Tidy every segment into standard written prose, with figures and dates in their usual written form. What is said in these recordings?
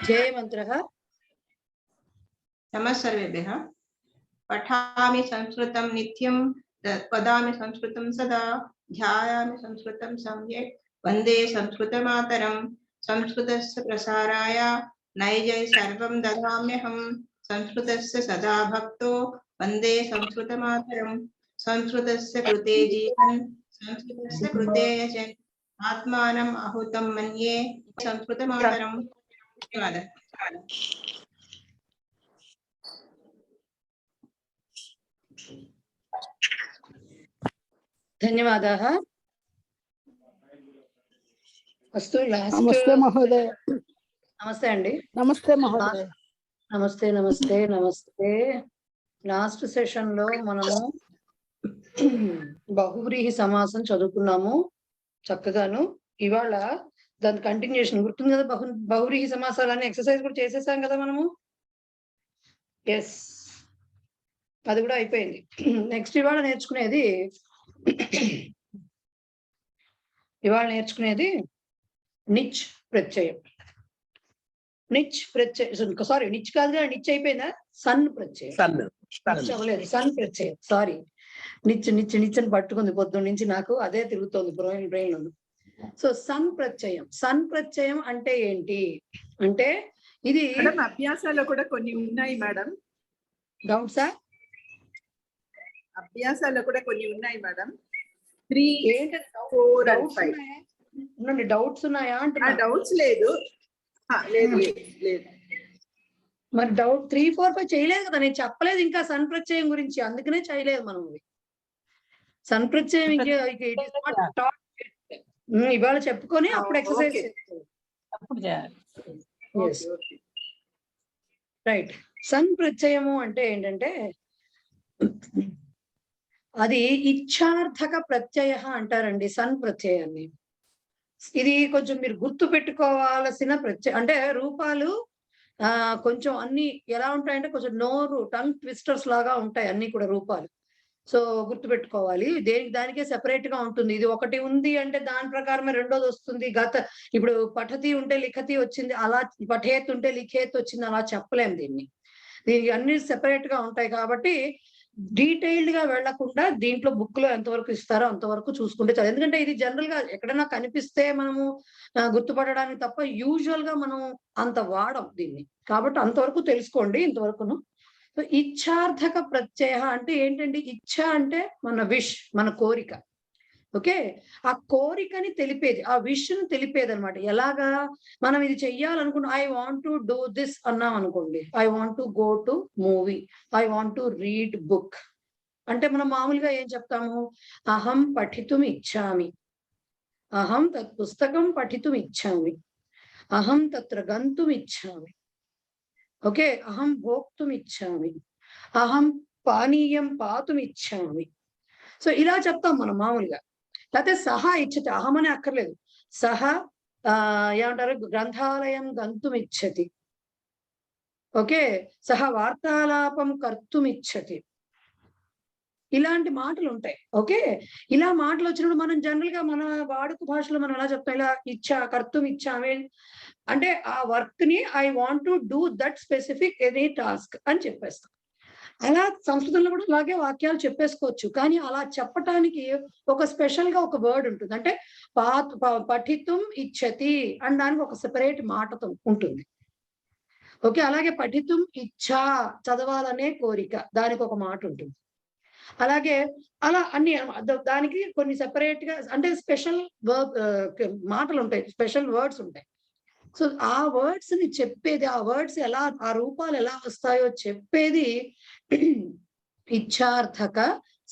जयमन्त्रः। नमः सर्वेभ्यः। पठामि संस्कृतं नित्यं, वदामि संस्कृतं सदा, ध्यायामि संस्कृतं सम्यक्, वन्दे संस्कृतमातरं। संस्कृतस्य प्रसाराय नैजै सर्वं ददाम्यहं, संस्कृतस्य सदा भक्तो वन्दे संस्कृतमातरं। संस्कृतस्य कृते जीवन्, संस्कृतस्य कृते यजन्, आत्मानम् आहुतं मन्ये संस्कृतमातरं। धन्यवादः। धन्यवादाः। अस्तु, लास्ट नमस्ते महोदय। नमस्ते अंडी। नमस्ते महोदय। नमस्ते नमस्ते नमस्ते। लास्ट सेशन లో మనము బహువ్రీహి సమాసం చదువుకున్నాము చక్కగాను. ఇవాళ దాని కంటిన్యూషన్ గుర్తుంది కదా, బహువ్రీహి సమాసాలని ఎక్సర్సైజ్ కూడా చేసేసాం కదా మనము. ఎస్, అది కూడా అయిపోయింది. నెక్స్ట్ ఇవాళ నేర్చుకునేది నిచ్ ప్రత్యయం. నిచ్ ప్రత్యయం, సారీ నిచ్ కాదుగా, నిచ్ అయిపోయిందా? సన్ ప్రత్యయం. అవ్వలేదు, సన్ ప్రత్యయం. సారీ, నిచ్ నిచ్ నిచ్ అని పట్టుకుంది పొద్దున్న నుంచి, నాకు అదే తిరుగుతోంది బ్రెయిన్ లో. సో సన్ ప్రత్యయం. సన్ ప్రత్యయం అంటే ఏంటి అంటే, ఇది అభ్యాసాల్లో కూడా కొన్ని ఉన్నాయి మేడం. డౌట్సా? అభ్యాసాల్లో కూడా కొన్ని ఉన్నాయి మేడం. 3, ఏంటి 4 and డౌట్స్ 5. ఉన్నాయా? డౌట్స్ ఉన్నాయా అంటున్నా. డౌట్స్ లేదు. లేదు. మరి డౌట్ 3, 4, 5 చేయలేదు కదా, నేను చెప్పలేదు ఇంకా సన్ ప్రత్యయం గురించి, అందుకనే చేయలేదు మనం. సన్ ప్రత్యయం ఇవాళ చెప్పుకొని అప్పుడు ఎక్సర్సైజ్ రైట్. సన్ ప్రత్యయము అంటే ఏంటంటే, అది ఇచ్ఛార్థక ప్రత్యయ అంటారండి సన్ ప్రత్యయాన్ని. ఇది కొంచెం మీరు గుర్తు పెట్టుకోవాల్సిన ప్రత్యయం. అంటే రూపాలు కొంచెం అన్ని ఎలా ఉంటాయంటే, కొంచెం నోరు టంగ్ ట్విస్టర్స్ లాగా ఉంటాయి అన్ని కూడా రూపాలు. సో గుర్తు పెట్టుకోవాలి, దానికే సెపరేట్ గా ఉంటుంది. ఇది ఒకటి ఉంది అంటే దాని ప్రకారమే రెండోది వస్తుంది. ఇప్పుడు పఠతి ఉంటే లిఖతి వచ్చింది, అలా పఠేత్ ఉంటే లిఖేత్ వచ్చింది, అలా చెప్పలేం దీనికి అన్ని సెపరేట్ గా ఉంటాయి. కాబట్టి డీటెయిల్డ్ గా వెళ్లకుండా దీంట్లో బుక్ లో ఎంతవరకు ఇస్తారో అంతవరకు చూసుకుంటే చాలు. ఎందుకంటే ఇది జనరల్ గా ఎక్కడైనా కనిపిస్తే మనము గుర్తుపడడానికి తప్ప యూజువల్ గా మనం అంత వాడం దీన్ని. కాబట్టి అంతవరకు తెలుసుకోండి ఇంతవరకును. సో ఇచ్ఛార్థక ప్రత్యయ అంటే ఏంటండి? ఇచ్ఛ అంటే మన విష్, మన కోరిక. ఓకే, ఆ కోరికని తెలిపేది, ఆ విష్ ని తెలిపేది అనమాట. ఎలాగా? మనం ఇది చెయ్యాలనుకుంటే, I want to do this అన్నాం అనుకోండి, I want to go to movie, I want to read book అంటే మనం మామూలుగా ఏం చెప్తాము? అహం పఠితుం ఇచ్చామి, అహం తత్ పుస్తకం పఠితుం ఇచ్చామి, అహం తత్ర గంతుం ఇచ్చామి. ఓకే, అహం భోక్తుం ఇచ్చామి, అహం పానీయం పాతుం ఇచ్చామి. సో ఇలా చెప్తాం మనం మామూలుగా. లేకపోతే సహా ఇచ్చతి, అహం అని అక్కర్లేదు, సహా ఏమంటారు, గ్రంథాలయం గంతుం ఇచ్చతి. ఓకే, సహా వార్తాలాపం కర్తుం ఇచ్చతి. ఇలాంటి మాటలు ఉంటాయి. ఓకే, ఇలా మాటలు వచ్చినప్పుడు మనం జనరల్ గా మన వాడుక భాషలో మనం ఎలా చెప్తాం? ఇలా ఇచ్చా, కర్తుం ఇచ్చామే అంటే ఆ వర్క్ ని I want to do that specific any task అని చెప్పేస్తాం. అలా సంస్కృతంలో కూడా అలాగే వాక్యాలు చెప్పేసుకోవచ్చు. కానీ అలా చెప్పటానికి ఒక స్పెషల్ గా ఒక వర్డ్ ఉంటుంది. అంటే పఠితుం ఇచ్చతి అని దానికి ఒక సెపరేట్ మాటతో ఉంటుంది. ఓకే, అలాగే పఠితుం ఇచ్చా, చదవాలనే కోరిక, దానికి ఒక మాట ఉంటుంది. అలాగే అలా అన్ని దానికి కొన్ని సెపరేట్ గా అంటే స్పెషల్ మాటలు ఉంటాయి, స్పెషల్ వర్డ్స్ ఉంటాయి. సో ఆ వర్డ్స్ ని చెప్పేది, ఆ వర్డ్స్ ఎలా, ఆ రూపాలు ఎలా వస్తాయో చెప్పేది ఇచ్ఛార్థక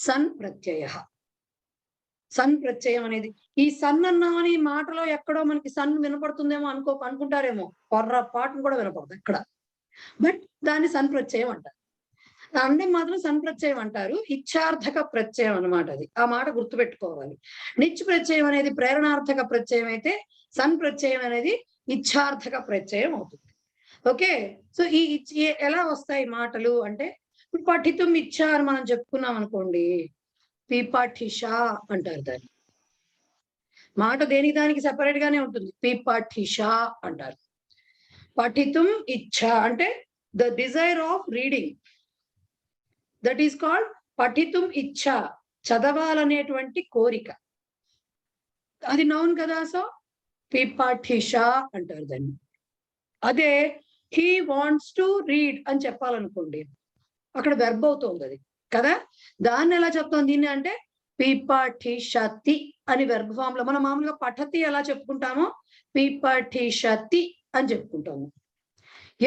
సన్ ప్రత్యయ. సన్ ప్రత్యయం అనేది, ఈ సన్ అన్నామని మాటలో ఎక్కడో మనకి సన్ వినపడుతుందేమో అనుకుంటారేమో, పొర్రపాటును కూడా వినపడదు ఇక్కడ. బట్ దాన్ని సన్ ప్రత్యయం అంటారు. అంటే మాత్రం సన్ ప్రత్యయం అంటారు. ఇచ్ఛార్థక ప్రత్యయం అనమాట అది. ఆ మాట గుర్తుపెట్టుకోవాలి. నిచ్ ప్రత్యయం అనేది ప్రేరణార్థక ప్రత్యయం అయితే, సన్ ప్రత్యయం అనేది ఇచ్ఛార్థక ప్రత్యయం అవుతుంది. ఓకే, సో ఈ ఎలా వస్తాయి మాటలు అంటే, ఇప్పుడు పఠితుం ఇచ్చా అని మనం చెప్పుకున్నాం అనుకోండి, పిపఠిషా అంటారు దాన్ని. మాట దేనికి దానికి సెపరేట్ గానే ఉంటుంది, పిపఠిషా అంటారు. పఠితుం ఇచ్ఛ అంటే the desire of reading, that is called పఠితుం ఇచ్ఛ, చదవాలనేటువంటి కోరిక. అది నౌన్ కదా. సో పిపఠిష అంటారు దాన్ని. అదే హీ వాంట్స్ టు రీడ్ అని చెప్పాలనుకోండి, అక్కడ వెర్బ్ అవుతుంది అది కదా. దాన్ని ఎలా చెప్తాం దీన్ని అంటే పిపఠిషతి అని వెర్బ్ ఫామ్ లో. మనం మామూలుగా పఠతి ఎలా చెప్పుకుంటామో పిపఠిషతి అని చెప్పుకుంటాము.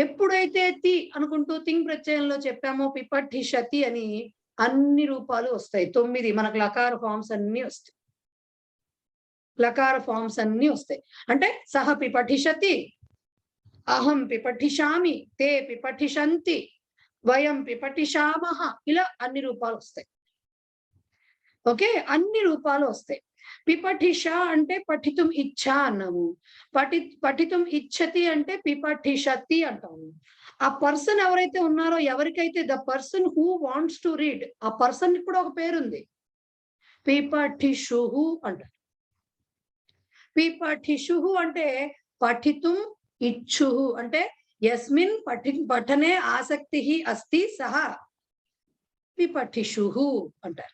ఎప్పుడైతే తి అనుకుంటూ తింగ్ ప్రత్యయంలో చెప్పామో పిపఠిషతి అని, అన్ని రూపాలు వస్తాయి. 9 మనకు లకార ఫామ్స్ అన్ని వస్తాయి. లకార ఫామ్స్ అన్ని వస్తాయి. అంటే సహ పిపఠిషతి, అహం పిపఠిషామి, తే పిపఠిషంతి, వయం పిపఠిషామహ, ఇలా అన్ని రూపాలు వస్తాయి. ఓకే, అన్ని రూపాలు వస్తాయి. పిపఠిష అంటే పఠితుం ఇచ్ఛ అన్నాము. పఠితుం ఇచ్చతి అంటే పిపఠిషతి అంటాము. ఆ పర్సన్ ఎవరైతే ఉన్నారో, ఎవరికైతే the person who wants to read, ఆ పర్సన్ కూడా ఒక పేరుంది, పిపఠిషుహు అంటారు. పిపఠిషుహు అంటే పఠితుం ఇచ్చుహు అంటే యస్మిన్ పఠనే ఆసక్తి అస్తి సహ పిపఠిషుహు అంటారు.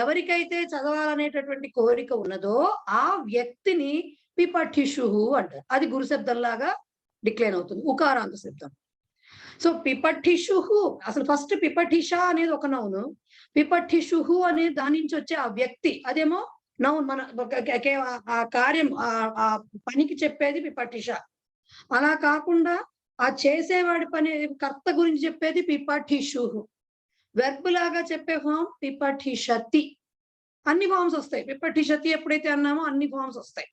ఎవరికైతే చదవాలనేటటువంటి కోరిక ఉన్నదో ఆ వ్యక్తిని పిపఠిషుహు అంటారు. అది గురు శబ్దంలాగా డిక్లైన్ అవుతుంది, ఉకారాంత శబ్దం. సో పిపఠిషుహు, అసలు ఫస్ట్ పిపఠిష అనేది ఒక నౌను, పిపఠిషుహు అనే దాని నుంచి వచ్చే ఆ వ్యక్తి అదేమో నౌన్. మన ఆ కార్యం ఆ పనికి చెప్పేది పిపఠిష. అలా కాకుండా ఆ చేసేవాడి పని కర్త గురించి చెప్పేది పిపఠిషుహు. వెర్బ్ లాగా చెప్పే ఫామ్ పిపఠిషతి. అన్ని ఫామ్స్ వస్తాయి. పిపఠిషతి ఎప్పుడైతే అన్నామో అన్ని ఫామ్స్ వస్తాయి.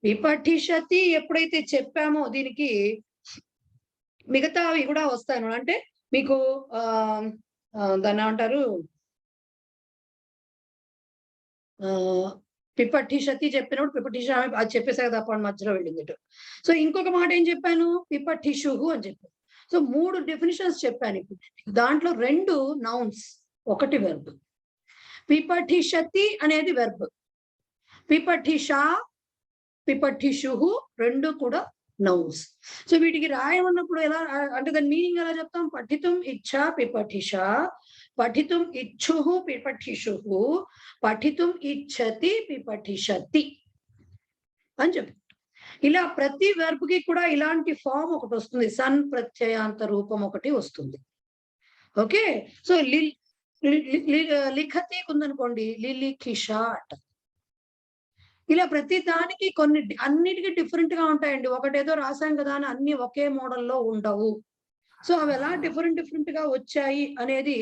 పిపఠిషతి ఎప్పుడైతే చెప్పామో దీనికి మిగతావి కూడా వస్తాయి. అంటే మీకు దాన్ని ఏమంటారు, పిపఠిషతి చెప్పినప్పుడు పిపఠిషామి అది చెప్పేసా కదా, అప్పుడు మధ్యలో వెళ్ళింది. సో ఇంకొక మాట ఏం చెప్పాను, పిపఠిషుహు అని చెప్పాను. సో 3 డెఫినిషన్స్ చెప్పాను. ఇప్పుడు దాంట్లో 2 నౌన్స్, 1 వెర్బ్. పిపఠిషతి అనేది వెర్బ్, పిపఠిష పిపఠిషుహు 2 కూడా నౌన్స్. సో వీటికి రాయమన్నప్పుడు ఎలా అంటే దాని మీనింగ్ ఎలా చెప్తాం, పఠితుం ఇచ్ఛా పిపఠిష, పఠితుం ఇచ్ఛుహు పిపఠిషుహు, పఠితుం ఇచ్చతి పిపఠిషతి అని చెప్పి. ఇలా ప్రతి వెర్బ్ కి కూడా ఇలాంటి ఫామ్ ఒకటి వస్తుంది, సన్ ప్రత్యయాంత రూపం ఒకటి వస్తుంది. ఓకే, సో లిఖతి ఉందనుకోండి, లిలిఖిష అంట. ఇలా ప్రతి దానికి కొన్ని అన్నిటికీ డిఫరెంట్ గా ఉంటాయండి. ఒకటేదో రాసాం కదా అని అన్ని ఒకే మోడల్లో ఉండవు. సో అవి ఎలా డిఫరెంట్ గా వచ్చాయి అనేది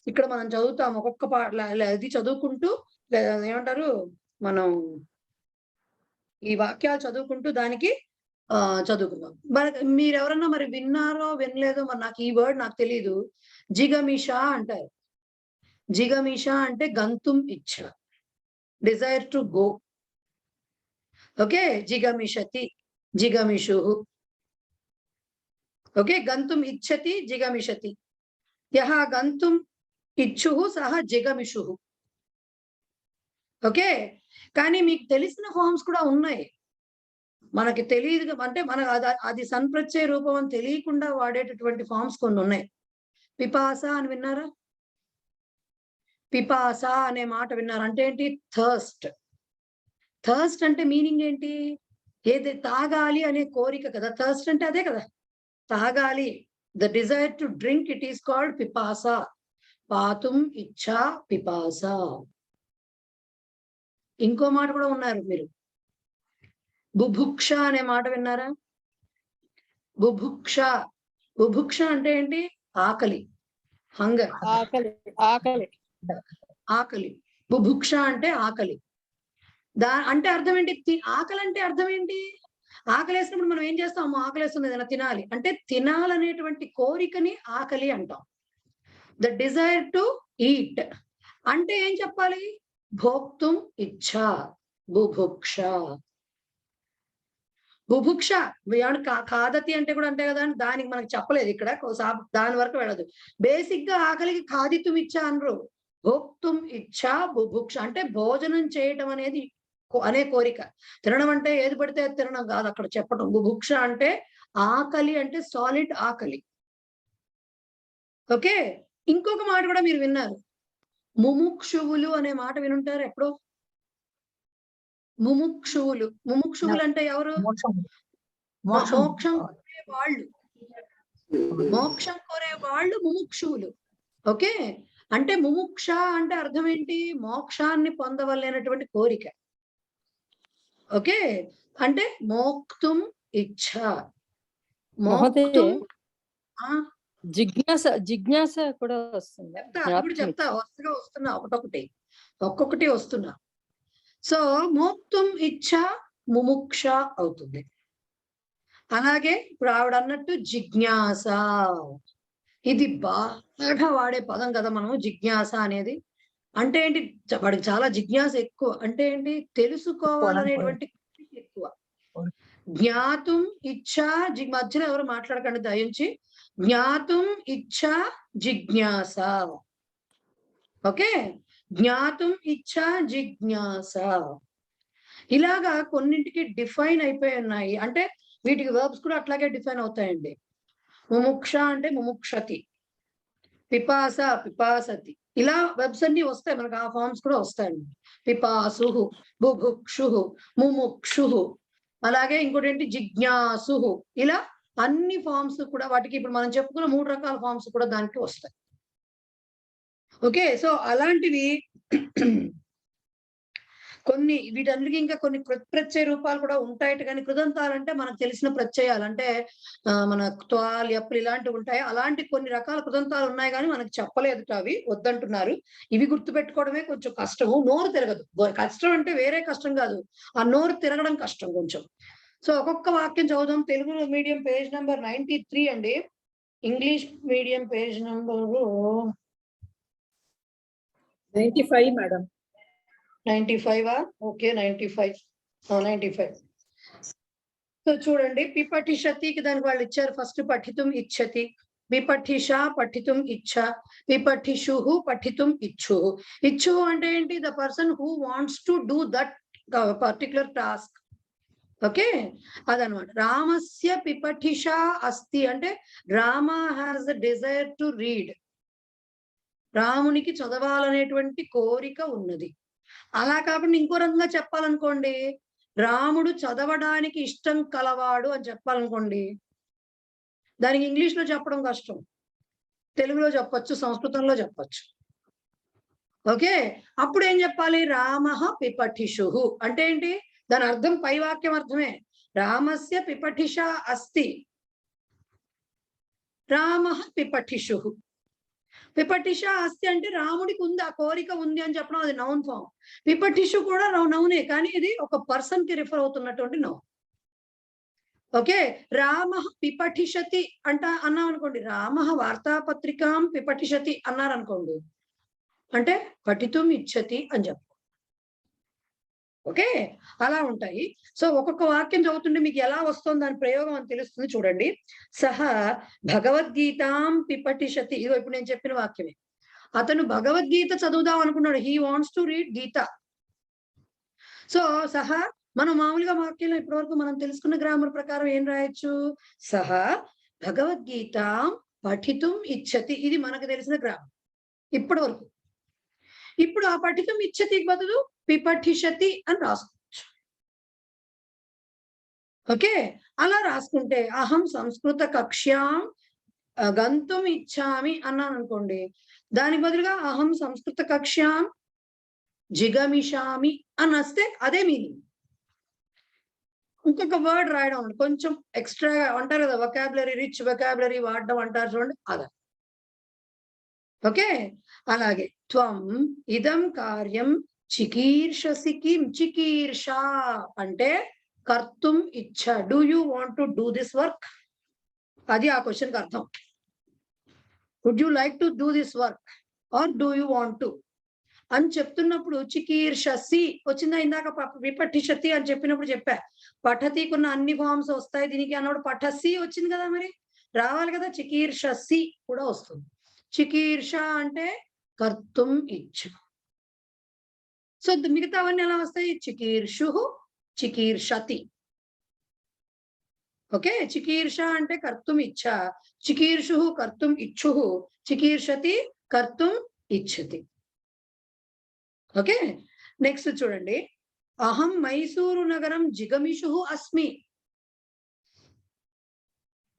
ఇక్కడ మనం చదువుతాం. ఒక్కొక్క ఇది చదువుకుంటూ ఏమంటారు, మనం ఈ వాక్యాలు చదువుకుంటూ దానికి చదువుకుందాం. మరి మీరెవరన్నా మరి విన్నారో వినలేదో, మరి నాకు ఈ వర్డ్ నాకు తెలియదు. జిగమిష అంటారు. జిగమిష అంటే గంతుం ఇచ్చ, డిజైర్ టు గో. ఓకే, జిగమిషతి, జిగమిషుహు. ఓకే, గంతుం ఇచ్చతి, జిగమిషతి. యహ గంతుం ఇచ్చుహు సహ జిగమిషుహు. ఓకే, కానీ మీకు తెలిసిన ఫార్మ్స్ కూడా ఉన్నాయి. మనకి తెలియదు అంటే అది సన్ప్రత్యయ రూపం అని తెలియకుండా వాడేటటువంటి ఫార్మ్స్ కొన్ని ఉన్నాయి. పిపాస అని విన్నారా? పిపాస అనే మాట విన్నారు అంటే ఏంటి, థర్స్ట్. థర్స్ట్ అంటే మీనింగ్ ఏంటి, ఏది తాగాలి అనే కోరిక కదా. థర్స్ట్ అంటే అదే కదా, తాగాలి. The desire to drink, it is called పిపాస. పాతుం ఇచ్చా పిపాస. ఇంకో మాట కూడా ఉన్నారు మీరు, బుభుక్ష అనే మాట విన్నారా? బుభుక్ష, బుభుక్ష అంటే ఏంటి, ఆకలి, హంగర్, ఆకలి. ఆకలి. బుభుక్ష అంటే ఆకలి. అంటే అర్థం ఏంటి, ఆకలి అంటే అర్థం ఏంటి, ఆకలి వేసినప్పుడు మనం ఏం చేస్తాము, ఆకలి వేస్తుంది ఏదైనా తినాలి అంటే తినాలనేటువంటి కోరికని ఆకలి అంటాం. ద డిజైర్ టు ఈట్ అంటే ఏం చెప్పాలి, భోక్తుం ఇచ్చా, బుభుక్ష. బుభుక్ష ఖాదతి అంటే కూడా అంటే కదా, దానికి మనకు చెప్పలేదు ఇక్కడ, దాని వరకు వెళ్ళదు. బేసిక్ గా ఆకలికి ఖాదితుం ఇచ్చా అనరు, భోక్తుం ఇచ్చా బుభుక్ష అంటే భోజనం చేయటం అనేది అనే కోరిక. తినడం అంటే ఏది పడితే తినడం కాదు అక్కడ చెప్పటం. బుభుక్ష అంటే ఆకలి అంటే సాలిడ్ ఆకలి. ఓకే. ఇంకొక మాట కూడా మీరు విన్నారు. ముముక్షువులు అనే మాట వినుంటారు ఎప్పుడో. ముముక్షువులు అంటే ఎవరు? మోక్షం మోక్షం కోరే వాళ్ళు. మోక్షం కోరే వాళ్ళు ముముక్షువులు. ఓకే. అంటే ముముక్ష అంటే అర్థం ఏంటి? మోక్షాన్ని పొందవలైనటువంటి కోరిక. ఓకే. అంటే మోక్తుం ఇచ్ఛ. మోక్తుం జిజ్ఞాస కూడా వస్తుంది. ఇప్పుడు చెప్తా వస్తున్నా ఒక్కొక్కటి వస్తున్నా. సో మోక్తుం ఇచ్ఛ ముముక్ష అవుతుంది. అలాగే ఇప్పుడు ఆవిడ అన్నట్టు జిజ్ఞాస, ఇది బాగా వాడే పదం కదా మనం. జిజ్ఞాస అనేది అంటే ఏంటి? వాడికి చాలా జిజ్ఞాస ఎక్కువ. అంటే ఏంటి? తెలుసుకోవాలనేటువంటి ఎక్కువ. జ్ఞాతుం ఇచ్ఛా మధ్యలో ఎవరు మాట్లాడకండి దయించి. జ్ఞాతుం ఇచ్ఛా జిజ్ఞాస. ఓకే. జ్ఞాతుం ఇచ్ఛా జిజ్ఞాస. ఇలాగా కొన్నింటికి డిఫైన్ అయిపోయి ఉన్నాయి. అంటే వీటికి వర్బ్స్ కూడా అట్లాగే డిఫైన్ అవుతాయండి. ముముక్ష అంటే ముముక్షతి, పిపాస పిపాసతి, ఇలా వెబ్స్ అన్ని వస్తాయి మనకు. ఆ ఫార్మ్స్ కూడా వస్తాయండి. పిపాసు, బుభుక్షు, ముముక్షు, అలాగే ఇంకోటి ఏంటి జిజ్ఞాసు, ఇలా అన్ని ఫార్మ్స్ కూడా వాటికి ఇప్పుడు మనం చెప్పుకున్న 3 రకాల ఫార్మ్స్ కూడా దానికి వస్తాయి. ఓకే. సో అలాంటివి కొన్ని వీటన్నిటికీ ఇంకా కొన్ని ప్రత్యయ రూపాలు కూడా ఉంటాయట. కానీ కృదంతాలు అంటే మనకు తెలిసిన ప్రత్యయాలు అంటే మన త్వాల్, ఎప్పులు ఇలాంటివి ఉంటాయి. అలాంటి కొన్ని రకాల కృదంతాలు ఉన్నాయి కానీ మనకు చెప్పలేదు. అవి వద్దంటున్నారు. ఇవి గుర్తుపెట్టుకోవడమే కొంచెం కష్టము. నోరు తిరగదు. కష్టం అంటే వేరే కష్టం కాదు, ఆ నోరు తిరగడం కష్టం కొంచెం. సో ఒక్కొక్క వాక్యం చదువుదాం. తెలుగు మీడియం పేజ్ నెంబర్ 93 అండి. English medium page number 95 madam. 95. Okay 95. So చూడండి, పిపఠిషతికి దానికి వాళ్ళు ఇచ్చారు. ఫస్ట్ పఠితుం ఇచ్చతి, విపఠిష పఠితుం ఇచ్చ, విపఠిషు పఠితుం ఇచ్చు. ఇచ్చు అంటే ఏంటి? The person who wants to do that particular task. Okay, అదనమాట. రామస్య పిపఠిష అస్తి అంటే Rama has the desire to read. రామునికి చదవాలనేటువంటి కోరిక ఉన్నది. అలా కాకుండా ఇంకో రకంగా చెప్పాలనుకోండి, రాముడు చదవడానికి ఇష్టం కలవాడు అని చెప్పాలనుకోండి, దానికి ఇంగ్లీష్ లో చెప్పడం కష్టం. తెలుగులో చెప్పచ్చు, సంస్కృతంలో చెప్పచ్చు. ఓకే, అప్పుడు ఏం చెప్పాలి? రామః పిపఠిషు అంటే ఏంటి? దాని అర్థం పై వాక్యం అర్థమే. రామస్య పిపఠిష అస్తి, రామః పిపఠిషు. పిపఠిష అస్తి అంటే రాముడికి ఉంది, ఆ కోరిక ఉంది అని చెప్పడం, అది నౌన్ ఫామ్. పిపఠిషు కూడా నౌనే, కానీ ఇది ఒక పర్సన్ కి రిఫర్ అవుతున్నటువంటి నౌన్. ఓకే, రామః పిపఠిషతి అన్నాం అనుకోండి, రామః వార్తాపత్రికాం పిపఠిషతి అన్నారనుకోండి, అంటే పఠితుం ఇచ్చతి అని చెప్పు. ఓకే, అలా ఉంటాయి. సో ఒక్కొక్క వాక్యం చదువుతుంటే మీకు ఎలా వస్తుంది దాని ప్రయోగం అని తెలుస్తుంది. చూడండి, సహ భగవద్గీతాం పిపఠిషతి. ఇదో ఇప్పుడు నేను చెప్పిన వాక్యమే. అతను భగవద్గీత చదువుదాం అనుకున్నాడు. He wants to read Gita. So సహ, మనం మామూలుగా వాక్యంలో ఇప్పటివరకు మనం తెలుసుకున్న గ్రామర్ ప్రకారం ఏం రాయొచ్చు? సహ భగవద్గీతాం పఠితుం ఇచ్చతి. ఇది మనకు తెలిసిన గ్రామర్ ఇప్పటి వరకు. ఇప్పుడు ఆ పఠితుం ఇచ్చతికి బదులు పిపఠిషతి అని రాసుకోవచ్చు. ఓకే, అలా రాసుకుంటే అహం సంస్కృత కక్ష్యాం గంతుం ఇచ్చామి అన్నాను అనుకోండి, దానికి బదులుగా అహం సంస్కృత కక్ష్యాం జిగమిషామి అని వస్తే అదే మీనింగ్. ఇంకొక వర్డ్ రాయడం కొంచెం ఎక్స్ట్రా అంటారు కదా, వొకాబులరీ, రిచ్ వొకాబులరీ వాడడం అంటారు చూడండి, అలా. ఓకే, అలాగే త్వం ఇదం కార్యం చికీర్షసి కిం. చికీర్ష అంటే కర్తుం ఇచ్చ. Do you want to do this work? అది ఆ క్వశ్చన్కి అర్థం. Would you like to do this work or do you want to అని చెప్తున్నప్పుడు చికీర్షసి వచ్చిందా? ఇందాక విపఠిషతి అని చెప్పినప్పుడు చెప్పా, పఠతికున్న అన్ని ఫార్మ్స్ వస్తాయి దీనికి అన్నప్పుడు పఠసి వచ్చింది కదా, మరి రావాలి కదా. చికీర్షసి కూడా వస్తుంది. చికీర్ష అంటే కర్తుం ఇచ్చ. సో మిగతావన్నీ ఎలా వస్తాయి? చికీర్షు, చికీర్షతి. ఓకే, చికీర్ష అంటే కర్తుం ఇచ్చ, చికీర్షు కర్తుం ఇచ్చుః, చికీర్షతి కర్తుం ఇచ్చతి. ఓకే, నెక్స్ట్ చూడండి, అహం మైసూరు నగరం జిగమిషుః అస్మి.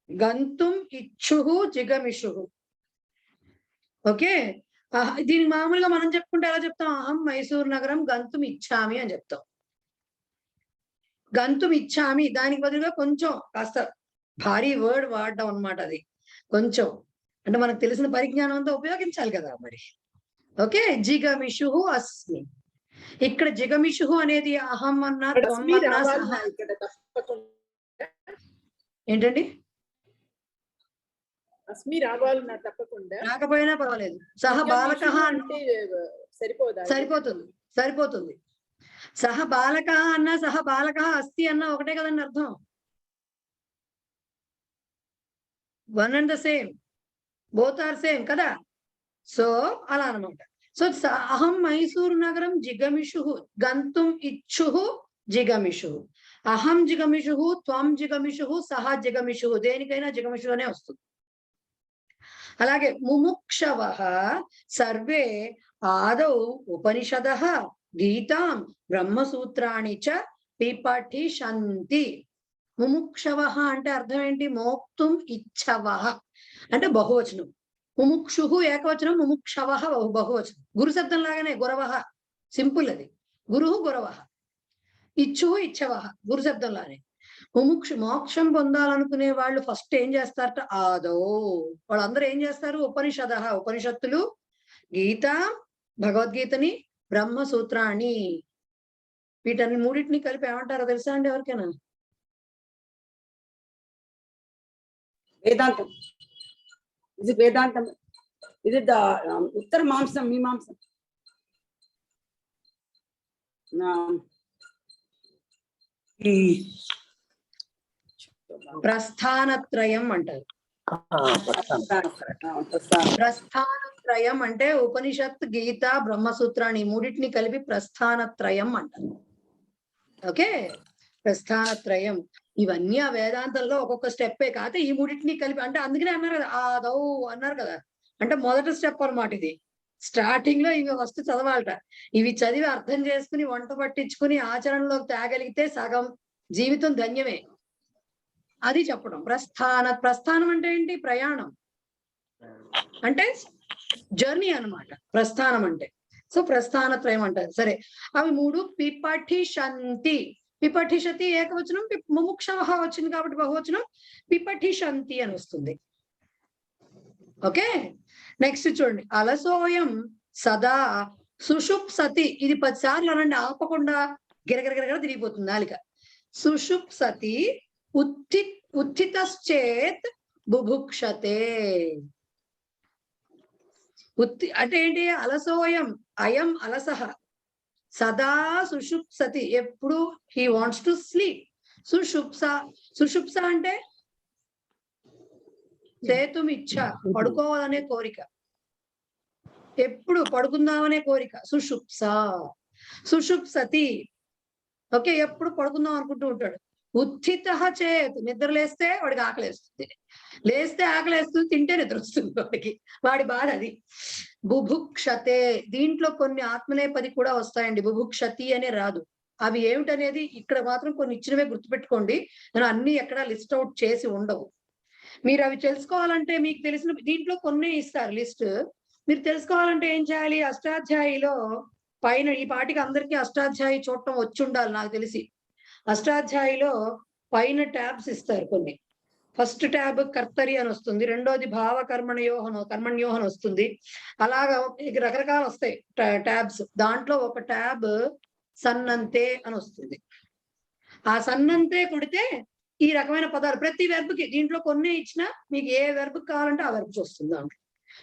గంతుం ఇచ్చుః జిగమిషుః. ఓకే, దీనికి మామూలుగా మనం చెప్పుకుంటే ఎలా చెప్తాం? అహం మైసూరు నగరం గంతుం ఇచ్చామి అని చెప్తాం. గంతుం ఇచ్చామి దానికి బదులుగా కొంచెం కాస్త భారీ వర్డ్ వాడడం అన్నమాట. అది కొంచెం అంటే మనకు తెలిసిన పరిజ్ఞానం అంతా ఉపయోగించాలి కదా మరి. ఓకే, జిగమిషుః అస్మి. ఇక్కడ జిగమిషుః అనేది అహం అన్నా త్వం అస్మి అన్నా రావాలి సహ. ఇక్కడ తప్పకుండా. ఏంటండి? అస్మి రావాలి నా తప్పకుండా. రాకపోయినా పర్వాలేదు. సహ బాలకః అంటే సరిపోదా? సరిపోతుంది, సరిపోతుంది. సహ బాలకః అన్నా సహ బాలకః అస్తి అన్నా ఒకటే కదండి అర్థం. One and the same, both are same కదా. సో అలా అనమాట. సో అహం మైసూరు నగరం జిగమిషుః గంతుం ఇచ్చుః జిగమిషుః. అహం జిగమిషుః, త్వం జిగమిషుః, సహ జిగమిషుః. దేనికైనా జిగమిషుః అనే వస్తుంది. అలాగే ముముక్షవః సర్వే ఆదౌ ఉపనిషదః గీతాం బ్రహ్మసూత్రాణి చ పిపఠిషంతి. ముముక్షవః అంటే అర్థం ఏంటి? మోక్తుం ఇచ్చవః అంటే బహువచనం. ముముక్షుః ఏకవచనం, ముముక్షవః బహువచనం. గురు శబ్దం లాగానే గురవః, సింపుల్ అది. గురుః గురవః, ఇచ్చుః ఇచ్చవః గురు శబ్దం లానే. మోక్షం పొందాలనుకునే వాళ్ళు ఫస్ట్ ఏం చేస్తారట? ఆదో వాళ్ళందరూ ఏం చేస్తారు? ఉపనిషదః ఉపనిషత్తులు, గీత భగవద్గీతని, బ్రహ్మసూత్రాన్ని, వీటన్ని మూడింటిని కలిపి ఏమంటారో తెలుసా అండి ఎవరికైనా? వేదాంతం. ఇది వేదాంతం. ఇది ఉత్తర మాంసం మీమాంసం. ప్రస్థానత్రయం అంటారు. ప్రస్థానత్రయం అంటే ఉపనిషత్, గీత, బ్రహ్మసూత్రాన్ని మూడింటిని కలిపి ప్రస్థానత్రయం అంటారు. ఓకే, ప్రస్థానత్రయం. ఇవన్నీ ఆ వేదాంతంలో ఒక్కొక్క స్టెప్పే కాదు, ఈ మూడింటిని కలిపి. అంటే అందుకనే అన్నారు కదా ఆదౌ అన్నారు కదా. అంటే మొదటి స్టెప్ అన్నమాట ఇది. స్టార్టింగ్ లో ఇవి ఫస్ట్ చదవాలట. ఇవి చదివి అర్థం చేసుకుని వంట పట్టించుకుని ఆచరణలోకి తేగలిగితే సగం జీవితం ధన్యమే. అది చెప్పడం. ప్రస్థానం అంటే ఏంటి? ప్రయాణం అంటే జర్నీ అన్నమాట ప్రస్థానం అంటే. సో ప్రస్థానత్రయం అంటారు. సరే, అవి మూడు పిపఠిషంతి. పిపఠిషతి ఏకవచనం, ముముక్షవః వచ్చింది కాబట్టి బహువచనం, పిపఠిషంతి అని వస్తుంది. ఓకే, నెక్స్ట్ చూడండి, అలసోయం సదా సుషుప్సతి. ఇది 10 సార్లు అనండి, ఆపకుండా గిరగిరగిరగర తిరిగిపోతుంది నాలిక. సుషుప్సతి ఉత్థితశ్చేత్ బుభుక్షతే. అంటే ఏంటి? అలసోయం, అయం అలసః, సదా సుషుప్సతి, ఎప్పుడు హీ వాంట్స్ టు స్లీప్. సుషుప్స అంటే సేతుం ఇచ్చ, పడుకోవాలనే కోరిక, ఎప్పుడు పడుకుందామనే కోరిక. సుషుప్సతి. ఓకే, ఎప్పుడు పడుకుందాం అనుకుంటూ ఉంటాడు. ఉత్థితః చేత్, నిద్ర లేస్తే వాడికి ఆకలేస్తుంది, లేస్తే ఆకలేస్తుంది, తింటే నిద్ర వస్తుంది వాడికి. వాడి బాధ అది. బుభుక్షతే. దీంట్లో కొన్ని ఆత్మనేపది కూడా వస్తాయండి, బుభుక్షతి అనే రాదు. అవి ఏమిటనేది ఇక్కడ మాత్రం కొన్ని ఇచ్చినవే గుర్తుపెట్టుకోండి. నేను అన్ని ఎక్కడ లిస్ట్ అవుట్ చేసి ఉండవు. మీరు అవి తెలుసుకోవాలంటే మీకు తెలిసిన దీంట్లో కొన్ని ఇస్తారు లిస్ట్. మీరు తెలుసుకోవాలంటే ఏం చేయాలి? అష్టాధ్యాయిలో పైన, ఈ పాటికి అందరికీ అష్టాధ్యాయి చూడటం వచ్చి ఉండాలి నాకు తెలిసి. అష్టాధ్యాయిలో పైన ట్యాబ్స్ ఇస్తారు కొన్ని. ఫస్ట్ ట్యాబ్ కర్తరి అని వస్తుంది, రెండోది భావ కర్మణ్యోహన్ వస్తుంది. అలాగా రకరకాలు వస్తాయి ట్యాబ్స్. దాంట్లో ఒక ట్యాబ్ సన్నంతే అని వస్తుంది. ఆ సన్నంతే కొడితే ఈ రకమైన పదాలు ప్రతి వెర్బ్కి, దీంట్లో కొన్ని ఇచ్చినా మీకు ఏ వెర్బ్ కావాలంటే ఆ వెర్బ్స్ వస్తుంది దాంట్లో.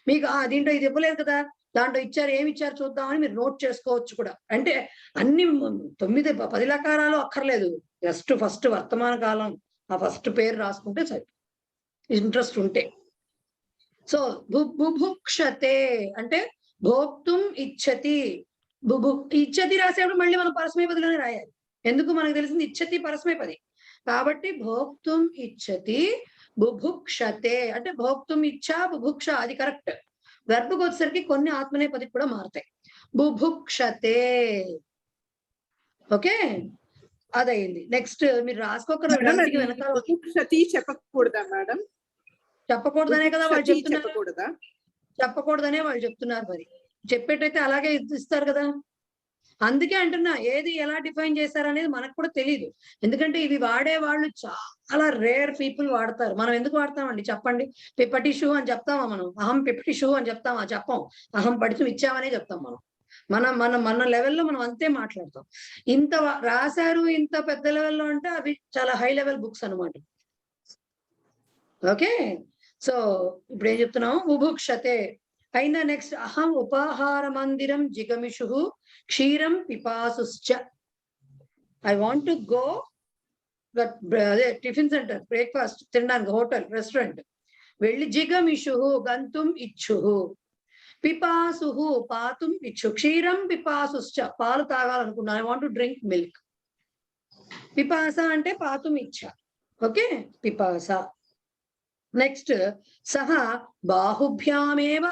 మీకు దీంట్లో ఇది ఇవ్వలేదు కదా, దాంట్లో ఇచ్చారు, ఏమి ఇచ్చారు చూద్దామని మీరు నోట్ చేసుకోవచ్చు కూడా. అంటే అన్ని 9-10 లకారాలు అక్కర్లేదు, జస్ట్ ఫస్ట్ వర్తమాన కాలం ఆ ఫస్ట్ పేరు రాసుకుంటే సరే, ఇంట్రెస్ట్ ఉంటే. సో బుభుక్షతే అంటే భోక్తుం ఇచ్చతి. ఇచ్చతి రాసేప్పుడు మళ్ళీ మనం పరస్మైపదిలోనే రాయాలి. ఎందుకు? మనకు తెలిసింది ఇచ్చతి పరస్మైపది. కాబట్టి భోక్తుం ఇచ్చతి బుభుక్షతే అంటే భోక్తుం ఇచ్చా బుభుక్ష అది కరెక్ట్. వెర్బ్కి వచ్చేసరికి కొన్ని ఆత్మనేపదికి కూడా మారుతాయి. బుభుక్షతే. ఓకే, అదయింది. నెక్స్ట్ మీరు రాసుకోకరు వెనకాల బుభుక్షతి చెప్పకూడదా మేడం? చెప్పకూడదనే కదా వాళ్ళు బుభుక్షతి చెప్తున్నారు. చెప్పకూడదా? చెప్పకూడదనే వాళ్ళు చెప్తున్నారు. మరి చెప్పేటైతే అలాగే ఇస్తారు కదా. అందుకే అంటున్నా, ఏది ఎలా డిఫైన్ చేశారనేది మనకు కూడా తెలియదు. ఎందుకంటే ఇవి వాడే వాళ్ళు చాలా రేర్ పీపుల్ వాడతారు. మనం ఎందుకు వాడతామండి చెప్పండి? పిప్పటి షూ అని చెప్తామా మనం? అహం పిప్పటి షూ అని చెప్తామా? చెప్పం. అహం పడితం ఇచ్చామనే చెప్తాం మనం. మన లెవెల్లో మనం అంతే మాట్లాడతాం. ఇంత రాశారు ఇంత పెద్ద లెవెల్లో అంటే అవి చాలా హై లెవెల్ బుక్స్ అన్నమాట. ఓకే, సో ఇప్పుడు ఏం చెప్తున్నాము? బుభుక్షతే అయినా నెక్స్ట్ అహం ఉపాహార మందిరం జిగమిషు క్షీరం పిపాసుశ్చ. ఐ వాంట్ టు గో అదే టిఫిన్ సెంటర్ బ్రేక్ఫాస్ట్ తినడానికి హోటల్ రెస్టారెంట్ వెళ్ళి జిగమిషు గంతుం ఇచ్చు పిపాసు పాతుం ఇచ్చు క్షీరం పిపాసుశ్చ పాలు తాగాలనుకున్నాను. I want to drink milk. పిపాస అంటే పాతుం ఇచ్చ. ఓకే, పిపాస. నెక్స్ట్ సహ బాహుభ్యామేవ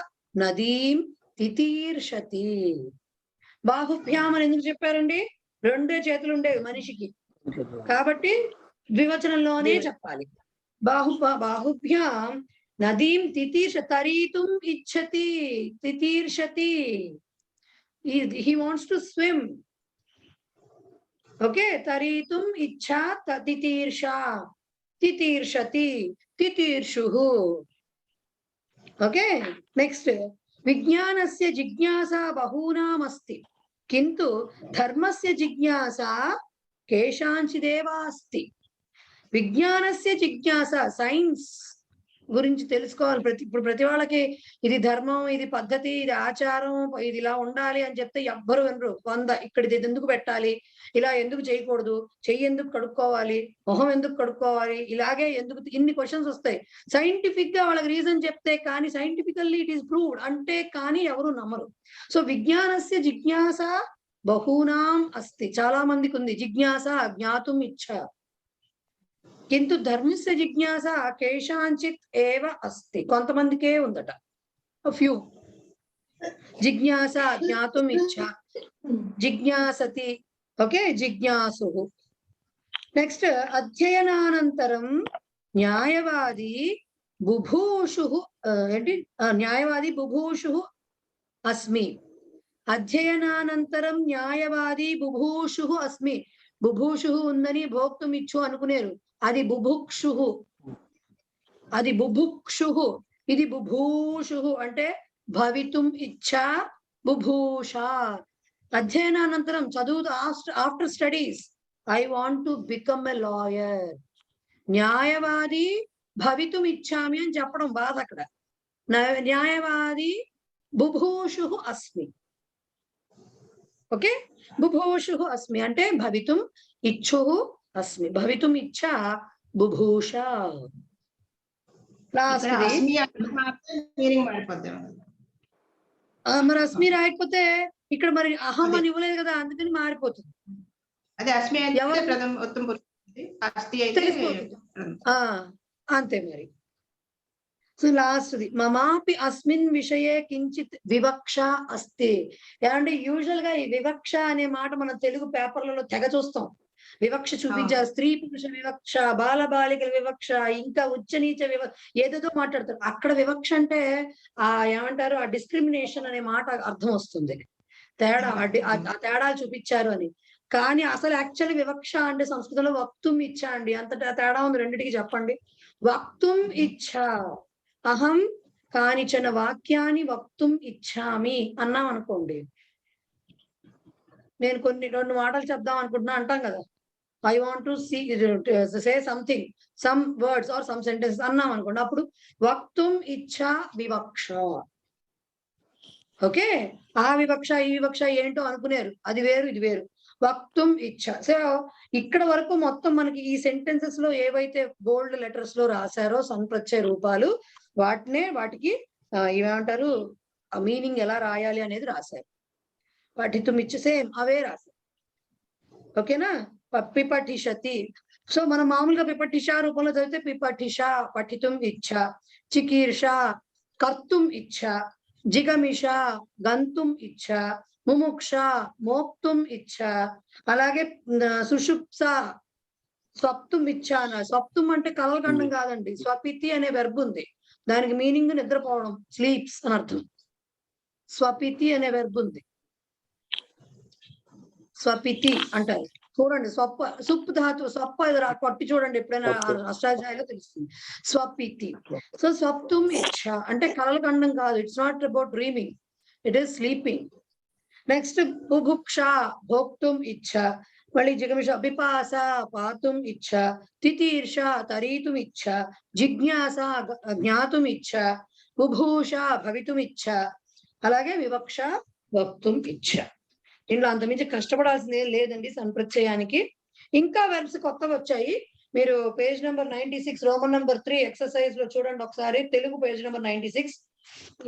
నదీం తితీర్షతి. బాహుభ్యాం అని ఎందుకు చెప్పారండి? రెండే చేతులు ఉండేవి మనిషికి, కాబట్టి ద్వివచనంలోనే చెప్పాలి. బాహుభ్యాం నదీం తరీతుం ఇచ్చతి. తితీర్షతి, he wants to swim. Okay, తరీతుం ఇచ్చా తితీర్ష తితీర్షతి తితీర్షుః. ఓకే, నెక్స్ట్ విజ్ఞానస్య జిజ్ఞాసా బహూనామస్తి కింటు ధర్మస్య జిజ్ఞాసా కేషాంచిదేవ అస్తి. విజ్ఞానస్య జిజ్ఞాస సైన్స్ గురించి తెలుసుకోవాలి. ఇప్పుడు ప్రతి వాళ్ళకి ఇది ధర్మం, ఇది పద్ధతి, ఇది ఆచారం, ఇది ఇలా ఉండాలి అని చెప్తే ఎవ్వరు వినరు. 100 ఇక్కడ ఇది ఎందుకు పెట్టాలి, ఇలా ఎందుకు చేయకూడదు, చెయ్యి ఎందుకు కడుక్కోవాలి, మొహం ఎందుకు కడుక్కోవాలి, ఇలాగే ఎందుకు, ఇన్ని క్వశ్చన్స్ వస్తాయి. సైంటిఫిక్ గా వాళ్ళకి రీజన్ చెప్తే కానీ సైంటిఫికల్లీ ఇట్ ఈస్ ప్రూవ్డ్ అంటే కానీ ఎవరు నమ్మరు. సో విజ్ఞానస్య జిజ్ఞాస బహూనాం అస్తి, చాలా మందికి ఉంది జిజ్ఞాస, జ్ఞాతుం ఇచ్చ. కింటు ధర్మస్య జిజ్ఞాస కేషాంచిత్ ఏవ అస్తి, కొంతమందికే ఉందట. ఫ్యూ. జిజ్ఞాస జ్ఞాతుం ఇచ్చ, జిజ్ఞాసతి. ఓకే, జిజ్ఞాసు. నెక్స్ట్ అధ్యయనానంతరం న్యాయవాది బుభూషు ఏంటి? న్యాయవాది బుభూషు అస్మి. అధ్యయనానంతరం న్యాయవాది బుభూషు అస్మి. బుభూషు ఉందని భోక్తుం ఇచ్చు అనుకునేరు, అది బుభుక్షు, అది బుభుక్షు, ఇది బుభూషు. అంటే భవితుం ఇచ్చా బుభూష. అధ్యయనానంతరం చదువు, after studies I want to become a lawyer. న్యాయవాది భవితుం ఇచ్చామి అని చెప్పడం బాధ అక్కడ. న్యాయవాది బుభూషు అస్మి. ఓకే, బుభూషు అస్మి అంటే భవితుం ఇచ్చు అస్మి. భవితుం ఇచ్చా బుభూష. మరి అస్మి రాయకపోతే ఇక్కడ మరి అహం అని ఇవ్వలేదు కదా, అందుకని మారిపోతుంది. అదే అస్మి అంతే మరి. సో లాస్ట్ ది మమాపి అస్మిన్ విషయే కించిత్ వివక్ష అస్తి. అంటే యూజువల్ గా ఈ వివక్ష అనే మాట మనం తెలుగు పేపర్లలో తెగ చూస్తాం. వివక్ష చూపించారు, స్త్రీ పురుష వివక్ష, బాలబాలికల వివక్ష, ఇంకా ఉచ్చ నీచ ఏదేదో మాట్లాడతారు. అక్కడ వివక్ష అంటే ఆ ఏమంటారు, ఆ డిస్క్రిమినేషన్ అనే మాట అర్థం వస్తుంది. తేడా, ఆ తేడా చూపించారు అని. కానీ అసలు యాక్చువల్లీ వివక్ష అంటే సంస్కృతంలో వక్తుం ఇచ్చా అండి. అంత తేడా ఉంది రెండింటికి చెప్పండి. వక్తుం ఇచ్చా, అహం కానిచన వాక్యాన్ని వక్తుం ఇచ్చామి అన్నాం అనుకోండి. నేను రెండు మాటలు చెప్దాం అనుకుంటున్నా అంటాం కదా, I want to say something, some words or some sentence అన్నాం అనుకోండి, అప్పుడు వక్తుం ఇచ్చా వివక్ష. ఓకే, ఆ వివక్ష ఈ వివక్ష ఏంటో అనుకునేరు, అది వేరు ఇది వేరు. వక్తుం ఇచ్చ. సో ఇక్కడ వరకు మొత్తం మనకి ఈ సెంటెన్సెస్ లో ఏవైతే బోల్డ్ లెటర్స్ లో రాశారో సంప్రత్యయ రూపాలు, వాటికి ఏమంటారు, ఆ మీనింగ్ ఎలా రాయాలి అనేది రాశారు. పఠితుం ఇచ్చ సేమ్ అవే రాశారు. ఓకేనా. పిపఠిషతి సో మనం మామూలుగా పిపఠిష రూపంలో చదివితే పిపఠిష పఠితుం ఇచ్చ, చికీర్ష కర్తుం ఇచ్చ, జిగమిష గంతుం ఇచ్చ, ముముక్ష మోక్తుం ఇచ్చ. అలాగే సుషుప్స స్వప్తుం ఇచ్చ అన్న. స్వప్తుం అంటే కలగండం కాదండి, స్వపితి అనే వెర్బ్ ఉంది, దానికి మీనింగ్ నిద్రపోవడం, స్లీప్స్ అని అర్థం. స్వపితి అనే వెర్బ్ ఉంది, స్వపితి అంటారు. చూడండి స్వప్ప సుప్ ధాతు స్వప్ప పట్టి చూడండి ఎప్పుడైనా అష్టాధ్యాయులో తెలుస్తుంది, స్వపితి. సో స్వప్తుం ఇచ్చ అంటే కలగండం కాదు, it's not about dreaming, it is sleeping. Next బుభుక్ష భోక్తుం ఇచ్చ, మళ్ళీ జిగమిష పిపాస పాతుం ఇచ్చ, తితీర్ష తరీతుం ఇచ్చ, జిజ్ఞాస జ్ఞాతుం ఇచ్చ, బుభూష భవితుం ఇచ్చ, అలాగే వివక్ష వక్తుం ఇచ్చ. ఇందులో అంతమించి కష్టపడాల్సింది ఏం లేదండి సంప్రత్యయానికి. ఇంకా వెర్బ్స్ కొత్తవి వచ్చాయి, మీరు page number 96 Roman number 3 exercise లో చూడండి ఒకసారి. తెలుగు పేజ్ నెంబర్ 96,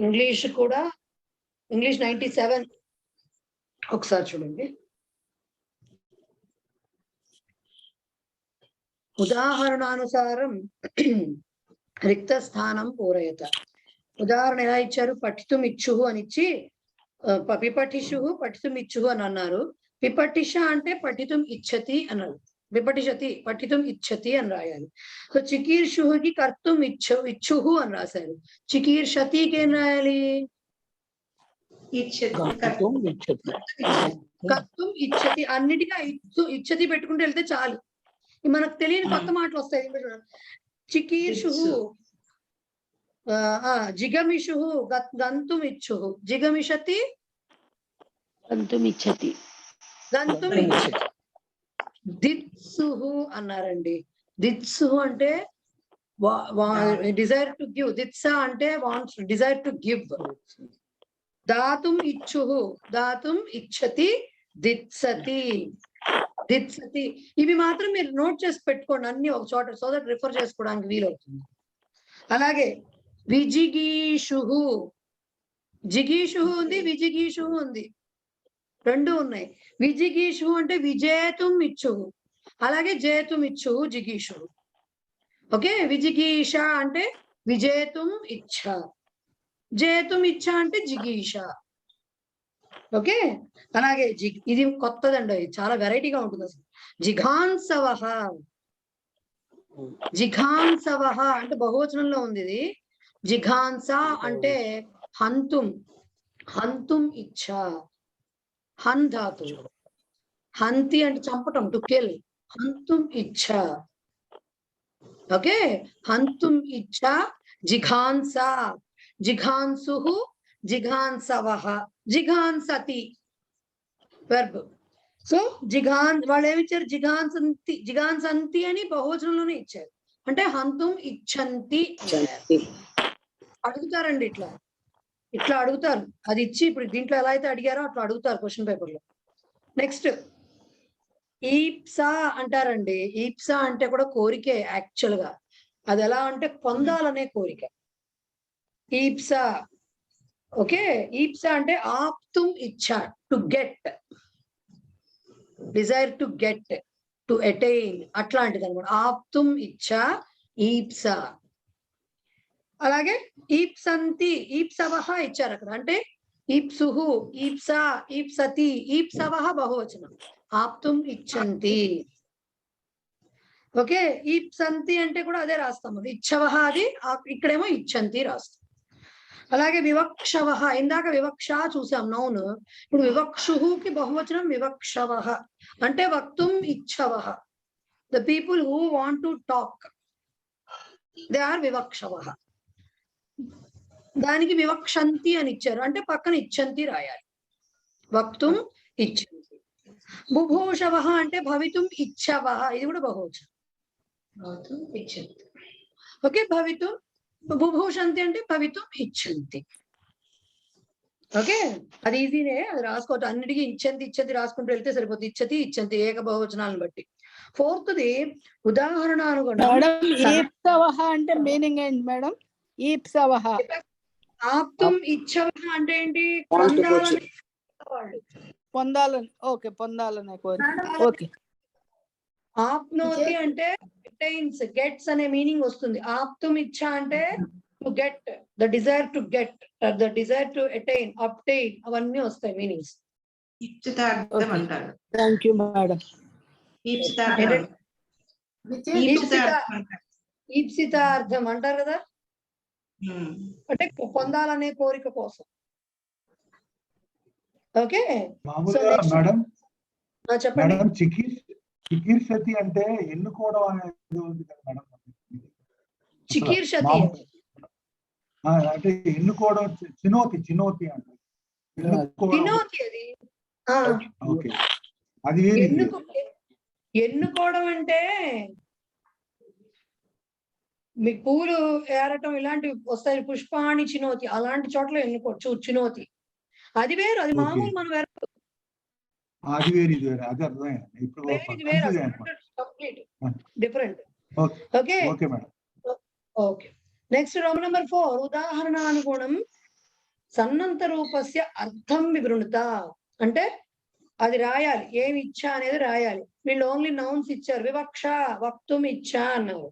ఇంగ్లీష్ కూడా ఇంగ్లీష్ 97 ఒకసారి చూడండి. ఉదాహరణానుసారం రిక్త స్థానం పూరయత. ఉదాహరణ ఎలా ఇచ్చారు, పఠితుం ఇచ్చుహు అని ఇచ్చి పిపఠిషు పఠితుం ఇచ్చుహు అని అన్నారు. పిపఠిష అంటే పఠితుం ఇచ్చతి అన్నారు, విపఠిషతి పఠితుం ఇచ్చతి అని రాయాలి. సో చికీర్షుహుకి కర్తుం ఇచ్చుహు అని రాశారు. చికీర్షతికి ఏం రాయాలి, కర్తుం ఇచ్చతి. అన్నిటిగా ఇచ్చతి పెట్టుకుంటూ వెళ్తే చాలు, మనకు తెలియని కొత్త మాటలు వస్తాయి. చికీర్షుహు జిగమిషు గంతుం ఇచ్చుహు, జిగమిషతి గంతుం ఇచ్చతి, గంతుం ఇచ్చతి. దిత్సుహు అన్నారండి. దిత్సుహు అంటే డిజైర్ టు గివ్, దిత్స అంటే వాంట్స్, డిజైర్ టు గివ్. దాతుం ఇచ్చుహు దాతుం ఇచ్చతి, దిత్సతి దిత్సతి. ఇవి మాత్రం మీరు నోట్ చేసి పెట్టుకోండి అన్ని ఒక చోట, సో దట్ రిఫర్ చేసుకోవడానికి వీలవుతుంది. అలాగే విజిగీషుహు, జిగీషుహు ఉంది, విజిగీషుహు ఉంది, రెండు ఉన్నాయి. విజిగీషుహు అంటే విజేతుం ఇచ్చుహు, అలాగే జేతుం ఇచ్చుహు జిగీషుహు. ఓకే, విజిగీష అంటే విజేతుం ఇచ్చ, జేతుం ఇచ్చ అంటే జిగీష. ఓకే, అలాగే ఇది కొత్తదండి, చాలా వెరైటీగా ఉంటుంది అసలు. జిఘాన్సవః, జిఘాన్సవః అంటే బహువచనంలో ఉంది ఇది. జిఘాన్స అంటే హంతుం, హంతుం ఇచ్చ, హన్ ధాతు, హంతి అంటే చంపటం, టు కిల్, హంతుం ఇచ్చ. ఓకే, హంతుం ఇచ్చ, జిఘాన్స, జిఘాన్సుహు, జిఘాన్సవః, జిఘాన్సతి వెర్బ్. సో వాళ్ళు ఏమి ఇచ్చారు, జిఘాన్సంతి, జిఘాన్సంతి అని బహువచనంలోనే ఇచ్చారు, అంటే హంతుం ఇచ్చంతి. అడుగుతారండి ఇట్లా, ఇట్లా అడుగుతారు, అది ఇచ్చి ఇప్పుడు దీంట్లో ఎలా అయితే అడిగారో అట్లా అడుగుతారు క్వశ్చన్ పేపర్ లో. నెక్స్ట్ ఈప్సా అంటారండి. ఈప్సా అంటే కూడా కోరికే యాక్చువల్ గా, అది ఎలా అంటే పొందాలనే కోరిక, ఈప్సా. ఓకే, ఈప్సా అంటే ఆప్తుం ఇచ్చా, to get, Dzire to get, to attain, అట్లాంటిది అనమాట. ఆప్తుం ఇచ్చా ఈప్సా. అలాగే ఈప్సంతి, ఈప్సవః ఇచ్చారు అక్కడ, అంటే ఈప్సుహు, ఈప్సా, ఈప్సతి, ఈప్సవః బహువచనం, ఆప్తుం ఇచ్చంతి. ఓకే, ఈప్సంతి అంటే కూడా అదే రాస్తాం, అది ఇచ్చవః, అది ఇక్కడేమో ఇచ్చంతి రాస్తాం. అలాగే వివక్షవః, ఇందాక వివక్ష చూసాం నౌన్, ఇప్పుడు వివక్షుహుకి బహువచనం వివక్షవః, అంటే వక్తుం ఇచ్చవః. The people who want to talk, they are వివక్షవః. దానికి వివక్షంతి అని ఇచ్చారు, అంటే పక్కన ఇచ్చంతి రాయాలి, వక్తుం ఇచ్చంతి. బుభూషవః అంటే భవితుం ఇచ్చవః, ఇది కూడా బహువచనం, భవితుం ఇచ్చంతి. ఓకే, భవితుం, బుభూషంతి అంటే భవితుం ఇచ్చంతి. ఓకే, అది ఈజీనే, అది రాసుకోవచ్చు. అన్నిటికీ ఇచ్చంతి ఇచ్చంతి రాసుకుంటూ వెళ్తే సరిపోతుంది, ఇచ్చతి ఇచ్చంతి ఏక బహువచనాలను బట్టి. ఫోర్త్ది ఉదాహరణానుగుణం. ఈప్సవః అంటే మీనింగ్ ఏంటి మేడం? ఈప్సవః, ఆప్తుం ఇచ్చవః అంటే ఏంటి, పొందాలని, ఓకే, పొందాలనే కోరిక. ఓకే, ఆప్నోతి అంటే అటైన్స్, గెట్స్ అనే మీనింగ్ వస్తుంది. ఆప్తుం ఇచ్చ అంటే to get, the desire to get, the desire to attain, obtain, అవన్నీ వస్తాయి మీనింగ్స్. ఈప్సితార్థం అంటారు. Thank you madam. ఈప్సితార్థం. ఈప్సితార్థం అంటారు. ఈప్సితార్థం అంటారు కదా, అంటే పొందాలనే కోరిక కోసం. ఓకే మామూలుగా మేడం చెప్పండి. మేడం చికీర్షతి అంటే ఎన్నుకోవడం అనేది ఉంది కదా మేడం. చికీర్షతి అంటే ఎన్నుకోవడం, చినోతి అంటే తినోతి అది. ఓకే, అది వేరు. ఎన్నుకోవడం అంటే మీకు పూలు ఏరటం ఇలాంటివి వస్తాయి, పుష్పాణి చినోతి, అలాంటి చోట్ల ఎన్నుకోవచ్చు చినోతి. అది వేరు, అది మామూలు మన వేరు. అది వేరు, ఇది వేరు, అది అర్థమైంది. ఇప్పుడు complete different. Okay okay madam. Okay, next Roman number 4. ఉదాహరణానుగుణం సన్నంత రూపస్య అర్థం వివృణుత అంటే అది రాయాలి, ఏమి ఇచ్చా అనేది రాయాలి. వీళ్ళు ఓన్లీ నౌన్స్ ఇచ్చారు. వివక్ష, వక్తుం ఇచ్చా అన్నారు.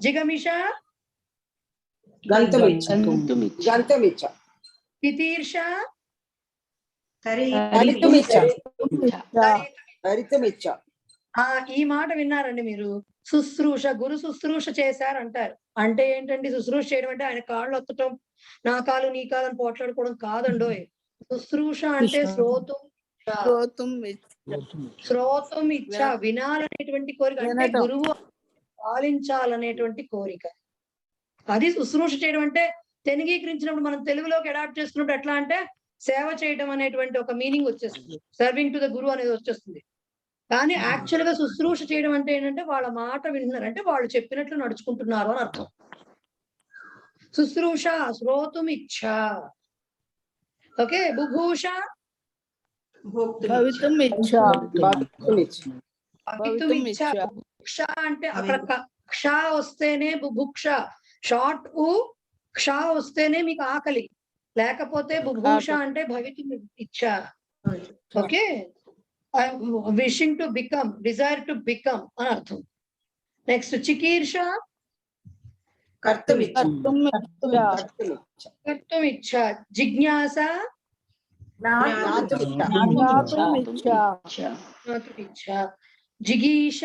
జిగమిష, గంతుమిచ్చ, తితీర్ష, హరితమిచ్చ. ఈ మాట విన్నారండి మీరు? శుశ్రూష, గురు శుశ్రూష చేశారంటారు. అంటే ఏంటండి శుశ్రూష చేయడం అంటే? ఆయన కాళ్ళు ఒత్తటం, నా కాలు నీ కాలు అని పోట్లాడుకోవడం కాదండో. శుశ్రూష అంటే శ్రోతం ఇచ్చ, వినాలనేటువంటి కోరిక, అంటే గురువు పాలించాలనేటువంటి కోరిక. అది శుశ్రూష చేయడం అంటే. తెనిగీకరించినప్పుడు మనం తెలుగులోకి అడాప్ట్ చేసుకున్నప్పుడు ఎట్లా అంటే సేవ చేయడం అనేటువంటి ఒక మీనింగ్ వచ్చేస్తుంది, సర్వింగ్ టు ద గురు అనేది వచ్చేస్తుంది. కానీ యాక్చువల్ గా శుశ్రూష చేయడం అంటే ఏంటంటే వాళ్ళ మాట వింటున్నారు, అంటే వాళ్ళు చెప్పినట్లు నడుచుకుంటున్నారు అని అర్థం. శుశ్రూష, శ్రోతుం ఇచ్చ. ఓకే, బుభూష, భవితుం ఇచ్చ. క్ష అంటే అక్కడ క్ష వస్తేనే బుభుక్ష, షార్ట్ క్ష వస్తేనే మీకు ఆకలి, లేకపోతే బుభూష అంటే భవితుం ఇచ్చ. Okay, wishing to become, desire to become అని అర్థం. నెక్స్ట్ చికీర్ష, కర్తుం ఇచ్చ. జిజ్ఞాస, జిగీష,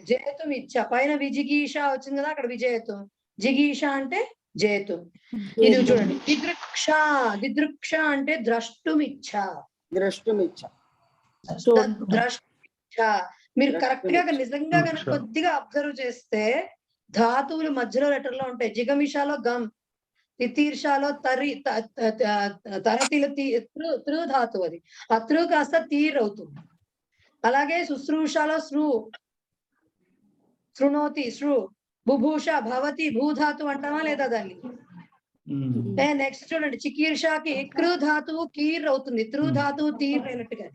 జేతుం ఇచ్చ. పైన విజిగీష వచ్చింది కదా, అక్కడ విజేతం. జిగీష అంటే జేతుం. ఇది చూడండి. దిదృక్ష అంటే ద్రష్టుమిచ్చ. మీరు కరెక్ట్ గా నిజంగా కనుక కొద్దిగా అబ్జర్వ్ చేస్తే ధాతువులు మధ్యలో లెటర్ లో ఉంటాయి. జిగమిషాలో గమ్, తితీర్షాలో తరతిలో తృ ధాతువు, అది ఆ తృ కాస్త తీర్ అవుతుంది. అలాగే శుశ్రూషాలో శృణోతి, బుభూష, భవతి, భూధాతు అంటామా లేదా దాన్ని? నెక్స్ట్ చూడండి, చికీర్షాకి కృ ధాతువు కీర్ అవుతుంది, తృ ధాతువు తీర్ అయినట్టుగా.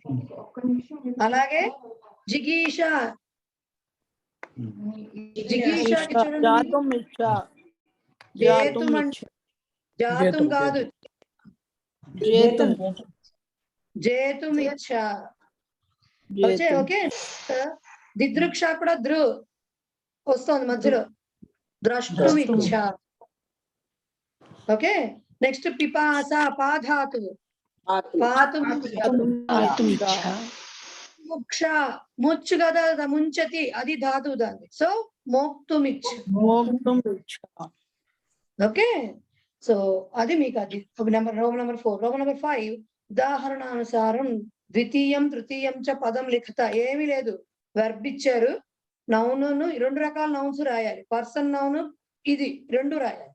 అలాగే జిగీషాకి చూడండి, జాతం కాదు, జేతుం ఇచ్చ. ఓకే, దిదృక్ష కూడా దృ వస్తుంది మధ్యలో, ద్రష్టుం ఇచ్చ. ఓకే, నెక్స్ట్ పిపాస, పాధాతువు, ముక్ష, ముచ్చు కదా, ముంచతి, అది ధాతువు దాన్ని. సో మోక్తుం ఇచ్చ. ఓకే, సో అది మీకు అది రోమన్ నెంబర్ 4. Roman number 5. ఉదాహరణానుసారం ద్వితీయం తృతీయం చ పదం లిఖిత. ఏమీ లేదు, వెర్బ్ ఇచ్చారు, నౌను, 2 రకాల నౌన్స్ రాయాలి, పర్సన్ నౌన్ ఇది 2 రాయాలి.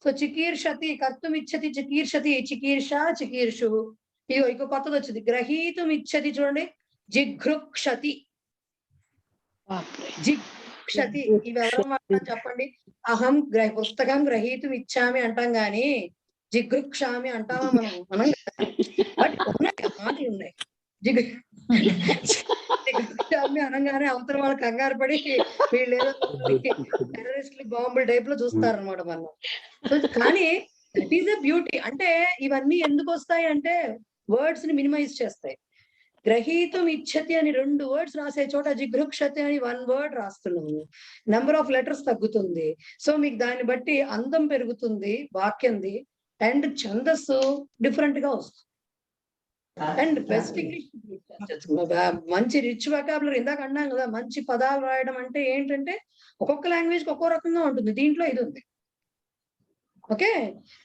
సో చికీర్షతి, కర్తుం ఇచ్చతి, చికీర్షతి, చికీర్ష, చికీర్షు. ఇక కొత్తది వచ్చింది, గ్రహీతుం ఇచ్చతి. చూడండి, జిఘృక్షతి, జిఘృక్షతి. ఇవి ఎవరు చెప్పండి? అహం పుస్తకం గ్రహీతుం ఇచ్చామి అంటాం గాని జిఘృక్షామి అంటామా మనం? బట్ మాటలు ఉన్నాయి. జిఘృక్షామి అనగానే అవతల వాళ్ళు కంగారు పడి వీళ్ళు ఏదో టెర్రరిస్టులు బాంబుల టైప్ లో చూస్తారనమాట మనం. కానీ దట్ ఈస్ ద బ్యూటీ. అంటే ఇవన్నీ ఎందుకు వస్తాయి అంటే వర్డ్స్ ని మినిమైజ్ చేస్తాయి. గ్రహీతం ఇచ్చతి అని 2 వర్డ్స్ రాసే చోట జిఘృక్షతి అని 1 వర్డ్ రాస్తున్నాము. నెంబర్ ఆఫ్ లెటర్స్ తగ్గుతుంది. సో మీకు దాన్ని బట్టి అందం పెరుగుతుంది వాక్యంది, అండ్ ఛందస్సు డిఫరెంట్ గా వస్తుంది. అండ్ బెస్ట్ ఇంగ్లీష్ మంచి రిచ్ వెకాబులరీ, ఇందాక అన్నాం కదా, మంచి పదాలు రాయడం అంటే ఏంటంటే ఒక్కొక్క లాంగ్వేజ్ ఒక్కో రకంగా ఉంటుంది. దీంట్లో ఇది ఉంది. ఓకే,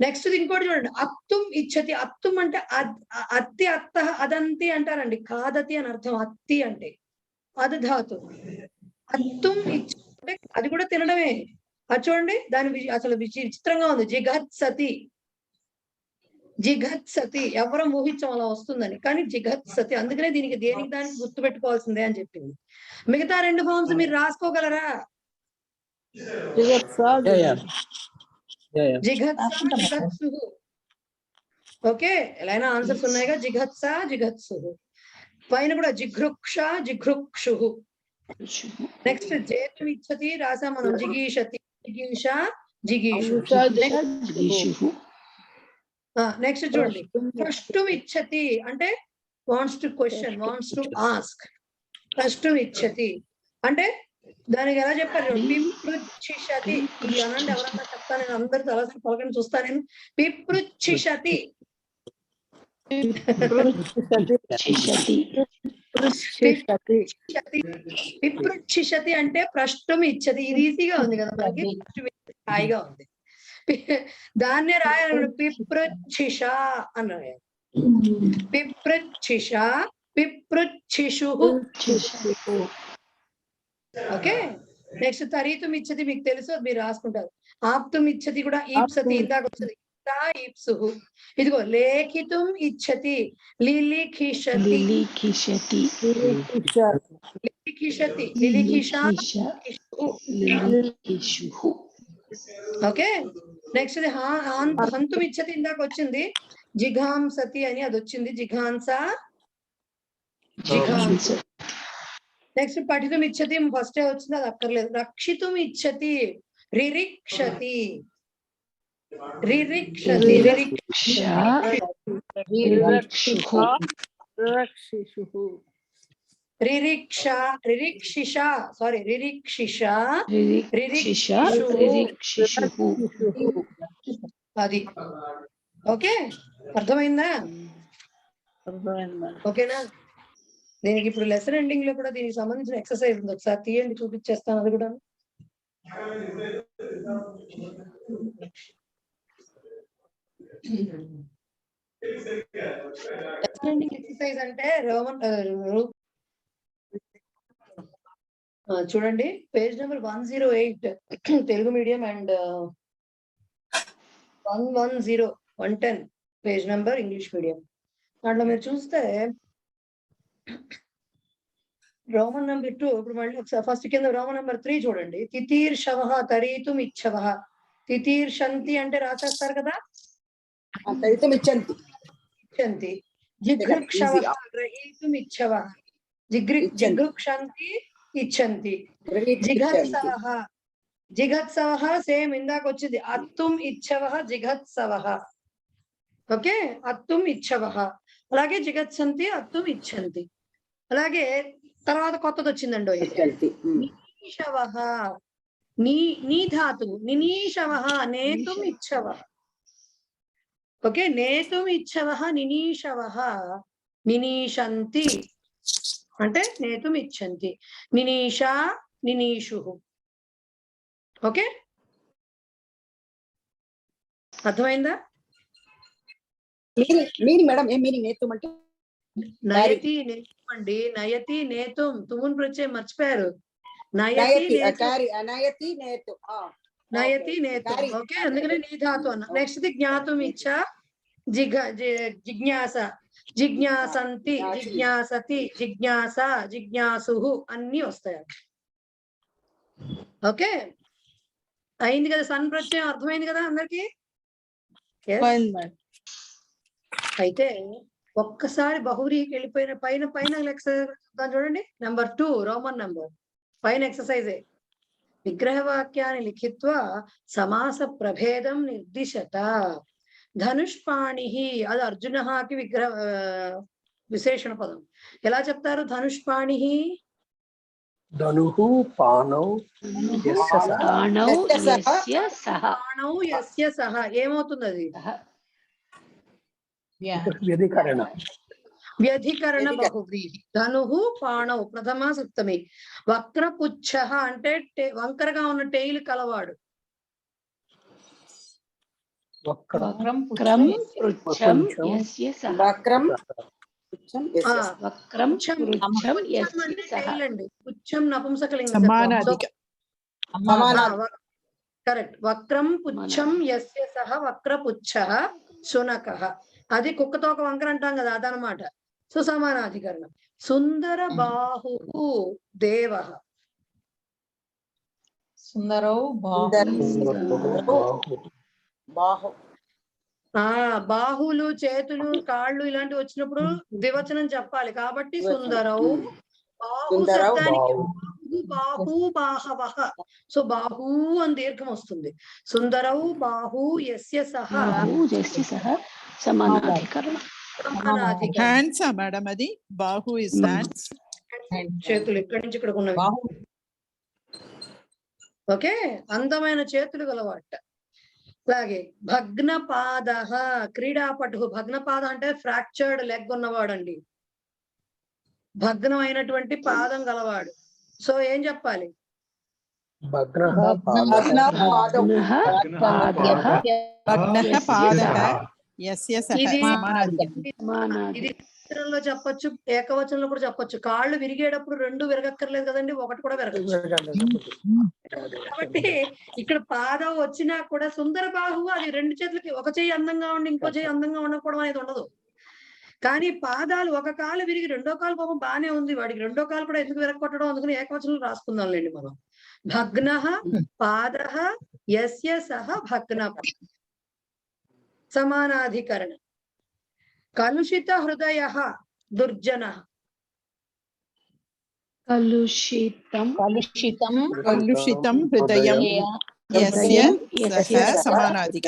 నెక్స్ట్ ఇంకోటి చూడండి, అత్తుం ఇచ్చతి. అత్తుం అంటే అత్తి, అత్త, అదంతి అంటారండి. కాదతి అని అర్థం. అత్తి అంటే అది ధాతు. అత్తుం అంటే అది కూడా తినడమే. అది చూడండి, దాని అసలు విచిత్రంగా ఉంది. జిఘత్సతి. జిఘత్సతి ఎవరం ఊహించం అలా వస్తుందని, కానీ జిఘత్సతి. అందుకనే దీనికి దేనికి దానికి గుర్తు పెట్టుకోవాల్సిందే అని చెప్పింది. మిగతా 2 ఫార్మ్స్ మీరు రాసుకోగలరా? జిఘత్స, ఓకే, ఎలా ఆన్సర్స్ ఉన్నాయిగా. జిఘత్స, జిఘత్సు. పైన కూడా జిఘృక్ష, జిఘృక్షు. నెక్స్ట్ జేతం ఇచ్చతి రాసాం మనం. జిగీషతి, జిగీష, జిగీషు. నెక్స్ట్ చూడండి, ప్రష్టుం ఇచ్చతి అంటే wants to question, wants to ask. ప్రష్టుం ఇచ్చతి అంటే దానికి ఎలా చెప్పారు? పిపృచ్ఛిషతి. ఇది అనండి, ఎవరన్నా చెప్తా, నేను అందరు తలసి పలకని చూస్తా. నేను పిపృచ్ఛిషతి. పిపృచ్ఛిషతి అంటే ప్రష్టుం ఇచ్చతి. ఇది ఈజీగా ఉంది కదా మనకి, హాయిగా ఉంది. దాన్నే రాయాలి. పిపృచ్ఛిష అని రాయాలి. పిపృచ్ఛిష, పిపృచ్ఛిషు. ఓకే, నెక్స్ట్ తరీతుం ఇచ్చతి మీకు తెలుసు, మీరు రాసుకుంటారు. ఆప్తుం ఇచ్చతి కూడా ఈప్సతి, ఇందాక వచ్చింది. ఈప్సు. ఇదిగో లేఖితుం ఇచ్చతి, లిలిఖిషతి, లిలిఖిషతి, లిలిఖిష. ఓకే, నెక్స్ట్ హంతుం ఇచ్చతి ఇందాక వచ్చింది. జిఘాంసతి అని అది వచ్చింది. జిఘాంస, జిఘాంస. నెక్స్ట్ పఠితుం ఇచ్చతి ఫస్ట్ వచ్చింది, అది అక్కర్లేదు. రక్షితుం ఇచ్చతి, రిరిక్షతి, రిరిక్షతి, రిరిక్ష, రిరిక్షిష, సారీ రిరిక్షిష, అది. ఓకే, అర్థమైందా? ఓకేనా? దీనికి ఇప్పుడు లెసన్ ఎండింగ్ లో కూడా దీనికి సంబంధించిన ఎక్సర్సైజ్ ఉంది. ఒకసారి తీయండి, చూపించేస్తాను అది కూడా. లెసన్ ఎండింగ్ ఎక్సర్సైజ్ అంటే చూడండి, page number 108 Telugu medium and 110 page number English medium. దాంట్లో మీరు చూస్తే రోమన్ నెంబర్ 2, ఇప్పుడు మళ్ళీ ఒకసారి ఫస్ట్ కింద రోమన్ నెంబర్ 3 చూడండి. తితీర్షవ, తరీతుం ఇచ్చవ. తితీర్షంతి అంటే రాసేస్తారు కదా, తరీతుం ఇచ్చంతి. ఇచ్చంతి. జిఘృక్షవ, గ్రహీతుం ఇచ్చవ. జిఘృక్షంతి, ఇచ్చంతి. జిఘత్సవ, జిఘత్సవ సేమ్ ఇందాక వచ్చింది. అత్తుం ఇచ్చవ, జిఘత్సవ. ఓకే, అత్తుం ఇచ్చవ. అలాగే జిఘత్సంతి, అత్తుం ఇచ్చంతి. అలాగే తర్వాత కొత్తది వచ్చిందండి, నినీషవ. నీ ధాతువు నినీషవ, నేతుం ఇచ్చవ. ఓకే, నేతుం ఇచ్చవ, నినీషవ. నినీషంతి అంటే నేతుం ఇచ్చంతి. నినీష, నినీషు. ఓకే, అర్థమైందా? మీనింగ్ మేడం, ఏం మీనింగ్ నేతుం అంటే? నయతి, నేతుం అండి. నయతి, నేతుం. తుమున్ ప్రత్యయం మర్చిపోయారు. నయతి, నేతుం. నయతి, నేతుం. ఓకే, అందుకనే నీ ధాతు అన్న. నెక్స్ట్ జ్ఞాతుం ఇచ్చ, జిజ్ఞాస. జిజ్ఞాసంతి, జిజ్ఞాసతి, జిజ్ఞాస, జిజ్ఞాసు అన్ని వస్తాయి. ఓకే, అయింది కదా సన్ ప్రత్యయం? అర్థమైంది కదా అందరికి? అయితే ఒక్కసారి బహువ్రీహికి వెళ్ళిపోయిన పైన ఎక్సర్సైజ్ చూడండి. నెంబర్ 2 రోమన్ నెంబర్ పైన ఎక్సర్సైజే. విగ్రహవాక్యాన్ని లిఖిత్వా సమాస ప్రభేదం నిర్దిశత. ధనుష్పాణి, అది అర్జునకి విశేషణ పదం. ఎలా చెప్తారు? ధనుష్పాణి ధనుః పాణౌ యస్య సహ. ప్రాణౌ యస్య సహ. పాణౌ యస్య సహ. ఏమవుతుంది అది? వ్యధికరణ. వ్యధికరణ బహువ్రీహి. ధనుః పాణౌ ప్రథమ సప్తమి. వక్రపుచ్చ అంటే వంకరగా ఉన్న టెయిల్ కలవాడు. వక్రం పృచ్ఛం యస్య సహ. వక్రం పుచ్చం యస్య సహ. వక్రం పుచ్చం పృచ్ఛం పుచ్చం యస్య అంటే సహ. టెయిల్ అండి. పుచ్చం నపుంసకలింగ శబ్దం. సమానాధిక కరెక్ట్. వక్రం పుచ్చం యస్య సహ వక్రపుచ్చ శునకః. అది కుక్కతో ఒక వంకర అంటాం కదా, అదనమాట. సో సమానాధికరణం. సుందర బాహు దేవః. సుందరౌ బాహు బాహులు, చేతులు, కాళ్ళు ఇలాంటివి వచ్చినప్పుడు ద్వివచనం చెప్పాలి కాబట్టి సుందరౌ. బాహు సుందరౌ శబ్దానికి బాహు. బాహు బాహవః. సో బాహు అని దీర్ఘం వస్తుంది. సుందరౌ బాహు యస్య సహ బాహు యస్య సహ సమానాధికరణం. సమానాధికరణం. హ్యాండ్సా మేడం అది? బాహు ఇస్ హ్యాండ్స్. చేతులు ఇక్కడి నుంచి ఇక్కడికి ఉన్నవి. ఓకే, అందమైన చేతులు గలవాట. అలాగే భగ్న పాద క్రీడాపటు. భగ్నపాద అంటే ఫ్రాక్చర్డ్ లెగ్ ఉన్నవాడండి, భగ్నమైనటువంటి పాదం గలవాడు. సో ఏం చెప్పాలి? భగ్నః భగ్నః పాదౌ. పాదః భగ్నః పాదః యస్య సహ. ఇది సమానాధికరణం. ఇది వచనంలో చెప్పొచ్చు, ఏకవచనంలో కూడా చెప్పొచ్చు. కాళ్ళు విరిగేటప్పుడు రెండు విరగక్కర్లేదు కదండి, ఒకటి కూడా విరగచ్చు. కాబట్టి ఇక్కడ పాదం వచ్చినా కూడా సుందర బాహువు అది రెండు చేతులకి ఒక చెయ్యి అందంగా ఉండి ఇంకో చెయ్యి అందంగా ఉండకపోవడం అనేది ఉండదు. కానీ పాదాలు ఒక కాలు విరిగి రెండో కాలు పాపం బానే ఉంది, వాడికి రెండో కాలు కూడా ఎందుకు విరగొట్టడం, అందుకని ఏకవచనంలో రాసుకుందాంలేండి మనం. భగ్నః పాదః యస్య సహ భగ్న. సమానాధికరణ. కలుషిత హృదయః దుర్జనః. కలుషితం కలుషితం హృదయం యస్య సహ సమానాధిక.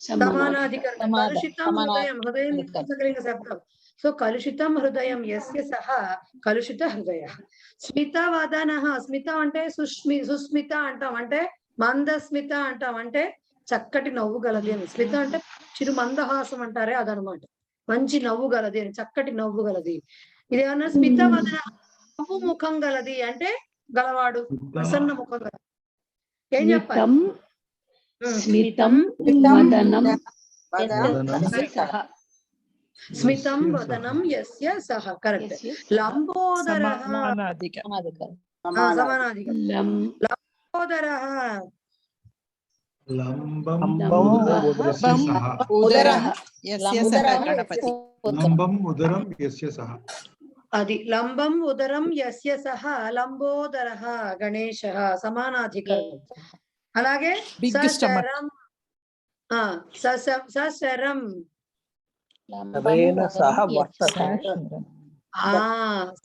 సమానాధికరణం. కలుషితం హృదయం. హృదయం నపుంసకలింగ శబ్దం. సో కలుషితం హృదయం యస్య సహ కలుషిత హృదయ. స్మిత వదనః. స్మిత అంటే సుస్మిత అంటాం, అంటే మందస్మిత అంటాం, అంటే చక్కటి నవ్వు గలది అని. స్మిత అంటే చిరు మందహాసం అంటారే అదనమాట. మంచి నవ్వు గలది అని, చక్కటి నవ్వు గలది. ఇదేమన్నా స్మిత వదన నవ్వు ముఖం గలది అంటే గలవాడు, ప్రసన్న ముఖం గలది. ఏం చెప్పాలి? స్మితం వదనం యస్య సహ. స్మితం వదనం యస్య సహ. కరెక్ట్. లంబోదరః. సమానాధిక. సమానాధికరణం. లంబోదరః. లంబం లంబం సహ. ఉదరః యస్య సహ గణపతి. లంబం ఉదరం యస్య సహ. అది లంబం ఉదరం యస్య సహ లంబోదరః గణేశః. సమానాధికరణం. అలాగే Big stomach. సశరం. సరేణ సహ వర్తతే.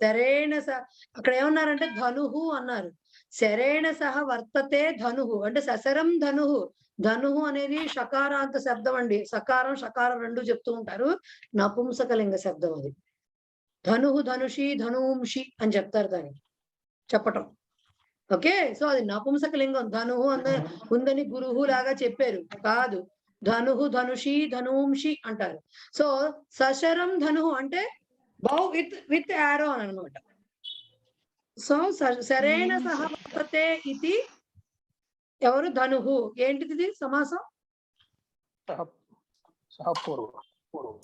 సరేణ అక్కడ ఏమన్నారంటే ధనుహు అన్నారు. సరేణ సహ వర్తతే ధనుహు అంటే ససరం ధనుహు. ధనుహు అనేది షకారాంత శబ్దం అండి. సకారం షకారం రెండు చెప్తూ ఉంటారు. నపుంసకలింగ శబ్దం అది. ధనుహు ధనుషి ధనుంషి అని చెప్తారు దానికి చెప్పటం. ఓకే, సో అది నపుంసకలింగం. ధనుహు ఉందని గురుహు లాగా చెప్పారు కాదు. ధనుహు ధనుషి ధనుంషి అంటారు. సో సశరం ధనుహు అంటే బౌ విత్ యారో అని అనమాట. సో సరేణ సహ వర్తతే ఇది ఎవరు? ధనుహు. ఏంటిది సమాసం?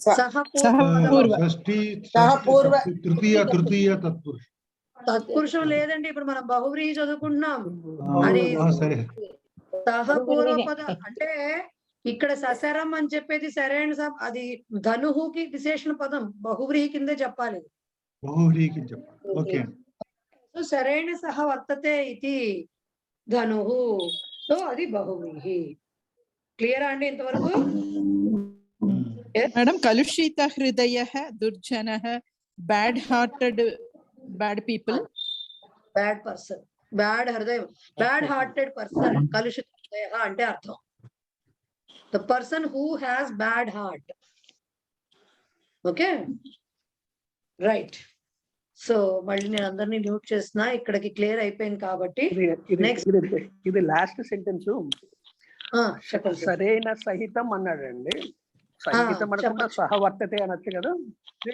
షష్ఠీ సహ పూర్వ తృతీయ తత్పురుష. తత్పురుషం లేదండి, ఇప్పుడు మనం బహువ్రీహి చదువుకుంటున్నాం. అది సరే. సహ పూర్వపద అంటే ఇక్కడ ససరం అని చెప్పేది సరైన అది ధనుహుకి విశేషణ పదం, బహువ్రీహి కిందే చెప్పాలి. బహువ్రీహికి చెప్పండి. ఓకే. సో సరైన సహ వర్తతే ఇది ధనుహు. సో అది బహువ్రీహి. క్లియరా అండి ఇంతవరకు? మేడం కలుషిత హృదయ దుర్జన bad hearted bad people. Bad person, bad హృదయం, బ్యాడ్ హార్టెడ్ పర్సన్. కలుషిత హృదయ అంటే అర్థం the person who has bad heart. Okay, right. So మళ్ళీ నేను అందరినీ మ్యూట్ చేస్తున్నా, ఇక్కడికి క్లియర్ అయిపోయింది కాబట్టి. Next. ఇది లాస్ట్ సెంటెన్స్. చెప్పండి. సరైన సహితం అన్నాడండి. సహితం అనకుండా చెప్పండి. సహవర్తతే అనొచ్చు కదా.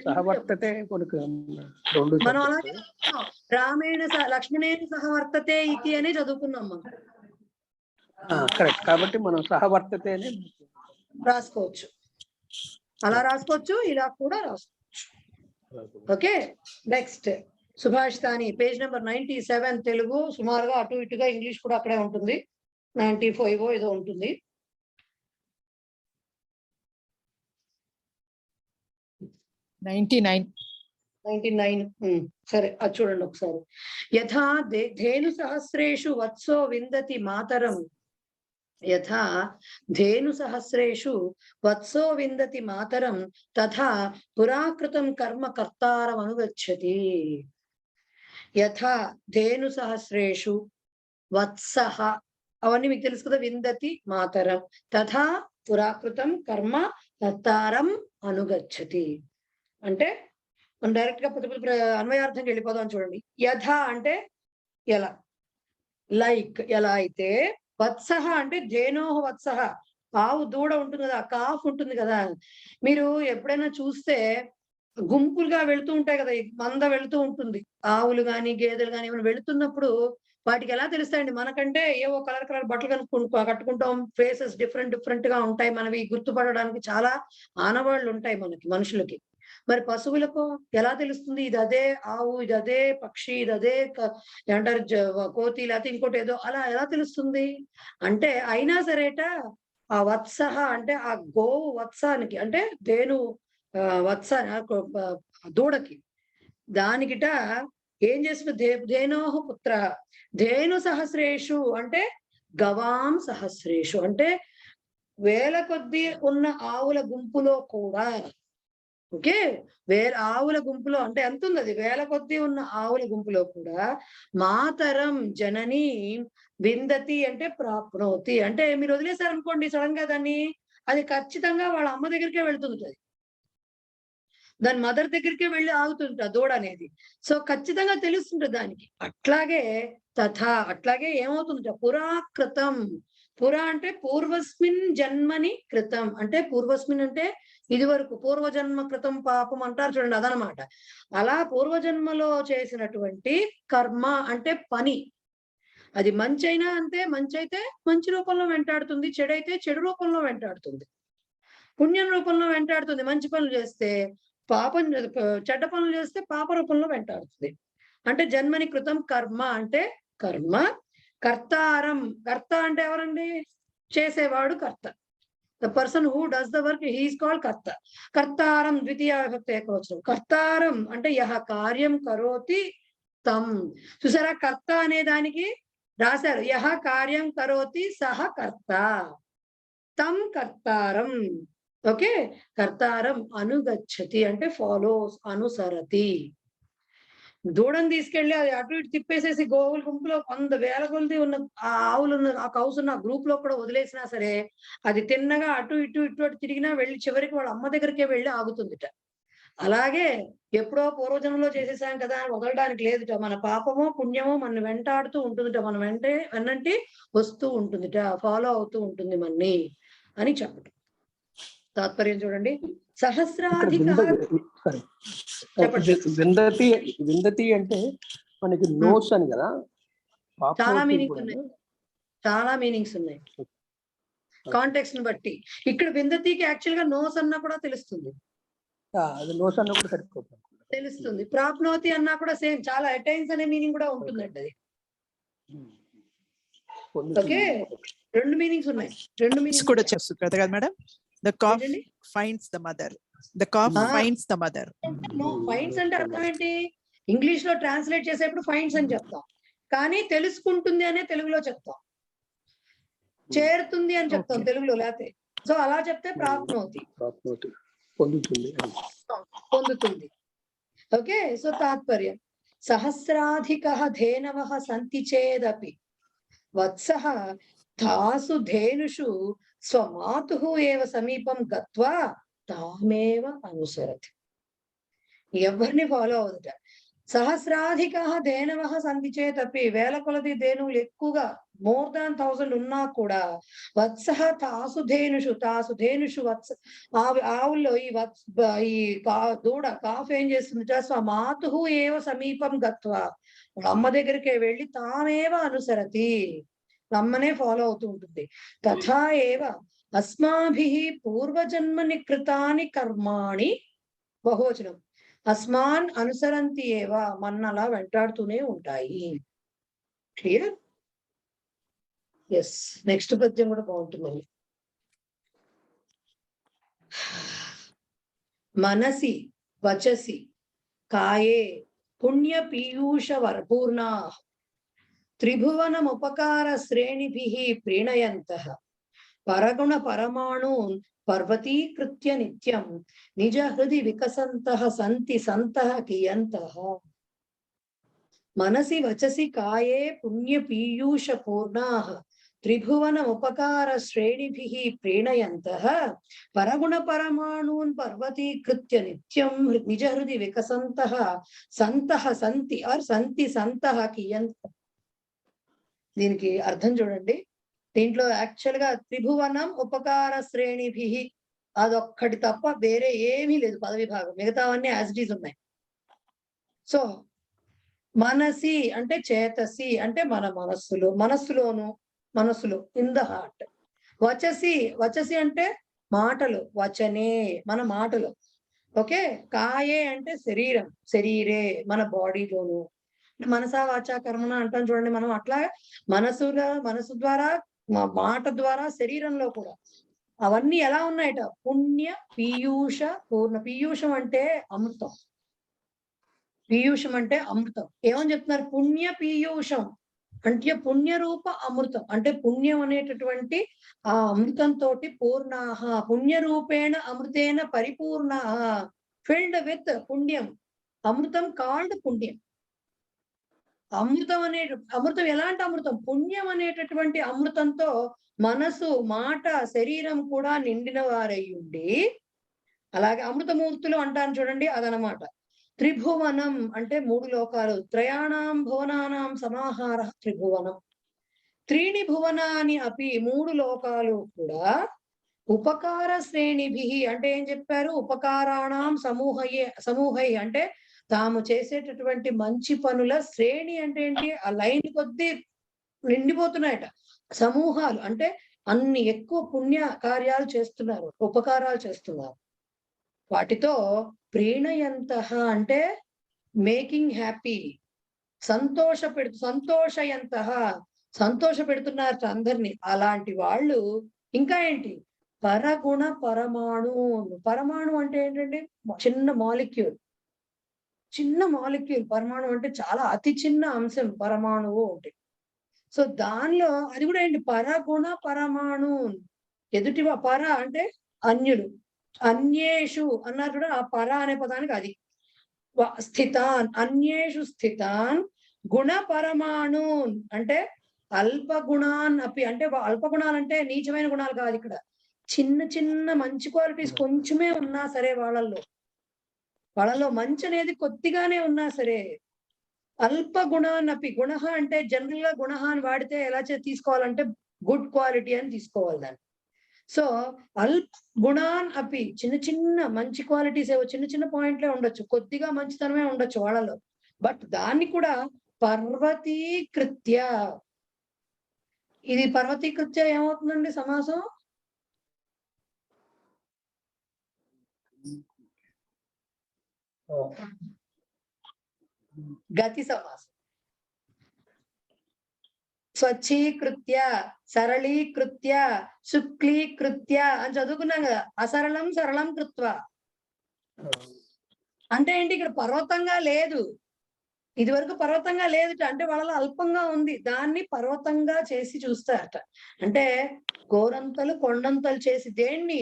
సహవర్తతే కొనుక రెండు మనం అలాగే చదువుకున్నాం. రామేణ లక్ష్మణేన సహవర్తతే ఇది అని చదువుకున్నాం మనం. కరెక్ట్. కాబట్టి మనం సహవర్తతే అని రాసుకోవచ్చు, అలా రాసుకోవచ్చు, ఇలా కూడా రాసుకోవచ్చు. ఓకే. నెక్స్ట్ సుభాషితాని పేజ్ నెంబర్ 97 తెలుగు, సుమారుగా అటు ఇటుగా ఇంగ్లీష్ కూడా అక్కడే ఉంటుంది. 95 ఏదో ఉంటుంది. Ninety nine. సరే, అది చూడండి ఒకసారి. యథా ధేను సహస్రేషు వత్సో విందతి మాతరం, యథా ధేను సహస్రేషు వత్సో విందతి మాతరం తథా పురాకృతం కర్మ కర్తారం అనుగచ్చతి. యథా ధేను సహస్రేషు వత్సః, అవన్నీ మీకు తెలుసు కదా. విందతి మాతరం తథా పురాకృతం కర్మ కర్తారం అనుగచ్చతి అంటే మనం డైరెక్ట్ గా అన్వయార్థంకి వెళ్ళిపోదాం. చూడండి. యథ అంటే ఎలా, లైక్ ఎలా అయితే, వత్సః అంటే ధేనోహ వత్సః, ఆవు దూడ ఉంటుంది కదా, కాఫ్ ఉంటుంది కదా. మీరు ఎప్పుడైనా చూస్తే గుంపులుగా వెళుతూ ఉంటాయి కదా, మంద వెళుతూ ఉంటుంది. ఆవులు గాని గేదెలు గాని ఏమైనా వెళుతున్నప్పుడు వాటికి ఎలా తెలుస్తాయండి? మనకంటే ఏవో కలర్ బట్టలు కట్టుకుంటాం, ఫేసెస్ డిఫరెంట్ గా ఉంటాయి. మనవి గుర్తుపడడానికి చాలా ఆనవాళ్లు ఉంటాయి మనకి, మనుషులకి. మరి పశువులకు ఎలా తెలుస్తుంది? ఇది అదే ఆవు, ఇది అదే పక్షి, ఇది అదే ఏమంటారు కోతి, లేకపోతే ఇంకోటి ఏదో, అలా ఎలా తెలుస్తుంది? అంటే అయినా సరేట ఆ వత్సః అంటే ఆ గోవు వత్సానికి అంటే ధేను వత్స దూడకి, దానికిట ఏం చేస్తుంది? ధేనోహ పుత్ర ధేను సహస్రేషు అంటే గవాం సహస్రేషు అంటే వేల కొద్దీ ఉన్న ఆవుల గుంపులో కూడా, ఓకే, ఆవుల గుంపులో అంటే ఎంత ఉంది? అది వేల కొద్దీ ఉన్న ఆవుల గుంపులో కూడా మాతరం జనని విందతి అంటే ప్రాప్నోతి అంటే మీరు వదిలేశారనుకోండి సడన్ గా దాన్ని, అది ఖచ్చితంగా వాళ్ళ అమ్మ దగ్గరికే వెళ్తుంటది, దాని మదర్ దగ్గరికే వెళ్ళి ఆగుతుంటా దూడ అనేది. సో ఖచ్చితంగా తెలుస్తుంటది దానికి. అట్లాగే అట్లాగే ఏమవుతుందట? పురాకృతం. పురా అంటే పూర్వస్మిన్ జన్మని కృతం అంటే పూర్వస్మిన్ అంటే ఇది వరకు, పూర్వజన్మ కృతం పాపం అంటారు చూడండి, అదనమాట. అలా పూర్వజన్మలో చేసినటువంటి కర్మ అంటే పని, అది మంచి అయినా అంతే, మంచి అయితే మంచి రూపంలో వెంటాడుతుంది, చెడైతే చెడు రూపంలో వెంటాడుతుంది, పుణ్యం రూపంలో వెంటాడుతుంది. మంచి పనులు చేస్తే పాపం, చెడ్డ పనులు చేస్తే పాప రూపంలో వెంటాడుతుంది. అంటే జన్మని కృతం కర్మ అంటే కర్మ. కర్తారం, కర్త అంటే ఎవరండి? చేసేవాడు కర్త. The person who does the work he is called కర్త. కర్తారం ద్వితీయ విభక్తి ఏకవచనం. కర్తారం అంటే యహ కార్యం కరోతి తం. చూసారా, కర్త అనే దానికి రాశారు యహ కార్యం కరోతి సహ కర్త, తం కర్తారం. ఓకే, కర్తారం అనుగచ్చతి అంటే ఫాలోస్, అనుసరతి. దూడని తీసుకెళ్లి అది అటు ఇటు తిప్పేసేసి గోవుల గుంపులో 100 వేల కొలది ఉన్న ఆ ఆవులు ఉన్న ఆ కౌస్ ఉన్న గ్రూప్ లో కూడా వదిలేసినా సరే అది తిన్నగా అటు ఇటు తిరిగినా వెళ్ళి చివరికి వాళ్ళ అమ్మ దగ్గరికే వెళ్ళి ఆగుతుందిట. అలాగే ఎప్పుడో పూర్వజన్మలో చేసేసాం కదా అని వదలడానికి లేదుట. మన పాపమో పుణ్యమో మన వెంటాడుతూ ఉంటుందిట, మన వెన్నంటి వస్తూ ఉంటుందిట, ఫాలో అవుతూ ఉంటుంది మన్ని అని చెప్పటం. తాత్పర్యం చూడండి. సహస్రాధిక విందతి అంటే మనకి నోస్ అని కదా. చాలా మీనింగ్స్ ఉన్నాయి, చాలా మీనింగ్స్ ఉన్నాయి కాంటెక్స్ట్ ని బట్టి. ఇక్కడ విందతికి యాక్చువల్ గా నోస్ అన్నా కూడా తెలుస్తుంది, నోస్ అన్నా కూడా తెలుస్తుంది. ప్రాప్నోతి అన్నా కూడా సేమ్, చాలా అటైన్స్ అనే మీనింగ్ కూడా ఉంటుందండి అది. ఓకే, 2 మీనింగ్స్ ఉన్నాయి. 2 మీనింగ్స్ కూడా చేస్తుంది కదా madam. The calf finds the mother. The calf finds the mother. No, finds అంటే అర్థం ఏంటి? ఇంగ్లీష్ లో ట్రాన్స్లేట్ చేసేప్పుడు ఫైండ్స్ అని చెప్తాం, కానీ తెలుసుకుంటుంది అనే తెలుగులో చెప్తాం, చేరుతుంది అని చెప్తాం తెలుగులో. లేకపోతే సో అలా చెప్తే ప్రాప్నోతి, పొందుతుంది. ఓకే, సో తాత్పర్యం సహస్రాధిక ధేనవః సంతి చేదపి వత్సః తాసు ధేనుషు స్వమాతుః ఏవ సమీపం గత్వా తామేవ అనుసరతి. ఎవరిని ఫాలో అవ్వదుట. సహస్రాధిక ధేనవ సంతి చేతపి, వేల కొలది ధేనువులు ఎక్కువగా మోర్ దాన్ 1000 ఉన్నా కూడా వత్స తాసు ధేనుషు వత్స ఆవుల్లో ఈ దూడ కాఫ్ ఏం చేస్తుంది, స్వమాతు ఏవ సమీపం గత్వా, వాళ్ళ అమ్మ దగ్గరికి వెళ్ళి తామేవ అనుసరతి, అమ్మనే ఫాలో అవుతూ ఉంటుంది. తథా ఏవ అస్మాభిః పూర్వజన్మని కృతాని కర్మాణి, బహువచనం, అస్మాన్ అనుసరంతి ఏవ, మన్నలా వెంటాడుతూనే ఉంటాయి. క్లియర్? ఎస్. నెక్స్ట్ పద్యం కూడా బాగుంటుందండి. మనసి వచసి కాయే పుణ్య పీయూష వరపూర్ణా త్రిభువనముపకార శ్రేణిభిః ప్రీణయంతః పరగుణ పరమాణూన్ పర్వతీకృత్య నిత్యం నిజ హృది వికసంతః సంతి సంతః కియంతః. మనసి వచసి కాయే పుణ్య పీయూష పూర్ణాః త్రిభువనముపకార శ్రేణిభిః ప్రీణయంతః పరగుణ పరమాణూన్ పర్వతీకృత్య నిత్యం నిజ హృది వికసంతః సంతః సంతి ఆర్ సంతి సంతః కియంతః. దీనికి అర్థం చూడండి. దీంట్లో యాక్చువల్ గా త్రిభువనం ఉపకార శ్రేణిభి అదొక్కటి తప్ప వేరే ఏమీ లేదు పదవి భాగం, మిగతావన్నీ యాజ్ ఇట్ ఈజ్ ఉన్నాయి. సో మనసి అంటే చేతసి అంటే మన మనస్సులో ఇన్ ద హార్ట్. వచసి అంటే మాటలు, వచనే మన మాటలు. ఓకే. కాయే అంటే శరీరే మన బాడీలోను. మనసా వాచా కర్మణ అంటాం చూడండి మనం. అట్లా మనసు ద్వారా, మాట ద్వారా, శరీరంలో కూడా అవన్నీ ఎలా ఉన్నాయట, పుణ్య పీయూష పూర్ణ. పీయూషం అంటే అమృతం. ఏమని చెప్తున్నారు? పుణ్య పీయూషం అంటే పుణ్యరూప అమృతం. అంటే పుణ్యం అనేటటువంటి ఆ అమృతంతో పూర్ణాహ, పుణ్యరూపేణ అమృతేన పరిపూర్ణాహ, ఫిల్డ్ విత్ పుణ్యం. అమృతం కాల్డ్ పుణ్యం. అమృతం ఎలాంటి అమృతం? పుణ్యం అనేటటువంటి అమృతంతో మనసు, మాట, శరీరం కూడా నిండిన వారయ్యుండి, అలాగే అమృతమూర్తులు అంటాను చూడండి, అదనమాట. త్రిభువనం అంటే 3 లోకాలు. త్రయాణం భువనానాం సమాహార త్రిభువనం. 3 భువనాని అపి 3 లోకాలు కూడా ఉపకార శ్రేణిభి అంటే ఏం చెప్పారు? ఉపకారాణం సమూహై అంటే తాము చేసేటటువంటి మంచి పనుల శ్రేణి అంటే ఏంటి? ఆ లైన్ కొద్దీ నిండిపోతున్నాయట. సమూహాలు అంటే అన్ని ఎక్కువ పుణ్య కార్యాలు చేస్తున్నారు, ఉపకారాలు చేస్తున్నారు. వాటితో ప్రీణయంతః అంటే మేకింగ్ హ్యాపీ, సంతోష పెడుతున్నారు అందరినీ. అలాంటి వాళ్ళు ఇంకా ఏంటి? పరగుణ పరమాణు అంటే ఏంటంటే చిన్న మాలిక్యూల్. పరమాణు అంటే చాలా అతి చిన్న అంశం పరమాణువు ఒకటి. సో దానిలో అది కూడా ఏంటి? పరగుణ పరమాణు. ఎదుటి పర అంటే అన్యుడు, అన్యేషు అన్నారు కూడా. ఆ పర అనే పదానికి అది స్థితాన్, అన్యేషు స్థితాన్ గుణ పరమాణు అంటే అల్పగుణాన్ అపి అంటే అల్పగుణాలు అంటే నీచమైన గుణాలు కాదు. ఇక్కడ చిన్న మంచి క్వాలిటీస్ కొంచెమే ఉన్నా సరే, వాళ్ళలో మంచి అనేది కొద్దిగానే ఉన్నా సరే, అల్ప గుణాన్నపి. గుణ అంటే జనరల్ గా గుణ అని వాడితే ఎలా తీసుకోవాలంటే గుడ్ క్వాలిటీ అని తీసుకోవాలి దాన్ని. సో అల్ప గుణాన్ అపి, చిన్న మంచి క్వాలిటీస్ ఏవో చిన్న పాయింట్లే ఉండొచ్చు, కొద్దిగా మంచితనమే ఉండొచ్చు వాళ్ళలో. బట్ దాన్ని కూడా పర్వతీకృత్య. ఇది పర్వతీకృత్య ఏమవుతుందండి సమాసం? గతి సమాసం. స్వచ్ఛీకృత్య, సరళీకృత్య, శుక్లీకృత్య అని చదువుకున్నాం కదా. అసరళం సరళం కృత్వ అంటే ఏంటి? ఇక్కడ పర్వతంగా లేదు, ఇది వరకు పర్వతంగా లేదు అంటే వాళ్ళలో అల్పంగా ఉంది, దాన్ని పర్వతంగా చేసి చూస్తారట. అంటే గోరంతలు కొండంతలు చేసి దేన్ని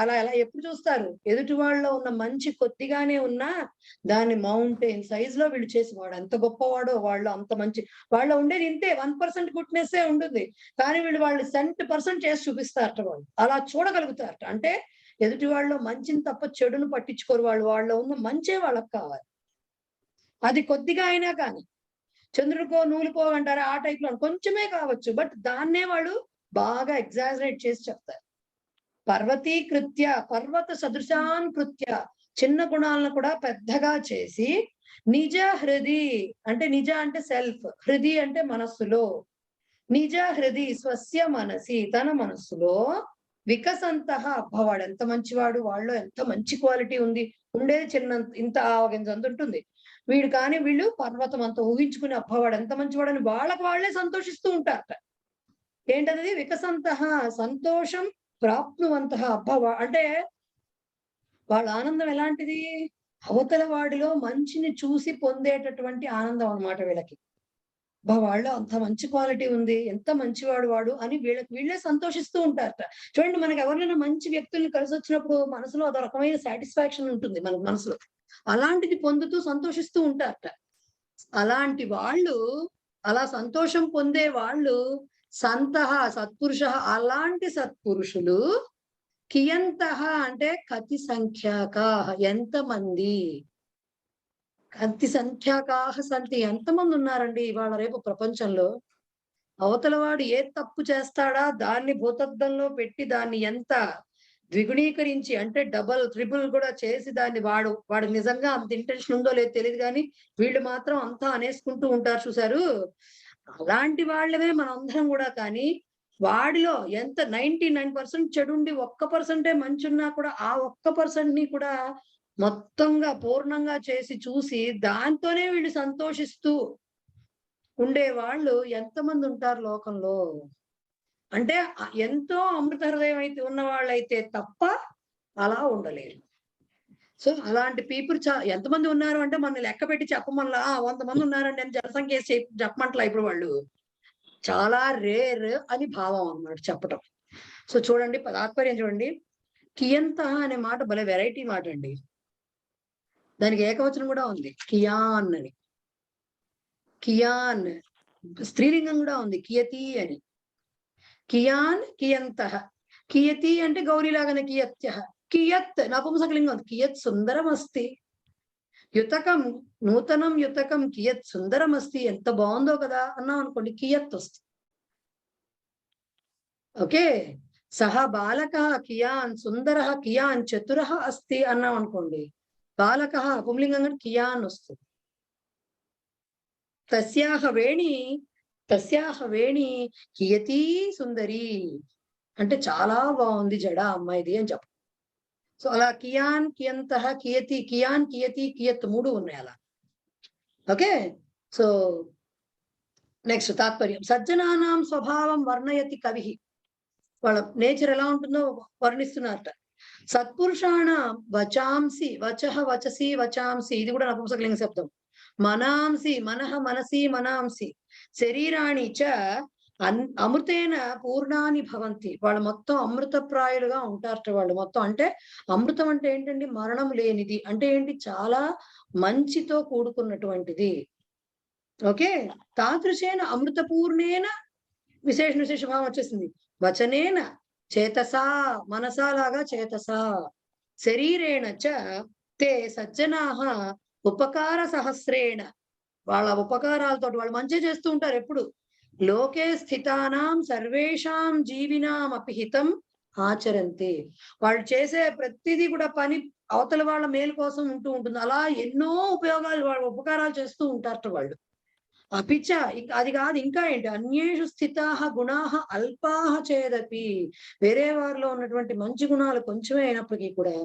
అలా ఎప్పుడు చూస్తారు? ఎదుటి వాళ్ళలో ఉన్న మంచి కొద్దిగానే ఉన్నా దాన్ని మౌంటైన్ సైజ్ లో వీళ్ళు చేసి, వాడు ఎంత గొప్పవాడో, వాళ్ళు అంత మంచి, వాళ్ళ ఉండేది ఇంతే 1% గుడ్నెస్ ఉంటుంది, కానీ వాళ్ళు 100% చేసి చూపిస్తారట. వాళ్ళు అలా చూడగలుగుతారట. అంటే ఎదుటి వాళ్ళలో మంచిని తప్ప చెడును పట్టించుకోరు వాళ్ళు. వాళ్ళలో ఉన్న మంచే వాళ్ళకి కావాలి. అది కొద్దిగా అయినా కానీ చంద్రుడికో నూలుకో అంటారా ఆ టైప్ లో కొంచెమే కావచ్చు, బట్ దాన్నే వాళ్ళు బాగా ఎగ్జాజరేట్ చేసి చెప్తారు. పర్వతీకృత్య పర్వత సదృశాన్ కృత్య చిన్న గుణాలను కూడా పెద్దగా చేసి నిజ హృది అంటే నిజ అంటే సెల్ఫ్, హృది అంటే మనస్సులో, నిజ హృది స్వస్య మనసి తన మనస్సులో వికసంత అబ్బవాడు ఎంత మంచివాడు, వాళ్ళు ఎంత మంచి క్వాలిటీ ఉంది, ఉండేది చిన్న ఇంత ఆవగింజ అంత ఉంటుంది వీడు, కానీ వీళ్ళు పర్వతం అంతా ఊహించుకుని అబ్బవాడు ఎంత మంచివాడు అని వాళ్ళకి వాళ్ళే సంతోషిస్తూ ఉంటారట. ఏంటది వికసంత సంతోషం ప్రాప్నువంత అబ్బవా అంటే వాళ్ళ ఆనందం ఎలాంటిది, అవతల వాడిలో మంచిని చూసి పొందేటటువంటి ఆనందం అన్నమాట వీళ్ళకి. వాళ్ళు అంత మంచి క్వాలిటీ ఉంది, ఎంత మంచివాడు వాడు అని వీళ్ళకి వీళ్ళే సంతోషిస్తూ ఉంటారట. చూడండి, మనకి ఎవరైనా మంచి వ్యక్తుల్ని కలిసి వచ్చినప్పుడు మనసులో అదొక రకమైన సాటిస్ఫాక్షన్ ఉంటుంది మన మనసులో, అలాంటిది పొందుతూ సంతోషిస్తూ ఉంటారట. అలాంటి వాళ్ళు, అలా సంతోషం పొందే వాళ్ళు సంతః సత్పురుష, అలాంటి సత్పురుషులు కియంతః అంటే కతి సంఖ్యాకా ఎంతమంది, కతి సంఖ్యాకా సంతి ఎంతమంది ఉన్నారండి ఇవాళ రేపు ప్రపంచంలో. అవతల వాడు ఏ తప్పు చేస్తాడా దాన్ని భూతద్దంలో పెట్టి దాన్ని ఎంత ద్విగుణీకరించి అంటే డబల్ ట్రిపుల్ కూడా చేసి దాన్ని వాడు నిజంగా అంత ఇంటెన్షన్ ఉందో లేదో తెలియదు, కానీ వీళ్ళు మాత్రం అంతా అనేసుకుంటూ ఉంటారు చూసారు. అలాంటి వాళ్ళమే మనందరం కూడా. కానీ వాడిలో ఎంత 99% చెడుండి 1% మంచి ఉన్నా కూడా ఆ 1% ని కూడా మొత్తంగా పూర్ణంగా చేసి చూసి దాంతోనే వీళ్ళు సంతోషిస్తూ ఉండేవాళ్ళు ఎంతమంది ఉంటారు లోకంలో. అంటే ఎంతో అమృత హృదయం అయితే ఉన్న వాళ్ళైతే తప్ప అలా ఉండలేరు. సో అలాంటి పీపుల్ ఎంతమంది ఉన్నారు అంటే మన లెక్క పెట్టి చెప్పమల్లా 100 మంది ఉన్నారండి అని జనసంఖ్య చెప్పమంటలా ఇప్పుడు వాళ్ళు. చాలా రేర్ అని భావం అన్నమాట చెప్పటం. సో చూడండి తాత్పర్యం చూడండి, కియంత అనే మాట భలే వెరైటీ మాట అండి. దానికి ఏకవచనం కూడా ఉంది, కియాన్ అని. కియాన్ స్త్రీలింగం కూడా ఉంది, కియతి అని. కియాన్ కియంత, కియతి అంటే గౌరీలాగానే కియత్య, కియత్ నపుంసకలింగం, కియత్ సుందరం అస్తి, యుతకం నూతనం యుతకం కియత్ సుందరం అస్తి, ఎంత బాగుందో కదా అన్నాం అనుకోండి కియత్ వస్తుంది. ఓకే, సహ బాలక కియాన్ సుందర కియాన్ చతుర అస్తి అన్నాం అనుకోండి, బాలక పుంలింగంగా కియాన్ వస్తుంది. తస్యాహ వేణి కియతి సుందరి అంటే చాలా బాగుంది జడ అమ్మాయిది అని చెప్ప. సో అలా కియాన్ కియంత కియతి, కియాన్ కియతి కియత్ 3 ఉన్నాయి అలా. ఓకే, సో నెక్స్ట్ తాత్పర్యం, సజ్జనానాం స్వభావం వర్ణయతి కవి, వాళ్ళ నేచర్ ఎలా ఉంటుందో వర్ణిస్తున్నారట. సత్పురుషాణ వచాంసి, వచః వచసి వచాంసి, ఇది కూడా నపుంసకలింగ శబ్దం. మనాంసి మనః మనసి మనాంసి, శరీరాణి చ అమృతేన పూర్ణాని భవంతి, వాళ్ళు మొత్తం అమృతప్రాయులుగా ఉంటారట. వాళ్ళు మొత్తం అంటే అమృతం అంటే ఏంటండి, మరణం లేనిది అంటే ఏంటి, చాలా మంచితో కూడుకున్నటువంటిది. ఓకే, తాదృశేన అమృతపూర్ణేన విశేష భావం వచ్చేసింది. వచనేన చేతసా, మనసా లాగా చేతసా, శరీరేణ చ తే సజ్జనాః ఉపకార సహస్రేణ, వాళ్ళ ఉపకారాలతో వాళ్ళు మంచి చేస్తూ ఉంటారు ఎప్పుడు. లోకే స్థితానాం సర్వేషాం జీవినాం అపి హితం ఆచరంతి, వాళ్ళు చేసే ప్రతిదీ కూడా పని అవతల వాళ్ళ మేలు కోసం ఉంటూ ఉంటుంది. అలా ఎన్నో ఉపయోగాలు వాళ్ళ ఉపకారాలు చేస్తూ ఉంటారట వాళ్ళు. అపిచ అది కాదు ఇంకా ఏంటి, అన్యేషు స్థితాః గుణాః అల్పాః చేదపి, వేరే వారిలో ఉన్నటువంటి మంచి గుణాలు కొంచెమే అయినప్పటికీ కూడా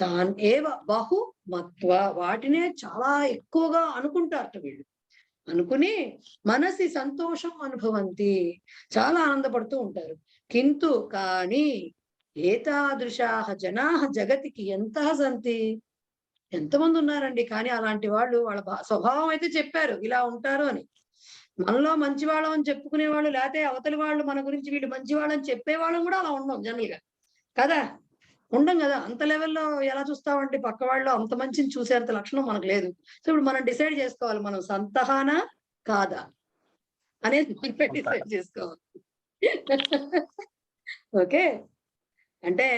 తాన్ ఏవ బహు మత్వ, వాటినే చాలా ఎక్కువగా అనుకుంటారట వీళ్ళు. అనుకుని మనసి సంతోషం అనుభవంతి, చాలా ఆనందపడుతూ ఉంటారు. కింతు కానీ ఏతాదృశాః జనాః జగతికి ఎంత సంతి, ఎంతమంది ఉన్నారండి. కానీ అలాంటి వాళ్ళు వాళ్ళ స్వభావం అయితే చెప్పారు ఇలా ఉంటారు అని. మనలో మంచి వాళ్ళం అని చెప్పుకునేవాళ్ళు, లేకపోతే అవతలి వాళ్ళు మన గురించి వీళ్ళు మంచి వాళ్ళని చెప్పేవాళ్ళం కూడా అలా ఉండం జనరల్ గా కదా, ఉండం కదా. అంత లెవెల్లో ఎలా చూస్తామంటే పక్క వాళ్ళు అంత మంచిని చూసేంత లక్షణం మనకు లేదు. సో ఇప్పుడు మనం డిసైడ్ చేసుకోవాలి, మనం సంతహానా కాదా అనేది డిసైడ్ చేసుకోవాలి. ఓకే, అంటే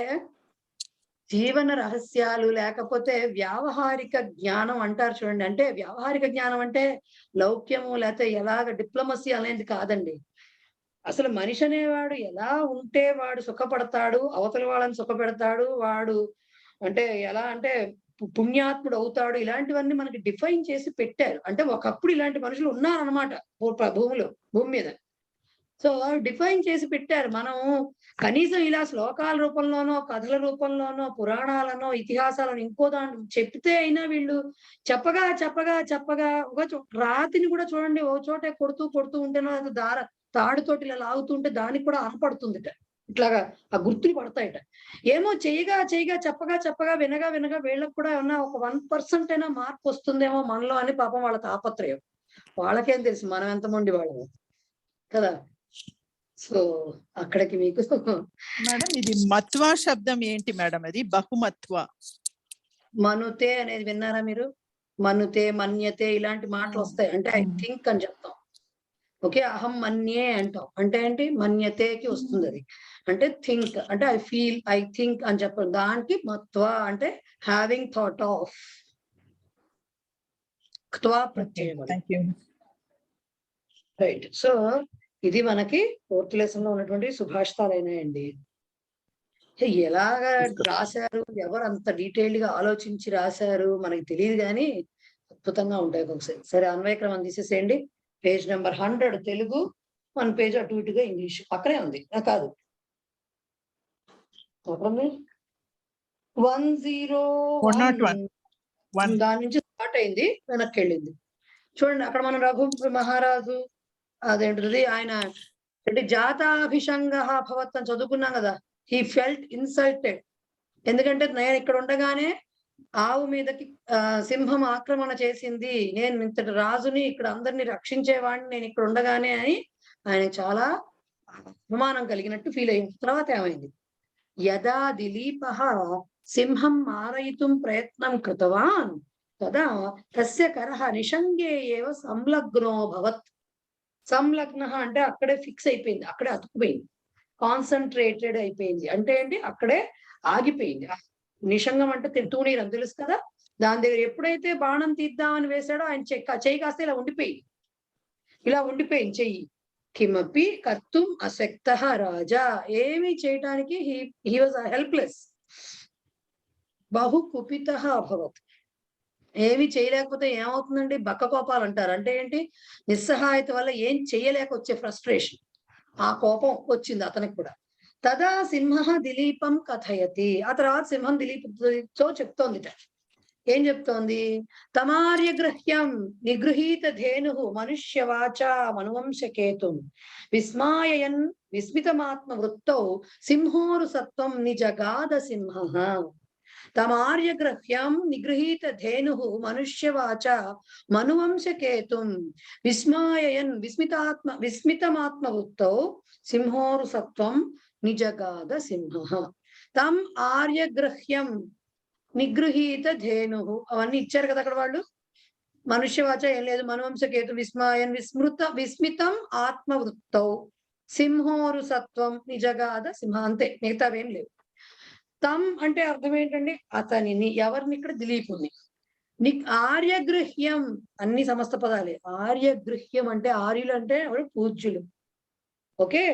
జీవన రహస్యాలు లేకపోతే వ్యావహారిక జ్ఞానం అంటారు చూడండి. అంటే వ్యావహారిక జ్ఞానం అంటే లౌక్యము లేకపోతే ఎలాగ డిప్లొమసీ అనేది కాదండి. అసలు మనిషి అనేవాడు ఎలా ఉంటే వాడు సుఖపడతాడు, అవతల వాళ్ళని సుఖపెడతాడు, వాడు అంటే ఎలా అంటే పుణ్యాత్ముడు అవుతాడు, ఇలాంటివన్నీ మనకి డిఫైన్ చేసి పెట్టారు. అంటే ఒకప్పుడు ఇలాంటి మనుషులు ఉన్నారనమాట భూమి మీద. సో డిఫైన్ చేసి పెట్టారు. మనం కనీసం ఇలా శ్లోకాల రూపంలోనో, కథల రూపంలోనో, పురాణాలనో, ఇతిహాసాలను ఇంకో దాంట్లో చెప్తే అయినా వీళ్ళు చెప్పగా చెప్పగా చెప్పగా రాతిని కూడా చూడండి, ఓ చోటే కొడుతూ ఉంటేనో తాడుతోటి ఇలా లాగుతుంటే దానికి కూడా అనపడుతుందిట, ఇట్లాగా ఆ గుర్తులు పడతాయిట. ఏమో చేయగా చెప్పగా వినగా వీళ్ళకి కూడా ఏమన్నా ఒక 1% అయినా మార్పు వస్తుందేమో మనలో అని పాపం వాళ్ళ తాపత్రయం. వాళ్ళకేం తెలుసు మనం ఎంత మంది వాళ్ళము కదా. సో అక్కడికి మీకు మేడం ఇది మత్వా శబ్దం ఏంటి మేడం? అది బహుమత్వ. మనుతే అనేది విన్నారా మీరు? మనుతే, మన్యతే ఇలాంటి మాటలు వస్తాయి. అంటే ఐ థింక్ అని చెప్తాం. ఓకే, అహం మన్యే అంటాం. అంటే ఏంటి? మన్యతేకి వస్తుంది అది. అంటే థింక్, అంటే ఐ ఫీల్, ఐ థింక్ అని చెప్పారు. దానికి మత్వ అంటే హ్యావింగ్ థాట్ ఆఫ్. క్త్వా ప్రత్యయం. రైట్. సో ఇది మనకి 4th లెసన్ లో ఉన్నటువంటి సుభాషితాలు అయినాయండి. ఎలాగా రాశారు, ఎవరు అంత డీటెయిల్డ్ గా ఆలోచించి రాశారు మనకి తెలియదు, కానీ అద్భుతంగా ఉంటాయి ఒకసారి. సరే, అన్వయక్రమం తీసేసేయండి. పేజ్ నెంబర్ 100 తెలుగు, 1 పేజ్ అటు ఇటుగా ఇంగ్లీష్. అక్కడే ఉంది కాదు, అక్కడ 101 దాని నుంచి స్టార్ట్ అయింది, వెనక్కి వెళ్ళింది. చూడండి అక్కడ మనం రఘు మహారాజు అదేంటిది ఆయన జాతాభిషంగ భవత్ అని చదువుకున్నాం కదా. He felt insulted. ఎందుకంటే నేను ఇక్కడ ఉండగానే ఆవు మీదకి సింహం ఆక్రమణ చేసింది, నేను ఇంతటి రాజుని, ఇక్కడ అందరినీ రక్షించేవాడిని నేను ఇక్కడ ఉండగానే అని ఆయన చాలా అవమానం కలిగినట్టు ఫీల్ అయ్యింది. తర్వాత ఏమైంది? యదా దిలీపః సింహం మారయితుం ప్రయత్నం కృతవాన్ తదా తస్య కరః నిషంగే ఏవ సంలగ్నో భవత్. సంలగ్న అంటే అక్కడే ఫిక్స్ అయిపోయింది, అక్కడే అతుకుపోయింది, కాన్సన్ట్రేటెడ్ అయిపోయింది. అంటే ఏంటి? అక్కడే ఆగిపోయింది. నిషంగం అంటే తూణీరు అని తెలుసు కదా. దాని దగ్గర ఎప్పుడైతే బాణం తీద్దామని వేశాడో ఆయన చెయ్యి కాస్త ఇలా ఉండిపోయింది చెయ్యి. కిమపి కర్తుం అశక్తః రాజా. ఏమి చేయటానికి హీ వాజ్ హెల్ప్లెస్. బహు కుపితః అభవత్. ఏమి చేయలేకపోతే ఏమవుతుందండి? బక్క కోపాలు అంటారు. అంటే ఏంటి? నిస్సహాయత వల్ల ఏం చేయలేక వచ్చే ఫ్రస్ట్రేషన్, ఆ కోపం వచ్చింది అతనికి కూడా. తదా సింహ దిలీపం కథయతి. ఆ తర్వాత సింహం దిలీప్తో చెప్తోందిట. ఏం చెప్తోంది? తమార్యగ్రహ్యం నిగృహీత ధేను మనుష్యవాచ మనువంశకేతుం విస్మాయయన్ విస్మితమాత్మ వృత్తౌ సింహోరు సత్వం నిజగాద సింహ. తమార్యగ్రహ్యం నిగృహీత ధేను మనుష్యవాచ మనువంశకేతుం విస్మాయయన్ విస్మితమాత్మ వృత్తౌ సింహోరు సత్వం నిజగాద సింహ. తం ఆర్యగ్రహ్యం నిగృహీత ధేను. అవన్నీ ఇచ్చారు కదా అక్కడ వాళ్ళు. మనుష్యవాచ ఏం లేదు, మనువంశకేతు విస్మాయన్ విస్మితం ఆత్మవృత్తౌ సింహోరు సత్వం నిజగాద సింహ. అంతే, మిగతావేం లేవు. తం అంటే అర్థం ఏంటండి? అతనిని. ఎవరిని? ఇక్కడ దిలీపుని. ఆర్యగృహ్యం అన్ని సమస్త పదాలే. ఆర్యగృహ్యం అంటే ఆర్యులు అంటే పూజ్యులు. ఓకే,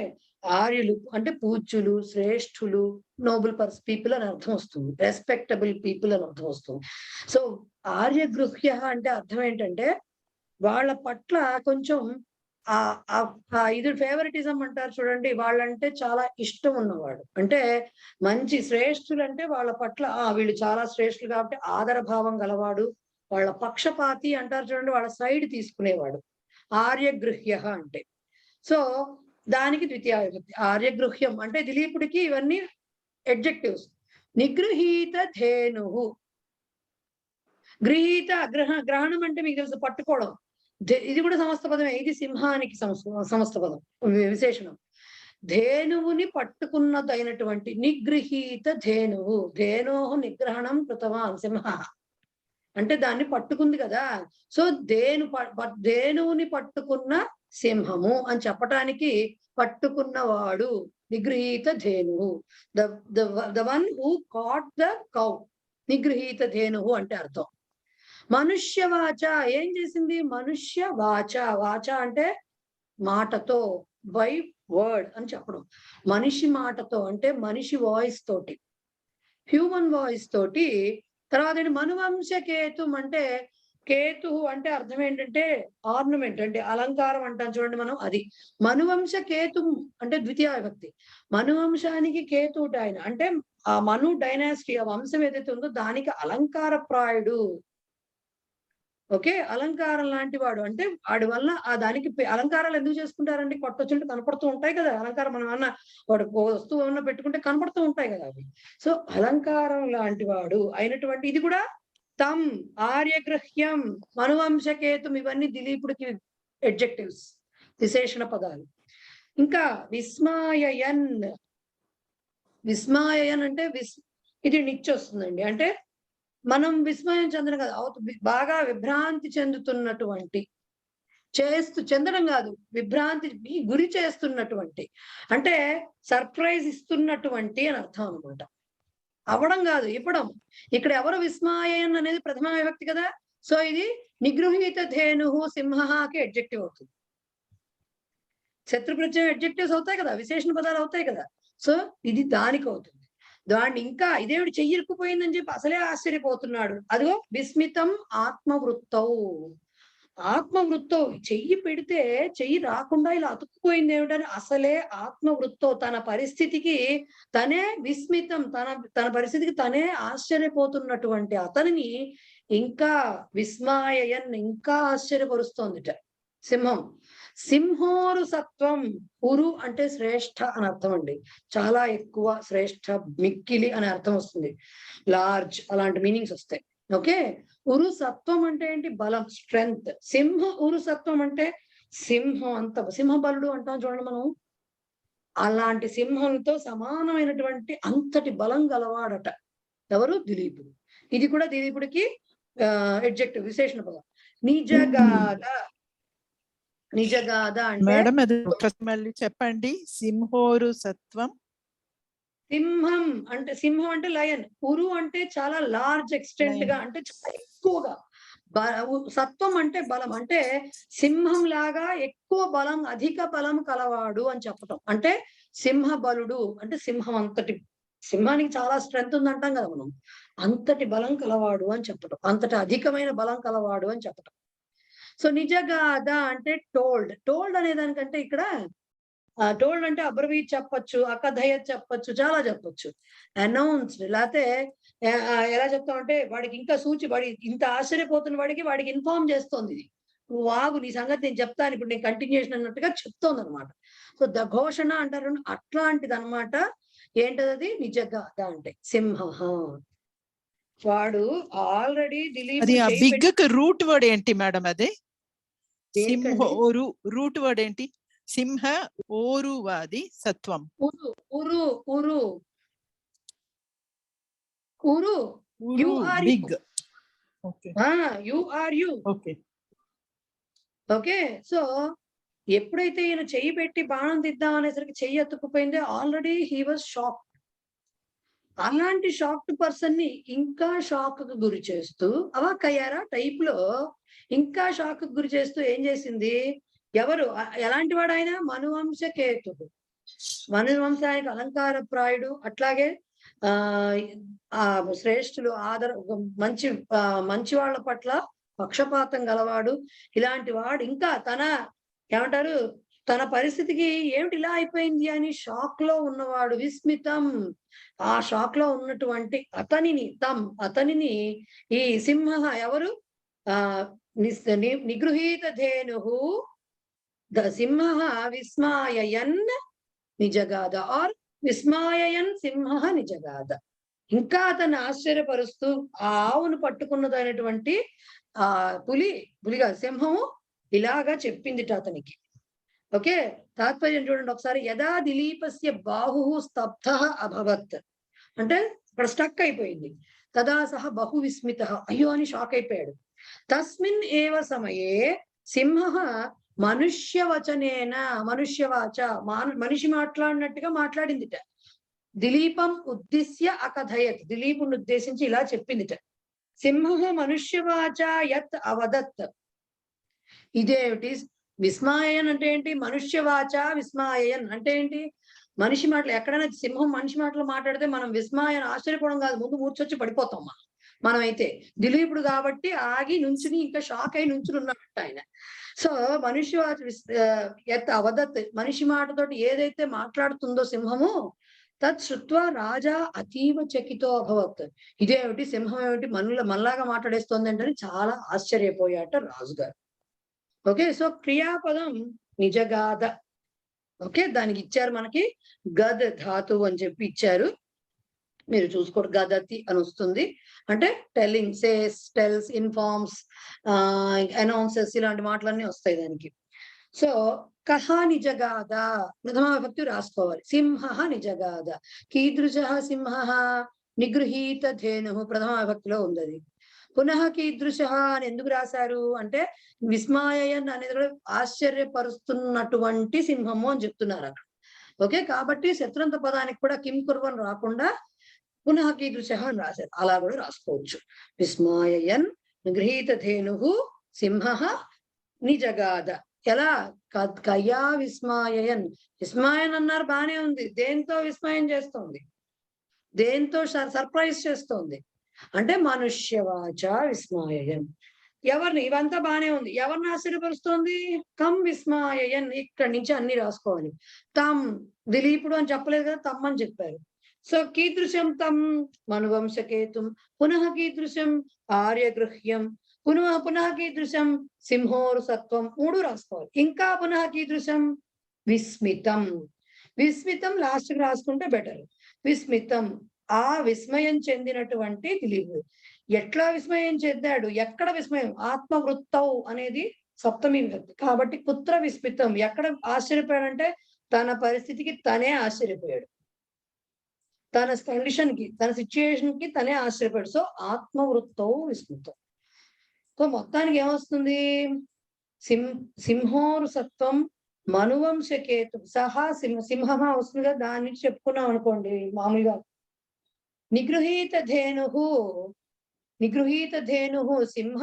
ఆర్యులు అంటే పూజ్యులు, శ్రేష్ఠులు, నోబుల్ పీపుల్ అని అర్థం వస్తుంది, రెస్పెక్టబుల్ పీపుల్ అని అర్థం వస్తుంది. సో ఆర్యగృహ్య అంటే అర్థం ఏంటంటే వాళ్ళ పట్ల కొంచెం ఇది ఫేవరెటిజం అంటారు చూడండి, వాళ్ళంటే చాలా ఇష్టం ఉన్నవాడు. అంటే మంచి శ్రేష్ఠులు అంటే వాళ్ళ పట్ల వీళ్ళు చాలా శ్రేష్ఠులు కాబట్టి ఆదరభావం గలవాడు. వాళ్ళ పక్షపాతి అంటారు చూడండి, వాళ్ళ సైడ్ తీసుకునేవాడు ఆర్యగృహ్య అంటే. సో దానికి ద్వితీయ విభక్తి. ఆర్యగృహ్యం అంటే దిలీపుడికి ఇవన్నీ ఎడ్జెక్టివ్స్. నిగృహీత ధేను. గృహీత గ్రహణం అంటే మీకు తెలుసు పట్టుకోవడం. ఇది కూడా సమస్త పదమే. ఇది సింహానికి సమస్త పదం విశేషణం. ధేనువుని పట్టుకున్నదైనటువంటి నిగృహీత ధేనువు. ధేనోహు నిగ్రహణం కృతవాన్ సింహ అంటే దాన్ని పట్టుకుంది కదా. సో ధేనువుని పట్టుకున్న సింహము అని చెప్పటానికి పట్టుకున్నవాడు నిగృహీత ధేను. The one who caught the cow. నిగృహీత ధేను అంటే అర్థం. మనుష్య వాచ ఏం చేసింది? మనుష్య వాచ. వాచ అంటే మాటతో, బై వర్డ్ అని చెప్పడం. మనిషి మాటతో అంటే మనిషి వాయిస్ తోటి, హ్యూమన్ వాయిస్ తోటి. తర్వాత మనువంశ కేతు అంటే, కేతు అంటే అర్థం ఏంటంటే ఆర్నమెంట్, అంటే అలంకారం అంటాం చూడండి మనం, అది. మనువంశ కేతు అంటే ద్వితీయ విభక్తి. మనువంశానికి కేతు ఆయన అంటే ఆ మను డైనాసిటీ, ఆ వంశం ఏదైతే ఉందో దానికి అలంకార ప్రాయుడు. ఓకే, అలంకారం లాంటి వాడు అంటే వాడి వల్ల ఆ దానికి అలంకారాలు ఎందుకు చేసుకుంటారండి? కొట్టొచ్చుంటే కనపడుతూ ఉంటాయి కదా అలంకారం. మనం ఏమన్నా వాడు వస్తువు ఏమన్నా పెట్టుకుంటే కనపడుతూ ఉంటాయి కదా అవి. సో అలంకారం లాంటి వాడు అయినటువంటి ఇది కూడా తమ్, ఆర్యగ్రహ్యం, మనువంశకేతం, ఇవన్నీ దిలీపుడికి ఎడ్జెక్టివ్స్, విశేషణ పదాలు. ఇంకా విస్మాయయన్. విస్మాయయన్ అంటే ఇది నిచ్చొస్తుందండి. అంటే మనం విస్మయం చెందడం కాదు, బాగా విభ్రాంతి చెందుతున్నటువంటి, చెందడం కాదు, విభ్రాంతికి గురి చేస్తున్నటువంటి, అంటే సర్ప్రైజ్ ఇస్తున్నటువంటి అని అర్థం అనమాట. అవ్వడం కాదు, ఇవ్వడం. ఇక్కడ ఎవరు? విస్మాయన్ అనేది ప్రథమ విభక్తి కదా. సో ఇది నిగృహీత ధేను సింహకి ఎడ్జెక్టివ్ అవుతుంది. శత్రు ప్రత్యయం ఎడ్జెక్టివ్స్ అవుతాయి కదా, విశేషణ పదాలు అవుతాయి కదా. సో ఇది దానికి అవుతుంది. దాన్ని ఇంకా ఇదేవిడి చెయ్యి ఇరుక్కుపోయిందని చెప్పి అసలే ఆశ్చర్యపోతున్నాడు. అదిగో విస్మితం ఆత్మవృత్తౌ. ఆత్మవృత్తో చెయ్యి పెడితే చెయ్యి రాకుండా ఇలా అతుక్కుపోయింది ఏమిటని అసలే ఆత్మవృత్తో, తన పరిస్థితికి తనే విస్మితం, తన పరిస్థితికి తనే ఆశ్చర్యపోతున్నటువంటి అతనిని ఇంకా విస్మాయయన్ ఇంకా ఆశ్చర్యపరుస్తోందిట సింహం. సింహోరు సత్వం. ఉరు అంటే శ్రేష్ఠ అని అర్థం అండి, చాలా ఎక్కువ, శ్రేష్ఠ, మిక్కిలి అనే అర్థం వస్తుంది, లార్జ్, అలాంటి మీనింగ్స్ వస్తాయి. ఓకే, ఉరు సత్వం అంటే ఏంటి? బలం, స్ట్రెంగ్త్. సింహ ఉరు సత్వం అంటే సింహం అంత, సింహ బలుడు అంటాం చూడండి మనం, అలాంటి సింహంతో సమానమైనటువంటి అంతటి బలం గలవాడట ఎవరు? దిలీపుడు. ఇది కూడా దిలీపుడికి ఎడ్జెక్టివ్, విశేషణ పదం. నిజగాథ. నిజగాథ అంటే మేడం అది మళ్ళీ చెప్పండి. సింహోరు సత్వం. సింహం అంటే, సింహం అంటే లయన్. ఉరు అంటే చాలా లార్జ్ ఎక్స్టెంట్ గా, అంటే చాలా ఎక్కువగా. సత్వం అంటే బలం, అంటే సింహం లాగా ఎక్కువ బలం, అధిక బలం కలవాడు అని చెప్పటం. అంటే సింహ బలుడు అంటే సింహం అంతటి, సింహానికి చాలా స్ట్రెంగ్త్ ఉందంటాం కదా మనం, అంతటి బలం కలవాడు అని చెప్పటం, అంతటి అధికమైన బలం కలవాడు అని చెప్పటం. సో నిజగాథ అంటే టోల్డ్. టోల్డ్ అనే దానికంటే ఇక్కడ టోల్డ్ అంటే అబ్రవీట్ చెప్పచ్చు, అకథయ చెప్పచ్చు, చాలా చెప్పచ్చు. అనౌన్స్డ్, లేకపోతే ఎలా చెప్తామంటే వాడికి ఇంకా వాడి ఇంత ఆశ్చర్యపోతున్న వాడికి ఇన్ఫార్మ్ చేస్తోంది. ఇది నువ్వు ఆగు, నీ సంగతి నేను చెప్తాను, ఇప్పుడు నేను కంటిన్యూషన్ అన్నట్టుగా చెప్తోంది అనమాట. సో ఘోషణ అంటారు, అట్లాంటిది అనమాట. ఏంటది? నిజగాథ అంటే సింహ. వాడు ఆల్రెడీ దిలీప్ రూట్ వర్డ్ ఏంటి మేడం? అదే సింహోరు రూట్ వర్డ్ ఏంటి? సింహ ఓరు వాది సత్వం. ఉరు ఉరు ఉరు ఉరు you are big. Okay, you are you. Okay okay. So ఎప్పుడైతే ఈయన చెయ్యి పెట్టి బాణం దిద్దాం అనేసరికి చెయ్యి ఎత్తుకుపోయింది, ఆల్రెడీ హీ వాజ్ షాక్. అలాంటి షాక్డ్ పర్సన్ ని ఇంకా షాక్ కు గురి చేస్తూ, అవాక్కయ్యారా టైప్ లో ఇంకా షాక్ కు గురి చేస్తూ ఏం చేసింది? ఎవరు? ఎలాంటి వాడు ఆయన? మనువంశ కేతుడు, మనువంశానికి అలంకార ప్రాయుడు. అట్లాగే ఆ శ్రేష్ఠులు, మంచి వాళ్ళ పట్ల పక్షపాతం గలవాడు. ఇలాంటి వాడు ఇంకా ఏమంటారు, తన పరిస్థితికి ఏమిటి ఇలా అయిపోయింది అని షాక్ లో ఉన్నవాడు, విస్మితం. ఆ షాక్ లో ఉన్నటువంటి అతనిని ఈ సింహ ఎవరు? నిగృహీత ధేను సింహ విస్మాయయన్ నిజగాథ, ఆర్ విస్మాయయన్ సింహ నిజగాథ. ఇంకా అతన్ని ఆశ్చర్యపరుస్తూ ఆ ఆవును పట్టుకున్నదైనటువంటి పులిగా సింహము ఇలాగా చెప్పిందిట అతనికి. ఓకే, తాత్పర్యం చూడండి ఒకసారి. యదా దిలీపస్య బాహు స్తబ్ధ అభవత్ అంటే ఇక్కడ స్టక్ అయిపోయింది. తదా సహ బహు విస్మిత, అయ్యో అని షాక్ అయిపోయాడు. తస్మిన్ ఏవ సమయే సింహ మనుష్య వచనేన మనుష్యవాచ మనిషి మాట్లాడినట్టుగా మాట్లాడిందిట. దిలీపం ఉద్దేశ్య అకథయత్, దిలీపుని ఉద్దేశించి ఇలా చెప్పిందిట. సింహ మనుష్యవాచ యత్ అవదత్. ఇదేమిటి? విస్మాయన్ అంటే ఏంటి? మనుష్యవాచ విస్మాయన్ అంటే ఏంటి? మనిషి మాటలు. ఎక్కడైనా సింహం మనిషి మాటలు మాట్లాడితే మనం విస్మాయన్ ఆశ్చర్యపోవడం కాదు, ముందు మూర్చొచ్చి పడిపోతాం మనమైతే. దిలీపుడు కాబట్టి ఆగి నుంచుని ఇంకా షాక్ అయి నుంచుని ఉన్నట్టు ఆయన. సో మనుష్యవాచ యత్ అవదత్, మనిషి మాటతోటి ఏదైతే మాట్లాడుతుందో సింహము, తత్ శృత్వా రాజా అతీవ చకితో అభవత్. ఇదేమిటి? సింహం ఏమిటి మనలాగా మాట్లాడేస్తోంది అంటే చాలా ఆశ్చర్యపోయాట రాజుగారు. ఓకే, సో క్రియాపదం నిజగాథ. ఓకే, దానికి ఇచ్చారు మనకి గద్ ధాతువు అని చెప్పి ఇచ్చారు. మీరు చూసుకోండి, గదతి అని వస్తుంది. అంటే telling, says, tells, informs, announces, ఇలాంటి మాటలన్నీ వస్తాయి దానికి. సో కహ నిజగాథ ప్రథమ విభక్తి రాసుకోవాలి. సింహ నిజగాథ. కీదృశ సింహ నిగృహీత ధేను ప్రథమ విభక్తిలో ఉంది అది. పునః కీదృశ అని ఎందుకు రాశారు అంటే విస్మాయన్ అనేది కూడా ఆశ్చర్యపరుస్తున్నటువంటి సింహము అని చెప్తున్నారు అక్కడ. ఓకే, కాబట్టి శత్రంత పదానికి కూడా కిం కుర్వన్ రాకుండా పునః కీదృశ అని రాశారు. అలా కూడా రాసుకోవచ్చు. విస్మాయన్ నిగృహీత ధేను సింహ నిజగాథ. ఎలా? కయా విస్మాయన్. విస్మాయన్ అన్నారు, బానే ఉంది. దేంతో విస్మయం చేస్తోంది? దేంతో సర్ప్రైజ్ చేస్తోంది అంటే మనుష్యవాచ విస్మాయన్. ఎవరిని? ఇవంతా బానే ఉంది. ఎవరిని ఆశ్చర్యపరుస్తోంది? కం విస్మాయన్. ఇక్కడి నుంచి అన్ని రాసుకోవాలి. తమ్, దిలీపుడు అని చెప్పలేదు కదా, తమ్ అని చెప్పారు. సో కీదృశం తం మనువంశకేతుం. పునః కీదృశం ఆర్యగృహ్యం. పునః కీదృశం సింహోరుసత్వం. 3 రాసుకోవాలి. ఇంకా పునః కీదృశం విస్మితం. విస్మితం లాస్ట్ కి రాసుకుంటే బెటర్. విస్మితం, ఆ విస్మయం చెందినటువంటి దిలీపుడు. ఎట్లా విస్మయం చెందాడు? ఎక్కడ విస్మయం? ఆత్మవృత్తౌ అనేది సప్తమి విభక్తి కాబట్టి కుత్ర విస్మితం. ఎక్కడ ఆశ్చర్యపోయాడంటే తన పరిస్థితికి తనే ఆశ్చర్యపోయాడు, తన కండిషన్ కి, తన సిచ్యుయేషన్ కి తనే ఆశ్చర్యపోయాడు. సో ఆత్మవృత్తౌ విస్మితం. సో మొత్తానికి ఏమొస్తుంది? సింహోరుసత్వం మనువంశకేతు సహా సింహ వస్తుంది కదా, దాని నుంచి చెప్పుకున్నాం అనుకోండి. మామూలుగా నిగృహీత ధేను సింహ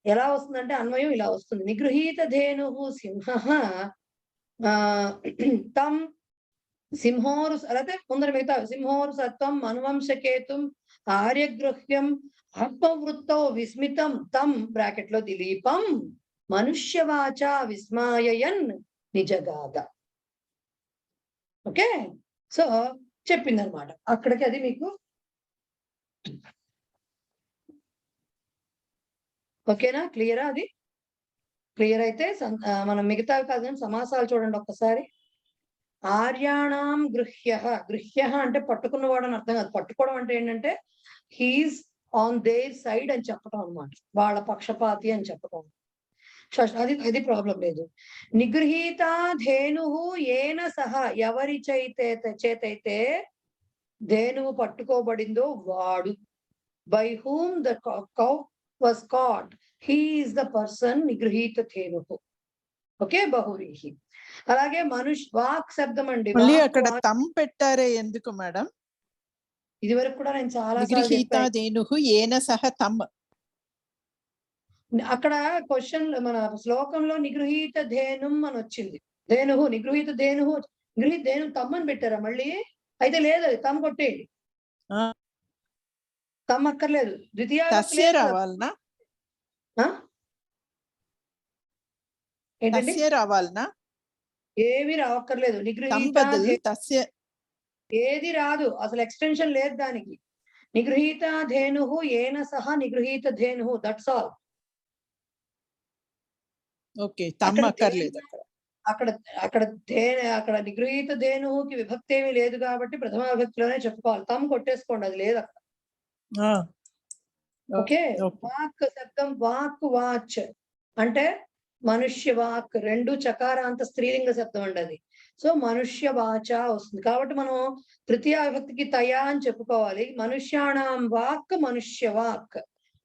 ఎలా వస్తుందంటే అన్వయం ఇలా వస్తుంది. నిగృహీత ధేను సింహ తం సింహోరు, అలాగే ముందర మిగతా సింహోరు సత్వం మనువంశకేతుం ఆర్యగృహ్యం ఆత్మవృత్తో విస్మితం తం బ్రాకెట్ లో దిలీపం మనుష్యవాచ విస్మాయన్ నిజగాథ. ఓకే, సో చెప్పిందనమాట అక్కడికి. అది మీకు ఓకేనా? క్లియరా? అది క్లియర్ అయితే మనం మిగతావి కాదు కానీ సమాసాలు చూడండి ఒక్కసారి. ఆర్యాణం గృహ్య. గృహ్య అంటే పట్టుకున్నవాడు అని అర్థం కాదు. పట్టుకోవడం అంటే ఏంటంటే హీస్ ఆన్ దేర్ సైడ్ అని చెప్పడం అనమాట. వాళ్ళ పక్షపాతి అని చెప్పడం. అది ప్రాబ్లం లేదు. నిగృహీత ధేను ఏన సహా, ఎవరి చేతైతే ధేనువు పట్టుకోబడిందో వాడు. By whom the cow was caught, he is the person నిగృహీత ధేను. ఓకే, బహువ్రీహి. అలాగే వాక్ శబ్దం అండి. మళ్ళీ అక్కడ తమ్ పెట్టారే ఎందుకు మేడం? ఇది వరకు కూడా నేను చాలా నిగృహీత ధేనుః ఏన సహ తమ్. అక్కడ క్వశ్చన్ మన శ్లోకంలో నిగృహీత ధేనుం అని వచ్చింది. ధేనుహు, నిగృహీత ధేనుహు, నిగృహీత ధేను తమ్మని పెట్టారా మళ్ళీ? అయితే లేదు, అది తమ్ కొట్టేయండి. తమ్ అక్కర్లేదు. ద్వితీయ రావాలనా? ఏంటండి? రావాలనా? ఏవి రావక్కర్లేదు. నిగృహీత ఏది రాదు, అసలు ఎక్స్టెన్షన్ లేదు దానికి. నిగృహీత ధేనుహు ఏన సహా నిగృహీత ధేనుహు, దట్స్ ఆల్. ఓకే, తమ్ అక్కర్లేదు అక్కడ. అక్కడ నిగృహీత ధేనుహుకి విభక్తి ఏమీ లేదు కాబట్టి ప్రథమ విభక్తిలోనే చెప్పుకోవాలి. తమ్ కొట్టేసుకోండి, అది లేదు అక్కడ. ఓకే, వాక్ శబ్దం వాక్ వాచ్ అంటే మనుష్య వాక్, 2 చకారాంత స్త్రీలింగ శబ్దం అండి అది. సో మనుష్య వాచ వస్తుంది కాబట్టి మనం తృతీయ విభక్తికి తయా అని చెప్పుకోవాలి. మనుష్యాణం వాక్ మనుష్య వాక్.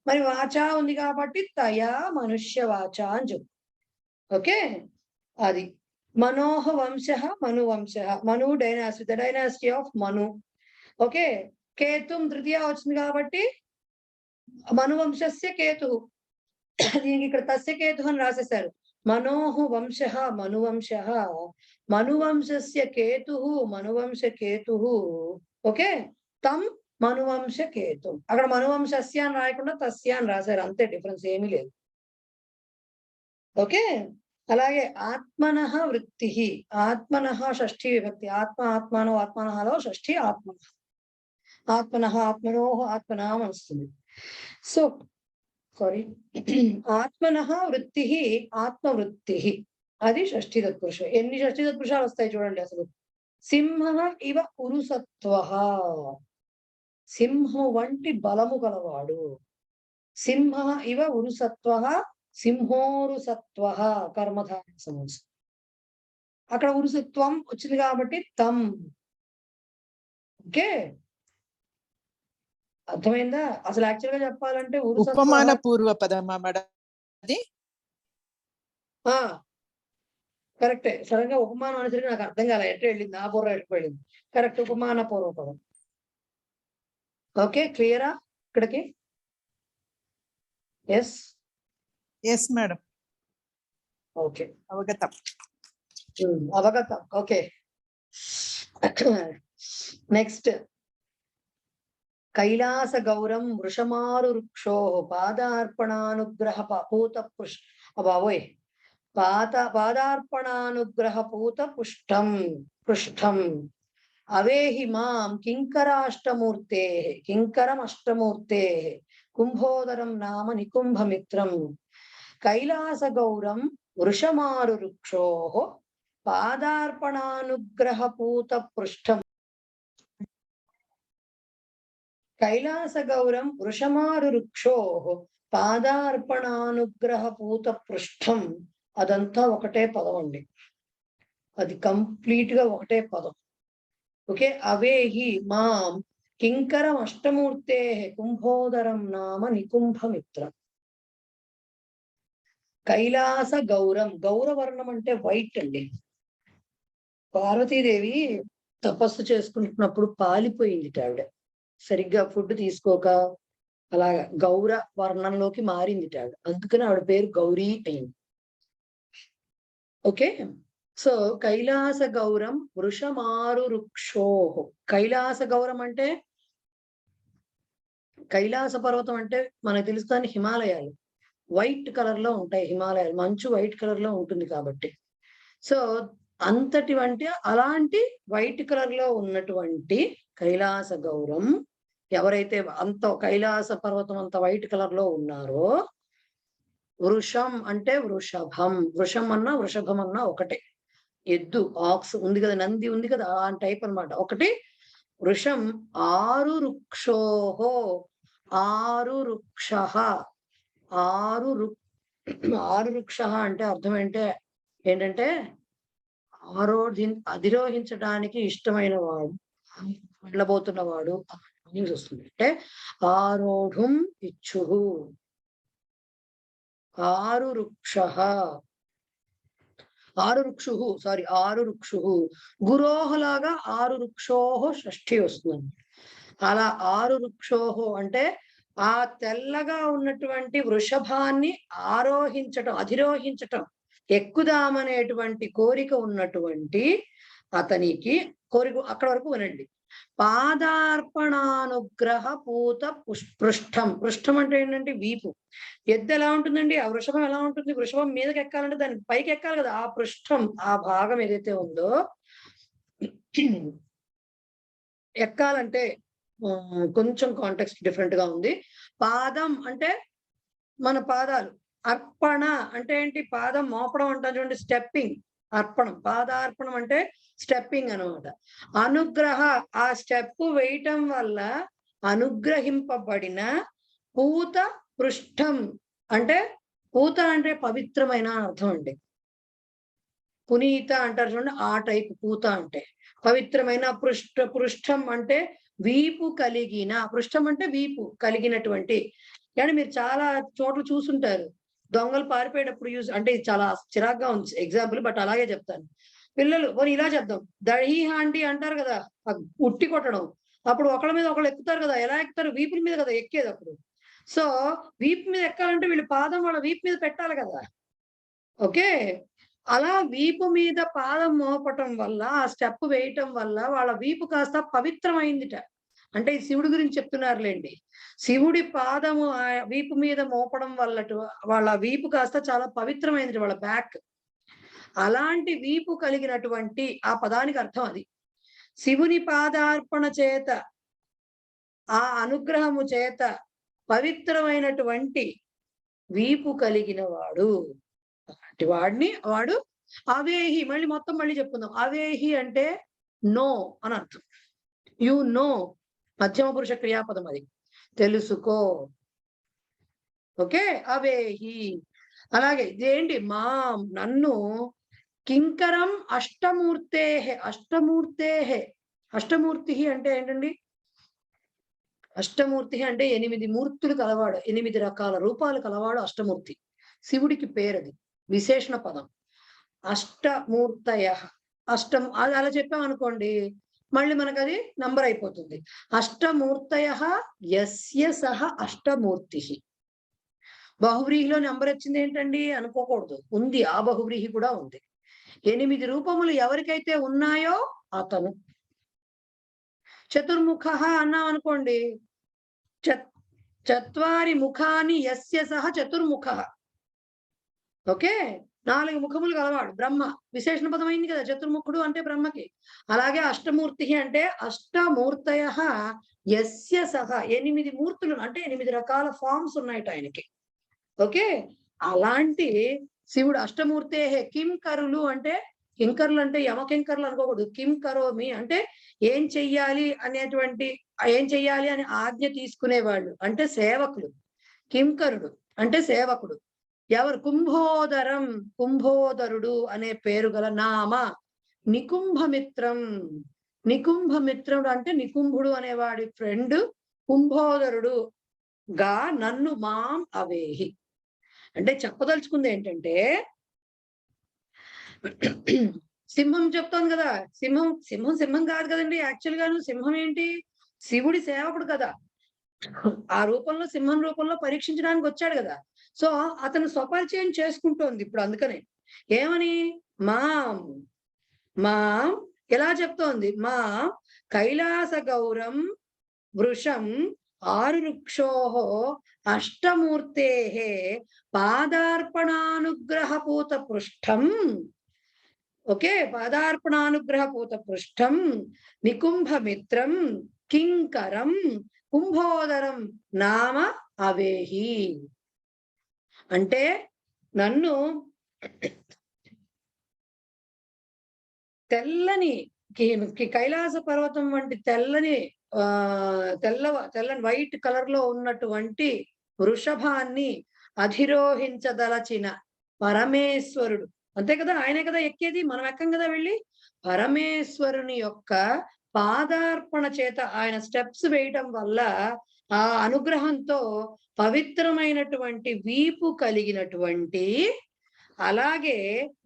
మరి వాచ ఉంది కాబట్టి తయా మనుష్య వాచ అని చెప్పు. ఓకే, అది మనోహ వంశ మనువంశ, Manu dynasty, the dynasty of Manu. Okay, కేతుం తృతీయ వచ్చింది కాబట్టి మనువంశస్య కేతు, దీనికి ఇక్కడ తస్య కేతు అని రాసేశారు. మనోహ వంశ మనువంశ, మనువంశస్య కేతు మనువంశ కేతు. ఓకే, తం మనువంశ కేతు. అక్కడ మనువంశస్య అని రాయకుండా తస్య అని రాశారు, అంతే, డిఫరెన్స్ ఏమీ లేదు. ఓకే, అలాగే ఆత్మనః వృత్తి, ఆత్మనః షష్ఠీ విభక్తి, ఆత్మ ఆత్మానో ఆత్మనఃలో షష్ఠీ ఆత్మ, ఆత్మనః ఆత్మనోహ ఆత్మనాం వస్తుంది. సో సారీ, ఆత్మనః వృత్తి ఆత్మవృత్తి, అది షష్ఠీ తత్పురుషం. ఎన్ని షష్ఠీ తత్పురుషాలు వస్తాయి చూడండి అసలు. సింహ ఇవ ఉరుసత్వ, సింహం వంటి బలము గలవాడు. సింహ ఇవ ఉరుసత్వ, సింహోరుసత్వ, కర్మధారణ సమాసం. అక్కడ ఉరుసత్వం వచ్చింది కాబట్టి తం. ఓకే, అర్థమైందా? అసలు యాక్చువల్ గా చెప్పాలంటే ఉపమాన పూర్వ పదమా మేడం అది? కరెక్టే. సడన్ గా ఉపమానం అనేసరికి నాకు అర్థం కాలే, ఎట్లా వెళ్ళింది, ఆ పూర్వం ఎట్లా వెళ్ళింది. కరెక్ట్, ఉపమాన పూర్వ పదం. ఓకే, క్లియరా ఇక్కడికి? ఎస్ ఎస్ మేడం, ఓకే, అవగతం. అవగతం. ఓకే, నెక్స్ట్ కైలాస గౌరం వృషమారు వృక్షో పాదార్పణానుగ్రహ పూత బాబోయ్ పాదార్పణానుగ్రహ పూత పుష్టం పృష్టం అవేహి మాం కింకరాష్టమూర్తే కింకరమష్టమూర్తే కుంభోదరం నామ నికుంభమిత్రం. కైలాస గౌరం వృషమారు వృక్షో పాదార్పణానుగ్రహ పూత పృష్టం. కైలాస గౌరం వృషమారు వృక్షో పాదార్పణానుగ్రహ పూత పృష్టం, అదంతా ఒకటే పదం అండి, అది కంప్లీట్ గా ఒకటే పదం. ఓకే, అవేహి మాం కింకరం అష్టమూర్తే కుంభోదరం నామ నికుంభమిత్రం. కైలాస గౌరం, గౌరవర్ణం అంటే వైట్ అండి. పార్వతీదేవి తపస్సు చేసుకుంటున్నప్పుడు పాలిపోయింది ఆవిడ, సరిగ్గా ఫుడ్ తీసుకోక అలాగా గౌర వర్ణంలోకి మారింది ఆవిడ, అందుకని ఆవిడ పేరు గౌరీ అయింది. ఓకే, సో కైలాస గౌరం వృషమారు వృక్షో. కైలాస గౌరం అంటే కైలాస పర్వతం అంటే మనకు తెలుస్తుంది హిమాలయాలు, వైట్ కలర్ లో ఉంటాయి హిమాలయాలు, మంచు వైట్ కలర్ లో ఉంటుంది కాబట్టి. సో అంతటి వంటి అలాంటి వైట్ కలర్ లో ఉన్నటువంటి కైలాస గౌరం ఎవరైతే అంత కైలాస పర్వతం అంత వైట్ కలర్ లో ఉన్నారో, వృషం అంటే వృషభం, వృషం అన్నా వృషభం అన్నా ఒకటే, ఎద్దు ఆక్స్ ఉంది కదా, నంది ఉంది కదా, ఆ టైప్ అన్నమాట. ఒకటి వృషం ఆరు వృక్షోహో, ఆరు వృక్ష, ఆరు వృక్ష అంటే అర్థం ఏంటంటే అధిరోహించడానికి ఇష్టమైన వాడు, వెళ్ళబోతున్న వాడు వస్తుంది. అంటే ఆరోఢుం ఇచ్చు, ఆరు వృక్ష, ఆరు వృక్షు, గురోహలాగా ఆరు వృక్షోహ షష్ఠి వస్తుంది. అలా ఆరు వృక్షోహ అంటే ఆ తెల్లగా ఉన్నటువంటి వృషభాన్ని అధిరోహించటం, ఎక్కుదామనేటువంటి కోరిక ఉన్నటువంటి అతనికి, కోరిక అక్కడ వరకు వినండి. పాదార్పణానుగ్రహ పూత పృష్టం, పృష్టం అంటే ఏంటంటే వీపు. ఎద్దు ఎలా ఉంటుందండి, ఆ వృషభం ఎలా ఉంటుంది, వృషభం మీదకి ఎక్కాలంటే దాని పైకి ఎక్కాలి కదా, ఆ పృష్టం ఆ భాగం ఏదైతే ఉందో ఎక్కాలంటే కొంచెం కాంటెక్స్ట్ డిఫరెంట్ గా ఉంది. పాదం అంటే మన పాదాలు, అర్పణ అంటే ఏంటి, పాదం మోపడం అంటాం చూడండి, స్టెప్పింగ్, అర్పణం, పాదార్పణం అంటే స్టెప్పింగ్ అనమాట. అనుగ్రహ, ఆ స్టెప్ వేయటం వల్ల అనుగ్రహింపబడిన పూత పృష్టం అంటే, పూత అంటే పవిత్రమైన అర్థం అండి, పునీత అంటారు చూడండి, ఆ టైప్ పూత అంటే పవిత్రమైన. పృష్టం అంటే వీపు కలిగిన, పృష్టం అంటే వీపు కలిగినటువంటి. కానీ మీరు చాలా చోట్ల చూసుంటారు, దొంగలు పారిపోయేటప్పుడు యూజ్ అంటే ఇది చాలా చిరాగ్గా ఉంది ఎగ్జాంపుల్, బట్ అలాగే చెప్తాను. పిల్లలు మరి ఇలా చెప్దాం, దహీ హాండి అంటారు కదా, ఉట్టి కొట్టడం. అప్పుడు ఒకళ్ళ మీద ఒకళ్ళు ఎక్కుతారు కదా, ఎలా ఎక్కుతారు? వీపుల మీద కదా ఎక్కేది అప్పుడు. సో వీపు మీద ఎక్కాలంటే వీళ్ళు పాదం వాళ్ళ వీపు మీద పెట్టాలి కదా. ఓకే, అలా వీపు మీద పాదం మోపటం వల్ల, ఆ స్టెప్ వేయటం వల్ల వాళ్ళ వీపు కాస్త పవిత్రమైందిట. అంటే ఈ శివుడి గురించి చెప్తున్నారులేండి. శివుడి పాదము ఆ వీపు మీద మోపడం వల్ల వాళ్ళ వీపు కాస్త చాలా పవిత్రమైంది, వాళ్ళ బ్యాక్. అలాంటి వీపు కలిగినటువంటి ఆ పదానికి అర్థం అది. శివుని పాదార్పణ చేత, ఆ అనుగ్రహము చేత పవిత్రమైనటువంటి వీపు కలిగిన వాడు, అలాంటి వాడిని వాడు అవేహి. మళ్ళీ చెప్పుకుందాం. అవేహి అంటే నో అని అర్థం. యు నో, మధ్యమ పురుష క్రియాపదం అది, తెలుసుకో. ఓకే, అవేహి. అలాగే ఇదేంటి, మా నన్ను కింకరం అష్టమూర్తేహే. అష్టమూర్తి అంటే ఏంటండి? అష్టమూర్తి అంటే 8 మూర్తులు కలవాడు, 8 రకాల రూపాలు కలవాడు అష్టమూర్తి. శివుడికి పేరది, విశేషణ పదం. అష్టమూర్తయ, అది అలా చెప్పామనుకోండి మళ్ళీ మనకు అది నంబర్ అయిపోతుంది. అష్టమూర్తయ యస్య సహ అష్టమూర్తి. బహువ్రీహిలో నెంబర్ వచ్చింది ఏంటండి అనుకోకూడదు, ఉంది, ఆ బహువ్రీహి కూడా ఉంది. 8 రూపములు ఎవరికైతే ఉన్నాయో అతను. చతుర్ముఖ అన్నాం అనుకోండి, చత్వారి ముఖాని యస్య సహ చతుర్ముఖ. ఓకే, 4 ముఖములు గలవాడు బ్రహ్మ, విశేషణ పదం అయింది కదా చతుర్ముఖుడు అంటే బ్రహ్మకి. అలాగే అష్టమూర్తి అంటే అష్టమూర్తయ యస్య సహ, 8 మూర్తులు అంటే 8 రకాల ఫార్మ్స్ ఉన్నాయట ఆయనకి. ఓకే, అలాంటి శివుడు అష్టమూర్తే. కింకరులు అంటే, కింకరులు అంటే యమకింకరులు అనుకోకూడదు. కిం కరోమి అంటే ఏం చెయ్యాలి అనేటువంటి, ఏం చెయ్యాలి అని ఆజ్ఞ తీసుకునేవాళ్ళు అంటే సేవకులు. కింకరుడు అంటే సేవకుడు. ఎవరు? కుంభోదరం, కుంభోదరుడు అనే పేరు గల నామ నికుంభమిత్రం. నికుంభమిత్రుడు అంటే నికుంభుడు అనేవాడి ఫ్రెండ్ కుంభోదరుడు గా నన్ను మాం అవేహి. అంటే చెప్పదలుచుకుంది ఏంటంటే, సింహం చెప్తోంది కదా, సింహం కాదు కదండి యాక్చువల్ గాను. సింహం ఏంటి? శివుడి సేవకుడు కదా, ఆ రూపంలో సింహం రూపంలో పరీక్షించడానికి వచ్చాడు కదా. సో అతను స్వపరిచయం చేసుకుంటోంది ఇప్పుడు. అందుకనే ఏమని, మా ఎలా చెప్తోంది? మా కైలాస గౌరం వృషం ఆరురుక్షోహో అష్టమూర్తే పాదార్పణానుగ్రహపూత పృష్ఠం. ఓకే, పాదార్పణానుగ్రహపూత పృష్ఠం నికుంభమిత్రం కింకరం కుంభోదరం నామ అవేహి. అంటే నన్ను తెల్లని కైలాస పర్వతం వంటి తెల్లని వైట్ కలర్ లో ఉన్నటువంటి వృషభాన్ని అధిరోహించదలచిన పరమేశ్వరుడు. అంతే కదా, ఆయనే కదా ఎక్కేది, మనం ఎక్కం కదా వెళ్ళి. పరమేశ్వరుని యొక్క పాదార్పణ చేత, ఆయన స్టెప్స్ వేయటం వల్ల ఆ అనుగ్రహంతో పవిత్రమైనటువంటి వీపు కలిగినటువంటి, అలాగే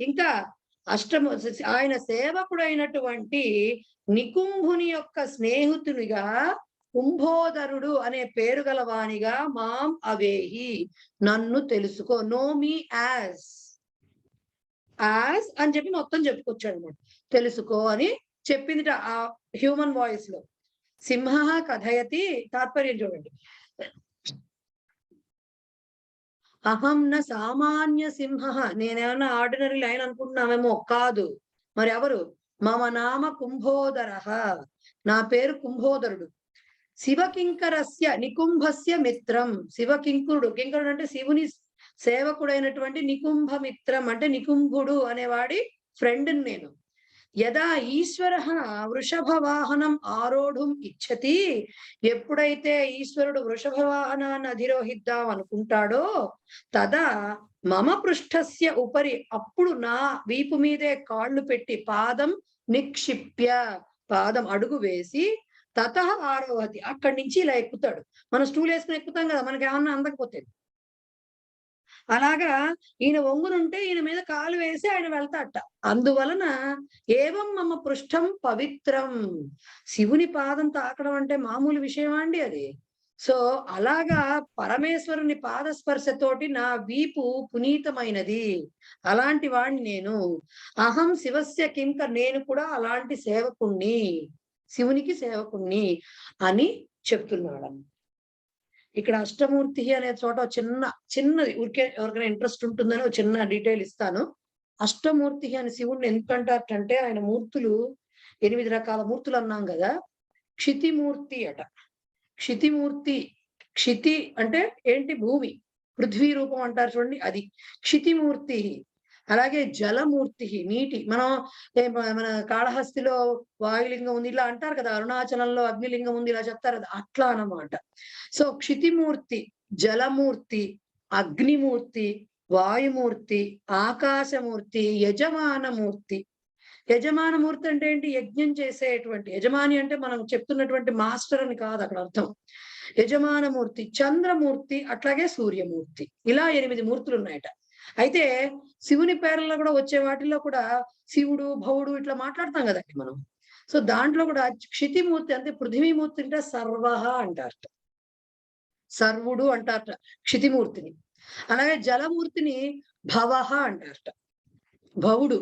ఇంకా ఆయన సేవకుడైనటువంటి నికుంభుని యొక్క స్నేహితునిగా కుంభోదరుడు అనే పేరు గలవానిగా మాం అవేహి, నన్ను తెలుసుకో. నో మీ యాజ్ అని చెప్పి మొత్తం చెప్పుకొచ్చాడు అనమాట. తెలుసుకో అని చెప్పింది ఆ హ్యూమన్ వాయిస్ లో. సింహ కథయతి, తాత్పర్యం చూడండి. అహం న సామాన్య సింహ, నేనేమన్నా ఆర్డినరీ లైన్ అనుకుంటున్నామేమో, కాదు. మరి ఎవరు? మమ నామ కుంభోదర, నా పేరు కుంభోదరుడు. శివకింకరస్య నికుంభస్య మిత్రం, శివకింకురుడు. కింకరుడు అంటే శివుని సేవకుడైనటువంటి నికుంభమిత్రం అంటే నికుంభుడు అనేవాడి ఫ్రెండ్ నేను. యదా ఈశ్వర వృషభ వాహనం ఆరోఢుం ఇచ్చతి, ఎప్పుడైతే ఈశ్వరుడు వృషభ వాహనాన్ని అధిరోహిద్దాం అనుకుంటాడో, తదా మమ పృష్ఠస్య ఉపరి, అప్పుడు నా వీపు మీదే కాళ్ళు పెట్టి పాదం నిక్షిప్య, పాదం అడుగు వేసి, తత ఆరోహతి, అక్కడి నుంచి ఇలా ఎక్కుతాడు. మనం స్టూల్ వేసుకుని ఎక్కుతాం కదా, మనకి ఏమన్నా అందకపోతే. అలాగా ఈయన వంగునుంటే ఈయన మీద కాలు వేసి ఆయన వెళ్తాట. అందువలన ఏవం మమ పృష్ఠం పవిత్రం. శివుని పాదం తాకడం అంటే మామూలు విషయమా అండి అది? సో అలాగా పరమేశ్వరుని పాదస్పర్శతోటి నా వీపు పునీతమైనది. అలాంటి వాడిని నేను. అహం శివస్య కింకర్, నేను కూడా అలాంటి సేవకుణ్ణి, శివునికి సేవకుణ్ణి అని చెప్తున్నాడు. ఇక్కడ అష్టమూర్తి అనే చోట చిన్నది ఊరికే ఎవరికైనా ఇంట్రెస్ట్ ఉంటుందని ఒక చిన్న డీటెయిల్ ఇస్తాను. అష్టమూర్తి అని శివుడిని ఎందుకంటారంటే ఆయన మూర్తులు 8 రకాల మూర్తులు అన్నాం కదా. క్షితిమూర్తి అట. క్షితిమూర్తి, క్షితి అంటే ఏంటి? భూమి, పృథ్వీ రూపం అంటారు చూడండి, అది క్షితిమూర్తి. అలాగే జలమూర్తి, నీటి. మన కాళహస్తిలో వాయులింగం ఉంది ఇలా అంటారు కదా, అరుణాచలంలో అగ్నిలింగం ఉంది ఇలా చెప్తారు కదా, అట్లా అన్నమాట. సో క్షితిమూర్తి, జలమూర్తి, అగ్నిమూర్తి, వాయుమూర్తి, ఆకాశమూర్తి, యజమానమూర్తి. యజమానమూర్తి అంటే ఏంటి? యజ్ఞం చేసేటువంటి యజమాని అంటే మనం చెప్తున్నటువంటి మాస్టర్ అని కాదు అక్కడ అర్థం. యజమానమూర్తి, చంద్రమూర్తి, అట్లాగే సూర్యమూర్తి. ఇలా 8 మూర్తులు ఉన్నాయట. అయితే శివుని పేర్లలో కూడా వచ్చే వాటిల్లో కూడా శివుడు, భవుడు ఇట్లా మాట్లాడతాం కదండి మనం. సో దాంట్లో కూడా క్షితిమూర్తి అంటే పృథ్వీమూర్తి అంటే సర్వ అంటారట, సర్వుడు అంటారట క్షితిమూర్తిని. అలాగే జలమూర్తిని భవః అంటారట, భవుడు,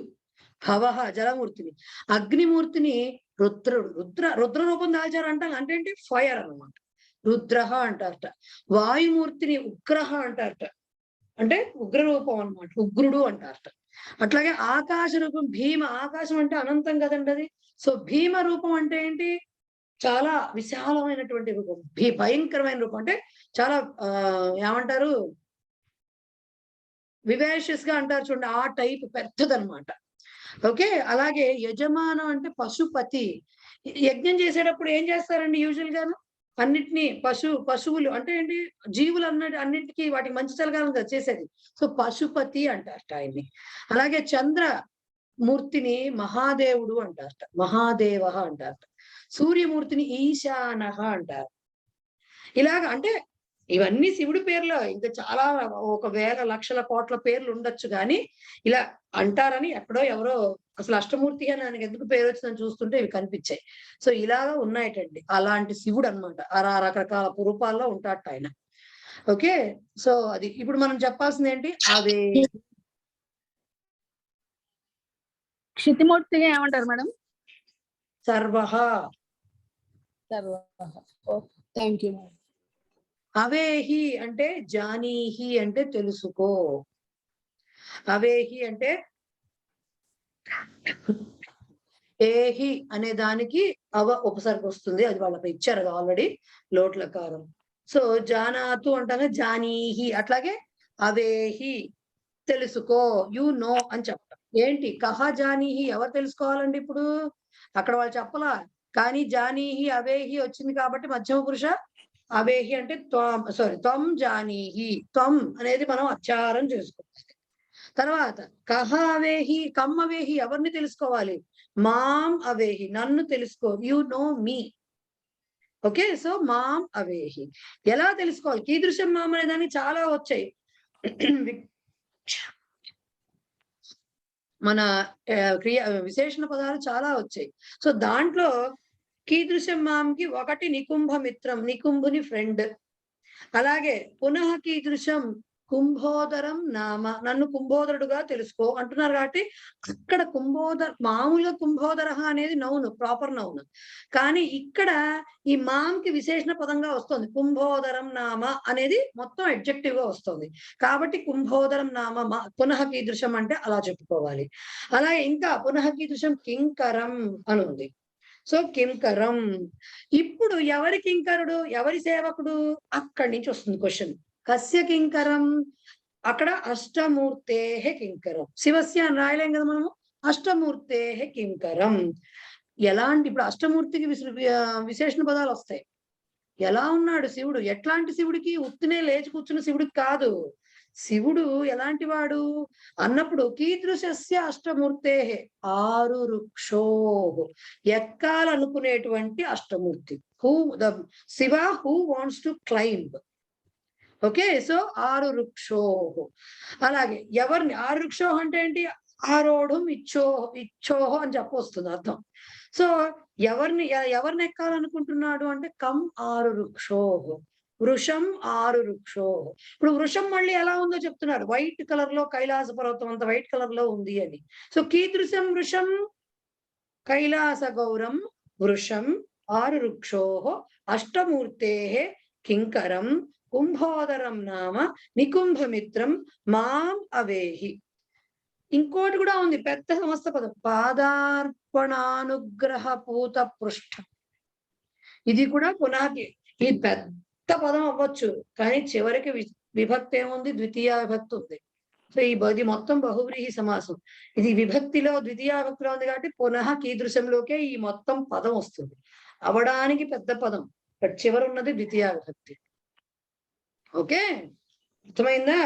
భవః జలమూర్తిని. అగ్నిమూర్తిని రుద్రుడు, రుద్ర రూపం దాల్చారు అంటాం, అంటే ఏంటి? ఫైర్ అన్నమాట, రుద్రః అంటారట. వాయుమూర్తిని ఉగ్రహ అంటారట, అంటే ఉగ్ర రూపం అన్నమాట, ఉగ్రుడు అంటారట. అట్లాగే ఆకాశ రూపం భీమ, ఆకాశం అంటే అనంతం కదండి అది. సో భీమ రూపం అంటే ఏంటి? చాలా విశాలమైనటువంటి రూపం, భయంకరమైన రూపం, అంటే చాలా ఏమంటారు, వివేషియస్ గా అంటారు చూడండి, ఆ టైప్ పెద్దదన్నమాట. ఓకే. అలాగే యజమానం అంటే పశుపతి. యజ్ఞం చేసేటప్పుడు ఏం చేస్తారండి యూజువల్ గాను? అన్నిటినీ పశువులు అంటే ఏంటి? జీవులు అన్నిటికీ వాటికి మంచి జరగాలని కదా చేసేది. సో పశుపతి అంటారట ఆయన్ని. అలాగే చంద్రమూర్తిని మహాదేవుడు అంటారట, మహాదేవ అంటారట. సూర్యమూర్తిని ఈశానః అంటారు. ఇలాగ అంటే ఇవన్నీ శివుడి పేర్లు. ఇంకా చాలా 1,000 లక్షల కోట్ల పేర్లు ఉండొచ్చు కానీ ఇలా అంటారని ఎక్కడో ఎవరో అసలు అష్టమూర్తి అని ఆయనకి ఎందుకు పేరు వచ్చిందని చూస్తుంటే ఇవి కనిపించాయి. సో ఇలాగా ఉన్నాయటండి. అలాంటి శివుడు అనమాట. రకరకాల రూపాల్లో ఉంటాడట ఆయన. ఓకే. సో అది ఇప్పుడు మనం చెప్పాల్సింది ఏంటి? అది క్షితిమూర్తిగా ఏమంటారు మేడం? సర్వః. Thank you madam. అవేహి అంటే జానీహి అంటే తెలుసుకో. అవేహి అంటే ఏహి అనే దానికి ఉపసర్గ వస్తుంది, అది వాళ్ళకి ఇచ్చారు అది ఆల్రెడీ, లోట్లకారం. సో జానాతు అంటానే జానీహి, అట్లాగే అవేహి తెలుసుకో, యు నో అని చెప్పడం. ఏంటి? కహ జానీహి, ఎవరు తెలుసుకోవాలండి ఇప్పుడు? అక్కడ వాళ్ళు చెప్పలా, కానీ జానీహి అవేహి వచ్చింది కాబట్టి మధ్యమ పురుష అవేహి అంటే త్వం జానీహి. త్వం అనేది మనం అచ్చారం చేసుకోవాలి. తర్వాత కహ అవేహి, కమ్ అవేహి, ఎవరిని తెలుసుకోవాలి? మాం అవేహి, నన్ను తెలుసుకో, you know me. Okay. So మాం అవేహి ఎలా తెలుసుకోవాలి? కీదృశం మాం అనే దానికి చాలా వచ్చాయి. మన విశేషణ పదాలు చాలా వచ్చాయి. సో దాంట్లో కీదృశం మాంకి ఒకటి నికుంభ మిత్రం, నికుంభుని ఫ్రెండ్. అలాగే పునః కీదృశం కుంభోదరం నామ, నన్ను కుంభోదరుడుగా తెలుసుకో అంటున్నారు కాబట్టి అక్కడ మామూలుగా కుంభోదర అనేది నౌను, ప్రాపర్ నౌను. కానీ ఇక్కడ ఈ మాంకి విశేషణ పదంగా వస్తుంది. కుంభోదరం నామ అనేది మొత్తం అడ్జెక్టివ్ గా వస్తుంది కాబట్టి కుంభోదరం నామ పునః కీదృశం అంటే అలా చెప్పుకోవాలి. అలాగే ఇంకా పునః కీదృశం కింకరం అని ఉంది. సో కింకరం. ఇప్పుడు ఎవరి కింకరుడు, ఎవరి సేవకుడు? అక్కడి నుంచి వస్తుంది క్వశ్చన్. కస్య కింకరం? అక్కడ అష్టమూర్తేః కింకరం. శివస్య అని రాయలేం కదా మనము, అష్టమూర్తేః కింకరం. ఎలాంటి? ఇప్పుడు అష్టమూర్తికి విశేషణ పదాలు వస్తాయి. ఎలా ఉన్నాడు శివుడు? ఎట్లాంటి శివుడికి? ఉత్తినే లేచి కూర్చున్న శివుడికి కాదు. శివుడు ఎలాంటి వాడు అన్నప్పుడు కీదృశస్య అష్టమూర్తేః, 6 వృక్షో, ఎక్కాలనుకునేటువంటి అష్టమూర్తి. Shiva who wants to climb. Okay, so ఆరు వృక్షోహో. అలాగే ఎవరిని ఆరు వృక్షోహ అంటే ఏంటి? ఆరోఢం ఇచ్చోహో అని చెప్పొస్తుంది అర్థం. సో ఎవరిని ఎక్కాలనుకుంటున్నాడు అంటే కం ఆరు వృక్షోహో, వృషం ఆరు వృక్షోహో. ఇప్పుడు వృషం మళ్ళీ ఎలా ఉందో చెప్తున్నారు, వైట్ కలర్ లో కైలాస పర్వతం అంత వైట్ కలర్ లో ఉంది అని. సో కీదృశం వృషం? కైలాస గౌరం వృషం ఆరు వృక్షోహో అష్టమూర్తే కింకరం కుంభోదరం నామ నికుంభమిత్రం మాం అవేహి. ఇంకోటి కూడా ఉంది పెద్ద సమస్త పదం, పాదార్పణానుగ్రహ పూత పృష్ఠం. ఇది కూడా పునాది. ఈ పెద్ద పదం అవ్వచ్చు కానీ చివరికి విభక్తి ఏముంది? ద్వితీయ విభక్తి ఉంది. సో ఇది మొత్తం బహువ్రీహి సమాసం. ఇది విభక్తిలో ద్వితీయ విభక్తిలో ఉంది కాబట్టి పునః కీదృశంలోకే ఈ మొత్తం పదం వస్తుంది. అవడానికి పెద్ద పదం, చివరి ఉన్నది ద్వితీయ విభక్తి. ఓకే, అర్థమైందా?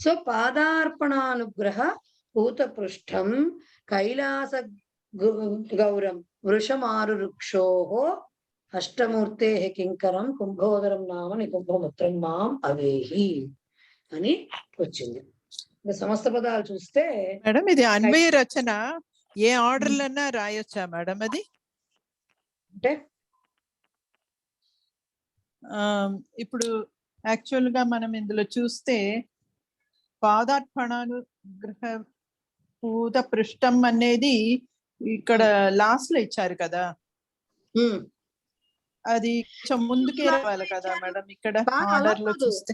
సో పాదార్పణానుగ్రహ పూత పృష్ఠం కైలాస గౌరం వృషమారు వృక్షోహో అష్టమూర్తే కింకరం కుంభోదరం నామ నికుంభమిత్రం మాం అవేహి అని వచ్చింది. సమస్త పదాలు చూస్తే మేడం ఇది అన్వయ రచన ఏ ఆర్డర్ లన్నా రాయొచ్చా మేడం? అది అంటే ఇప్పుడు యాక్చువల్ గా మనం ఇందులో చూస్తే పాదార్పణానుగ్రహ పూత పృష్ఠం అనేది ఇక్కడ లాస్ట్ లో ఇచ్చారు కదా, అది కొంచెం ముందుకే రావాలి కదా మేడం ఇక్కడ ఆర్డర్ లో చూస్తే.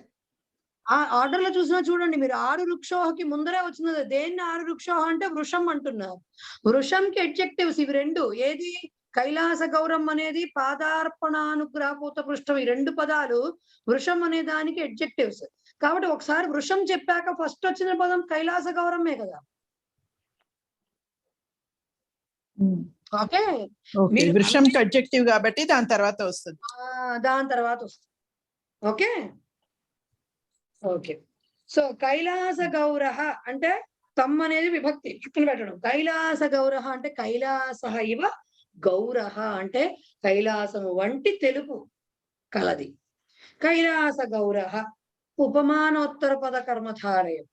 ఆ ఆర్డర్ లో చూసినా చూడండి మీరు, ఆరు వృక్షోహకి ముందరే వచ్చినది. దేన్ని ఆరు వృక్షోహ అంటే వృషం అంటున్నారు. వృషంకి అడ్జెక్టివ్స్ ఇవి రెండు. ఏది? కైలాస గౌరం అనేది పాదార్పణానుగ్రహ పూత పృష్ఠం, ఈ రెండు పదాలు వృషం అనే దానికి అడ్జెక్టివ్స్. కాబట్టి ఒకసారి వృషం చెప్పాక ఫస్ట్ వచ్చిన పదం కైలాస గౌరమే కదా. ఓకే, వృషం అడ్జెక్టివ్ కాబట్టి దాని తర్వాత వస్తుంది. Okay okay. సో కైలాస గౌరహ అంటే తమ్ అనేది విభక్తి పక్కన పెట్టడం. కైలాస గౌరహ అంటే కైలాస ఇవ గౌరహ అంటే కైలాసము వంటి తెలుపు కలది. కైలాస గౌరహ ఉపమానోత్తర పద కర్మధారయం.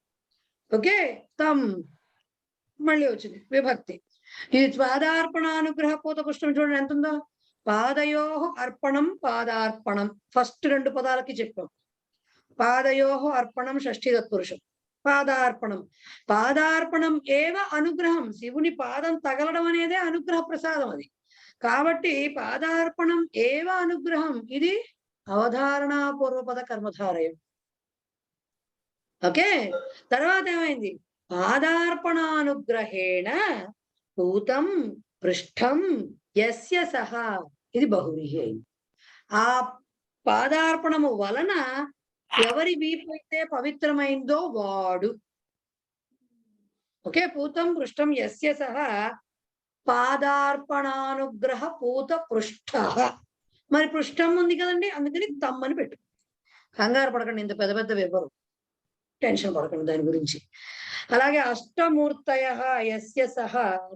ఓకే, తమ్ మళ్ళీ వచ్చింది విభక్తి. ఇది పాదార్పణానుగ్రహ పూత పుష్టం చూడండి ఎంత ఉందో. పాదయో అర్పణం పాదార్పణం ఫస్ట్ రెండు పదాలకి చెప్పాం. పాదయో అర్పణం షష్ఠీ తత్పురుషం. పాదార్పణం పాదార్పణం ఏవ అనుగ్రహం. శివుని పాదం తగలడం అనేదే అనుగ్రహ ప్రసాదం అది. కాబట్టి పాదార్పణం ఏవ అనుగ్రహం, ఇది అవధారణ పూర్వపద కర్మధారయం. ఓకే, తర్వాత ఏమైంది? పాదార్పణానుగ్రహేణ పూతం పృష్ఠం యస్య సహ, ఇది బహువ్రీహి అయింది. ఆ పాదార్పణము వలన ఎవరి వీపు అయితే పవిత్రమైందో వాడు. ఓకే, పూతం పృష్ఠం యస్య సహ పాదార్పణానుగ్రహ పూత పృష్ఠ. మరి పృష్ఠం ఉంది కదండి, అందుకని తమ్మని పెట్టు. కంగారు పడకండి, ఇంత పెద్ద పెద్ద వివరం, టెన్షన్ పడకండి దాని గురించి. అలాగే అష్టమూర్తయ యస్య సహ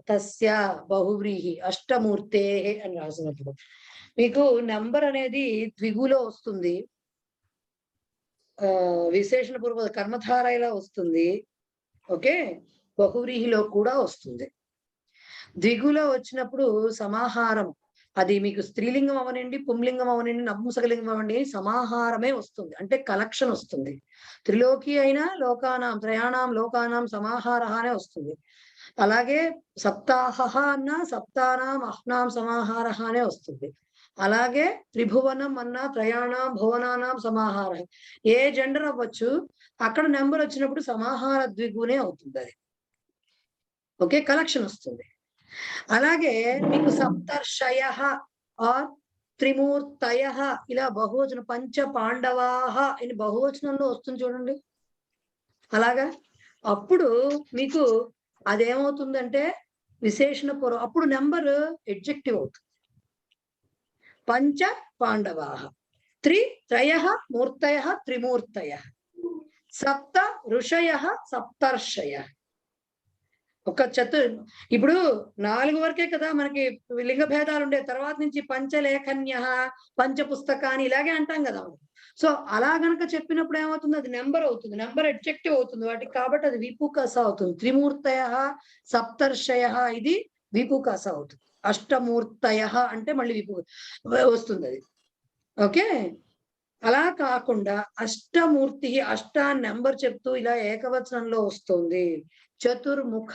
తస్య బహువ్రీహి అష్టమూర్తే అని రాసినప్పుడు మీకు నెంబర్ అనేది ద్విగులో వస్తుంది, విశేషణ పూర్వ కర్మధారయలో వస్తుంది. ఓకే, బహువ్రీహిలో కూడా వస్తుంది. ద్విగులో వచ్చినప్పుడు సమాహారం, అది మీకు స్త్రీలింగం అవనండి, పుంలింగం అవనండి, నపుంసకలింగం అవ్వండి, సమాహారమే వస్తుంది, అంటే కలెక్షన్ వస్తుంది. త్రిలోకి అయినా లోకానాం త్రయాణం లోకానాం సమాహార అనే వస్తుంది. అలాగే సప్తాహ అన్న సప్తానాం అహ్నాం సమాహార అనే వస్తుంది. అలాగే త్రిభువనం అన్న త్రయాణం భువనానాం సమాహార, ఏ జెండర్ అవ్వచ్చు, అక్కడ నెంబర్ వచ్చినప్పుడు సమాహార ద్విగునే అవుతుంది అది. ఓకే, కలెక్షన్ వస్తుంది. అలాగే మీకు సప్తర్షయ ఆర్ త్రిమూర్తయ ఇలా బహువచనం, పంచ పాండవాహ అని బహువచనంలో వస్తుంది చూడండి. అలాగా అప్పుడు మీకు అదేమవుతుందంటే విశేషణ పూర్వం, అప్పుడు నెంబర్ ఎడ్జెక్టివ్ అవుతుంది. పంచ పాండవాహ, త్రయ మూర్తయ త్రిమూర్తయ, సప్త ఋషయ సప్తర్షయ. ఒక ఇప్పుడు 4 వరకే కదా మనకి లింగ భేదాలు ఉండే, తర్వాత నుంచి పంచలేఖన్య, పంచపుస్తకాన్ని ఇలాగే అంటాం కదా. సో అలా గనక చెప్పినప్పుడు ఏమవుతుంది, అది నెంబర్ అవుతుంది, నెంబర్ అడ్జెక్టివ్ అవుతుంది వాటికి, కాబట్టి అది విపుకస అవుతుంది. త్రిమూర్తయ సప్తర్షయ ఇది విపుకస అవుతుంది. అష్టమూర్తయ అంటే మళ్ళీ విపు వస్తుంది అది. ఓకే, అలా కాకుండా అష్టమూర్తి, అష్ట నెంబర్ చెప్తూ ఇలా ఏకవచనంలో వస్తుంది. చతుర్ముఖ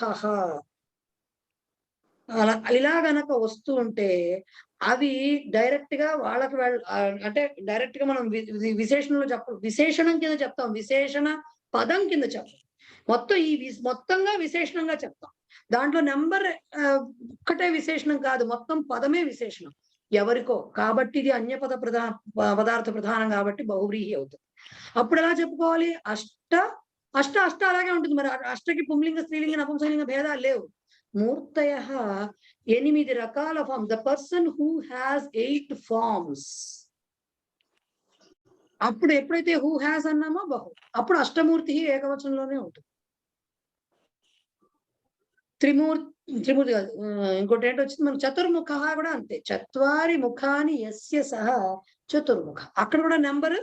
అలా ఇలా గనక వస్తూ ఉంటే అవి డైరెక్ట్ గా వాళ్ళకి అంటే డైరెక్ట్ గా మనం విశేషణంలో విశేషణం కింద చెప్తాం, విశేషణ పదం కింద చెప్తాం. మొత్తం మొత్తంగా విశేషణంగా చెప్తాం. దాంట్లో నెంబర్ ఒక్కటే విశేషణం కాదు, మొత్తం పదమే విశేషణం ఎవరికో. కాబట్టి ఇది అన్యపద పదార్థ ప్రధానం కాబట్టి బహువ్రీహి అవుతుంది. అప్పుడు ఎలా చెప్పుకోవాలి, అష్ట అష్ట అష్ట అలాగే ఉంటుంది. మరి అష్టకి పుంలింగ స్త్రీలింగ నపుంసకలింగ భేదాలు లేవు. మూర్తయ 8 రకాల form. The person who has 8 forms. అప్పుడు ఎప్పుడైతే హూ హ్యాస్ అన్నామో బహు, అప్పుడు అష్టమూర్తి ఏకవచనంలోనే ఉంటుంది. త్రిమూర్తి కాదు, ఇంకోటి ఏంటి వచ్చింది మనకు చతుర్ముఖ కూడా అంతే. 4 ముఖాని యస్య సహ చతుర్ముఖ. అక్కడ కూడా నెంబర్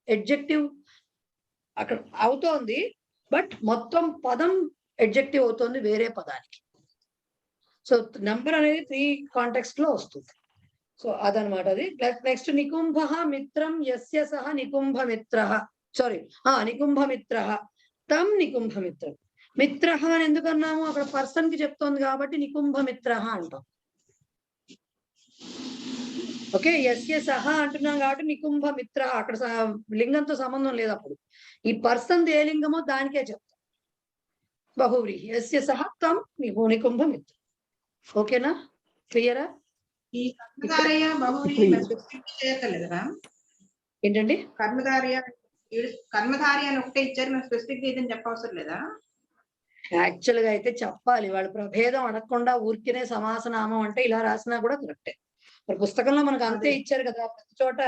ఎడ్జెక్టివ్ అక్కడ అవుతోంది, బట్ మొత్తం పదం ఎడ్జెక్టివ్ అవుతోంది వేరే పదానికి. సో నెంబర్ అనేది 3 కాంటెక్స్ట్ లో వస్తుంది. సో అదనమాట అది. నెక్స్ట్ నికుంభ మిత్రం యస్య సహ నికుంభ మిత్ర, సారీ నికుంభ మిత్ర తం నికుంభ మిత్రం. మిత్ర అని ఎందుకన్నాము, అక్కడ పర్సన్ కి చెప్తోంది కాబట్టి నికుంభ మిత్ర అంటాం. ఓకే, యస్య సహ అంటున్నాం కాబట్టి నికుంభ మిత్ర, అక్కడ లింగంతో సంబంధం లేదు. అప్పుడు ఈ పర్సన్ ఏ లింగమో దానికే చెప్తాం బహువ్రీహి. యస్య సహ తం నికుంభ మిత్ర. ఓకేనా, క్లియరా? ఈ కర్మధారయ బహువ్రీహి స్పెసిఫిక్ చేయగలరా? ఏంటండి, కర్మధారయ అని ఒకటే ఇచ్చారు, మనం స్పెసిఫిక్ ఇదని చెప్పవసరం లేదా? యాక్చువల్ గా అయితే చెప్పాలి. వాళ్ళు ప్రభేదం అడగకుండా ఊరికినే సమాసనామం అంటే ఇలా రాసినా కూడా కరెక్టే. మరి పుస్తకంలో మనకు అంతే ఇచ్చారు కదా, ప్రతి చోట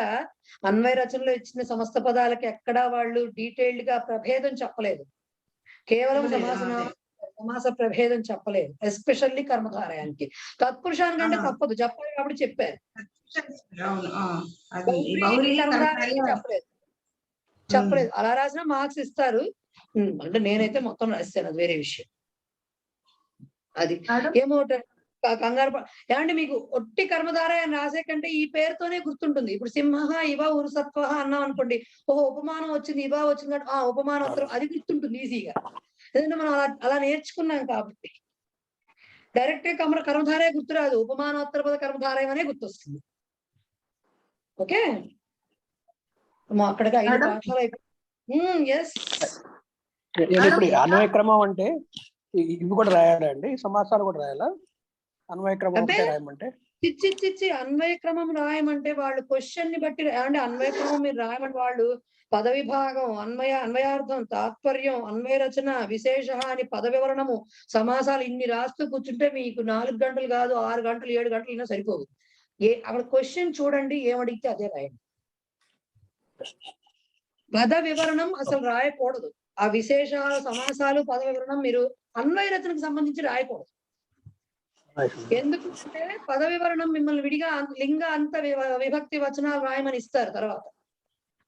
అన్వయ రచనలో ఇచ్చిన సమస్త పదాలకి ఎక్కడా వాళ్ళు డీటెయిల్డ్ గా ప్రభేదం చెప్పలేదు. కేవలం సమాస ప్రభేదం చెప్పలేదు. ఎస్పెషల్లీ కర్మధారయానికి. తత్పురుషానికంటే తప్పదు, చెప్పాలి కాబట్టి చెప్పారు. చెప్పలేదు. అలా రాసినా మార్క్స్ ఇస్తారు. అంటే నేనైతే మొత్తం రాస్తాను, అది వేరే విషయం. అది ఏమో కంగారు ఏమంటే మీకు ఒట్టి కర్మధారయాన్ని రాసే కంటే ఈ పేరుతోనే గుర్తుంటుంది. ఇప్పుడు సింహ ఇవ ఉరుసత్వ అన్నాం అనుకోండి, ఓహో ఉపమానం వచ్చింది, ఇవ వచ్చింది కాబట్టి ఉపమానోత్తరం అది గుర్తుంటుంది ఈజీగా. ఎందుకంటే మనం అలా నేర్చుకున్నాం కాబట్టి. డైరెక్ట్ గా కర్మధారయ గుర్తురాదు, ఉపమానోత్తర పద కర్మధారయం అనే గుర్తొస్తుంది. ఓకే, అక్కడికి 5 పాఠాలు అయిపోయి. ఇప్పుడు అన్వయ క్రమం అంటే ఇవి కూడా రాయాలండి, సమాసాలు కూడా రాయాలా? అన్వయ క్రమం రాయమంటే చిచ్చి అన్వయ క్రమం రాయమంటే వాళ్ళు క్వశ్చన్ ని బట్టి అంటే అన్వయ క్రమం మీరు రాయమంటే వాళ్ళు పద విభాగం, అన్వయార్థం, తాత్పర్యం, అన్వయ రచన, విశేష అని పద వివరణము, సమాసాలు ఇన్ని రాస్తూ కూర్చుంటే మీకు 4 గంటలు కాదు 6 గంటలు 7 గంటలు అయినా సరిపోదు. అక్కడ క్వశ్చన్ చూడండి, ఏమడిగితే అదే రాయండి. పద వివరణం అసలు రాయకూడదు. ఆ విశేషాలు, సమాసాలు, పద వివరణం మీరు అన్వయ రచనకు సంబంధించి రాయకూడదు. ఎందుకంటే పద వివరణం మిమ్మల్ని విడిగా లింగ అంత విభక్తి వచనాలు రాయమని ఇస్తారు. తర్వాత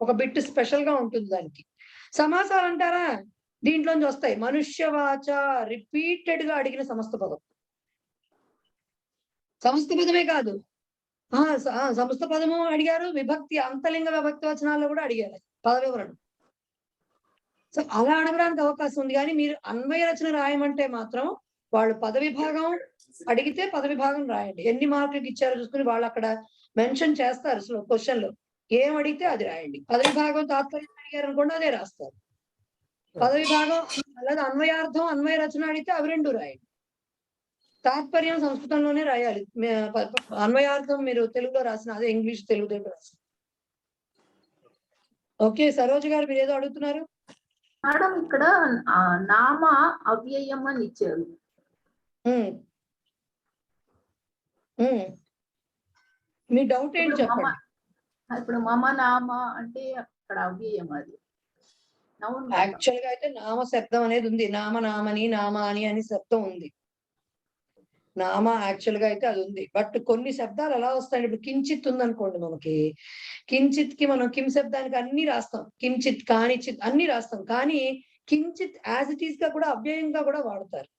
ఒక బిట్ స్పెషల్ గా ఉంటుంది దానికి. సమాసాలు అంటారా, దీంట్లోంచి వస్తాయి. మనుష్యవాచ రిపీటెడ్ గా అడిగిన సమస్త పదం. సమస్త పదమే కాదు, సమస్త పదము అడిగారు, విభక్తి అంతలింగ విభక్తి వచనాల్లో కూడా అడిగారు పద వివరణ. సో అలా అడగడానికి అవకాశం ఉంది. కానీ మీరు అన్వయ రచన రాయమంటే మాత్రం వాళ్ళు పద విభాగం అడిగితే పద విభాగం రాయండి. ఎన్ని మార్కులకు ఇచ్చారో చూసుకుని వాళ్ళు అక్కడ మెన్షన్ చేస్తారు అసలు క్వశ్చన్ లో. ఏం అడిగితే అది రాయండి. పద విభాగం తాత్పర్యం అడిగారు అనుకోండి, అదే రాస్తారు. పద విభాగం అలాగే అన్వయార్థం, అన్వయ రచన అడిగితే అవి 2 రాయండి. తాత్పర్యం సంస్కృతంలోనే రాయాలి. అన్వయార్థం మీరు తెలుగులో రాసిన అదే ఇంగ్లీష్ తెలుగు రాసిన. ఓకే, సరోజ గారు మీరు ఏదో అడుగుతున్నారు మేడం. ఇక్కడ నామ అవ్యయం అని ఇచ్చారు. మీ డౌట్ ఏంటి చెప్పండి. ఇప్పుడు మమ నామ అంటే అక్కడ అవ్యయం, అది నౌన్ యాక్చువల్ గా అయితే నామ శబ్దం అనేది ఉంది. నామని నామాని అని శబ్దం ఉంది. నామ యాక్చువల్ గా అయితే అది ఉంది. బట్ కొన్ని శబ్దాలు ఎలా వస్తాయి, ఇప్పుడు కించిత్ ఉందనుకోండి, మనకి కించిత్ కి మనం కిం శబ్దానికి అన్ని రాస్తాం, కించిత్ కానిచిత్ అన్ని రాస్తాం. కానీ కించిత్ యాజ్ ఇట్ ఈస్ గా కూడా అవ్యయంగా కూడా వాడతారు.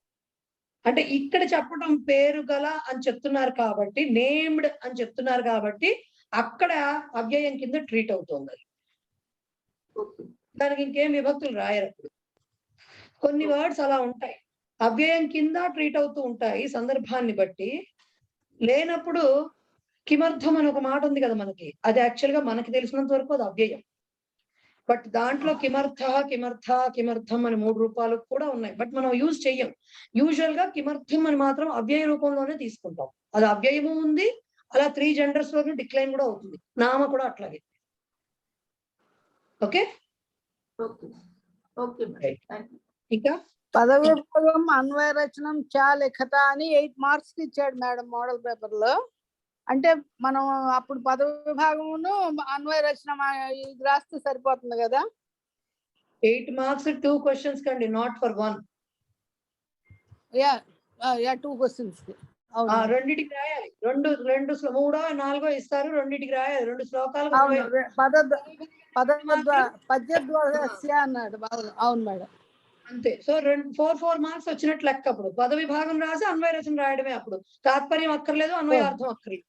అంటే ఇక్కడ చెప్పడం పేరు గల అని చెప్తున్నారు కాబట్టి, నేమ్డ్ అని చెప్తున్నారు కాబట్టి అక్కడ అవ్యయం కింద ట్రీట్ అవుతుంది. అది దానికి ఇంకేం విభక్తులు రాయరు. అప్పుడు కొన్ని వర్డ్స్ అలా ఉంటాయి, అవ్యయం కింద ట్రీట్ అవుతూ ఉంటాయి సందర్భాన్ని బట్టి. లేనప్పుడు కిమర్థం అని ఒక మాట ఉంది కదా మనకి, అది యాక్చువల్ గా మనకి తెలిసినంత వరకు అది అవ్యయం. బట్ దాంట్లో కిమర్థం అని 3 రూపాలు కూడా ఉన్నాయి. బట్ మనం యూజ్ చెయ్యం. యూజువల్ గా కిమర్థం అని మాత్రం అవ్యయ రూపంలోనే తీసుకుంటాం. అది అవ్యయము ఉంది, అలా 3 జెండర్స్ లోనే డిక్లైన్ కూడా అవుతుంది. నామ కూడా అట్లాగే. ఓకే, ఇంకా పదవి విభాగం అన్వయ రచనం చా లిఖత అని 8 మార్క్స్ ఇచ్చాడు మేడం మోడల్ పేపర్ లో. అంటే మనం అప్పుడు పదవి విభాగమును అన్వయ రచన ఇది రాస్తే సరిపోతుంది కదా? 8 మార్క్స్ 2 క్వశ్చన్స్ కండి, నాట్ ఫర్ 1. Yeah 2 questions. రెండిటికి రాయాలి. రెండు 3 4 ఇస్తారు, రెండిటికి రాయాలి. 2 శ్లోకాలు పద్యద్వాస్య అన్నాడు. అవును మేడం, అంతే. సో 4 మార్క్స్ వచ్చినట్లు లెక్క. అప్పుడు పదవి భాగం రాసి అన్వయ రచన రాయడమే. అప్పుడు తాత్పర్యం అక్కర్లేదు, అన్వయార్థం అక్కర్లేదు.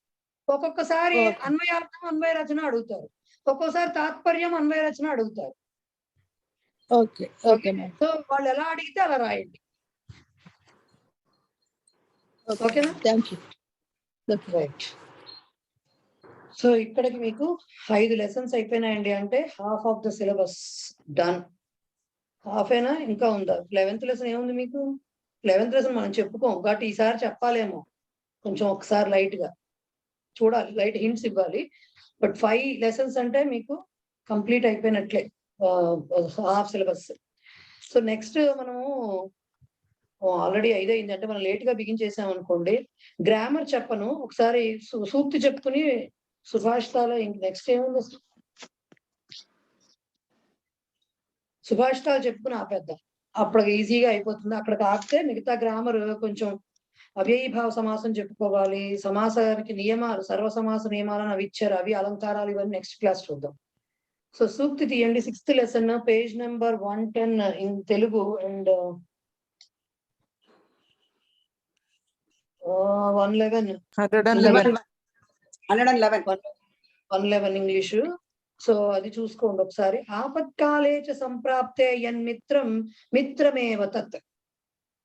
ఒక్కొక్కసారి అన్వయార్థం అన్వయ రచన అడుగుతారు, ఒక్కొక్కసారి తాత్పర్యం అన్వయ రచన అడుగుతారు. Okay okay madam. సో వాళ్ళు ఎలా అడిగితే అలా రాయండి. ఓకేనా? Thank you. రైట్. సో ఇక్కడికి మీకు 5 లెసన్స్ అయిపోయినాయండి. అంటే half of the syllabus done. Half అయినా ఇంకా ఉందా? 11th లెసన్ ఏముంది మీకు? 11th లెసన్ మనం చెప్పుకోం, బట్ ఈసారి చెప్పాలేమో కొంచెం. ఒకసారి లైట్ గా చూడాలి, లైట్ హింట్స్ ఇవ్వాలి. బట్ 5 లెసన్స్ అంటే మీకు కంప్లీట్ అయిపోయినట్లే హాఫ్ సిలబస్. సో నెక్స్ట్ మనము ఆల్రెడీ 5 అయింది అంటే మనం లేట్ గా బిగిన్ చేసాం అనుకోండి. గ్రామర్ చెప్పను, ఒకసారి సూక్తి చెప్పుకుని సుభాషితాలు. ఇంక నెక్స్ట్ ఏముంది అసలు? సుభాషితాలు చెప్పుకుని ఆపేద్దాం, అప్పుడు ఈజీగా అయిపోతుంది. అక్కడికి ఆపితే మిగతా గ్రామర్ కొంచెం అవ్యయీభావ సమాసం చెప్పుకోవాలి. సమాసానికి నియమాలు, సర్వసమాస నియమాలను అవి ఇచ్చారు, అవి అలంకారాలు, ఇవన్నీ నెక్స్ట్ క్లాస్ చూద్దాం. సో సూక్తి తీయండి. 6th lesson, page number 110 in Telugu and 111 English. So అది చూసుకోండి ఒకసారి. ఆపత్కాలే చ సంప్రాప్తే యన్మిత్రం మిత్రమేవ తత్.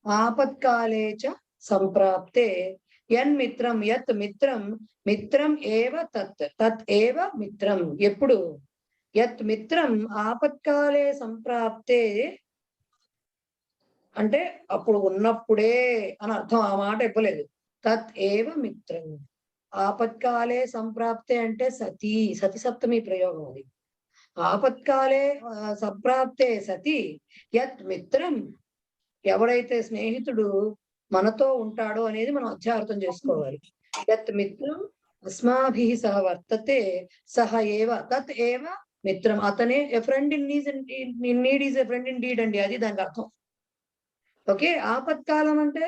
ఆపత్కాలే చ సంప్రాప్తే యన్మిత్రం యత్ మిత్రం మిత్రం ఏవ తత్ తత్ ఏవ మిత్రం. ఎప్పుడు? యత్ మిత్రం ఆపత్కాలే సంప్రాప్తే అంటే అప్పుడు ఉన్నప్పుడే అని అర్థం. ఆ మాట ఇవ్వలేదు. తత్ ఏవ మిత్రం. ఆపత్కాలే సంప్రాప్తే అంటే సతీ, సతి సప్తమి ప్రయోగం అది. ఆపత్కాలే సంప్రాప్తే సతి యత్ మిత్రం. ఎవరైతే స్నేహితుడు మనతో ఉంటాడో అనేది మనం అధ్యార్థం చేసుకోవాలి. యత్ మిత్రం అస్మాభిః సహ వర్తతే సహ ఏవ తత్ ఏవ మిత్రం. అతనే a friend in need is a friend in deed అండి, అది దానికి అర్థం. ఓకే. ఆపత్కాలం అంటే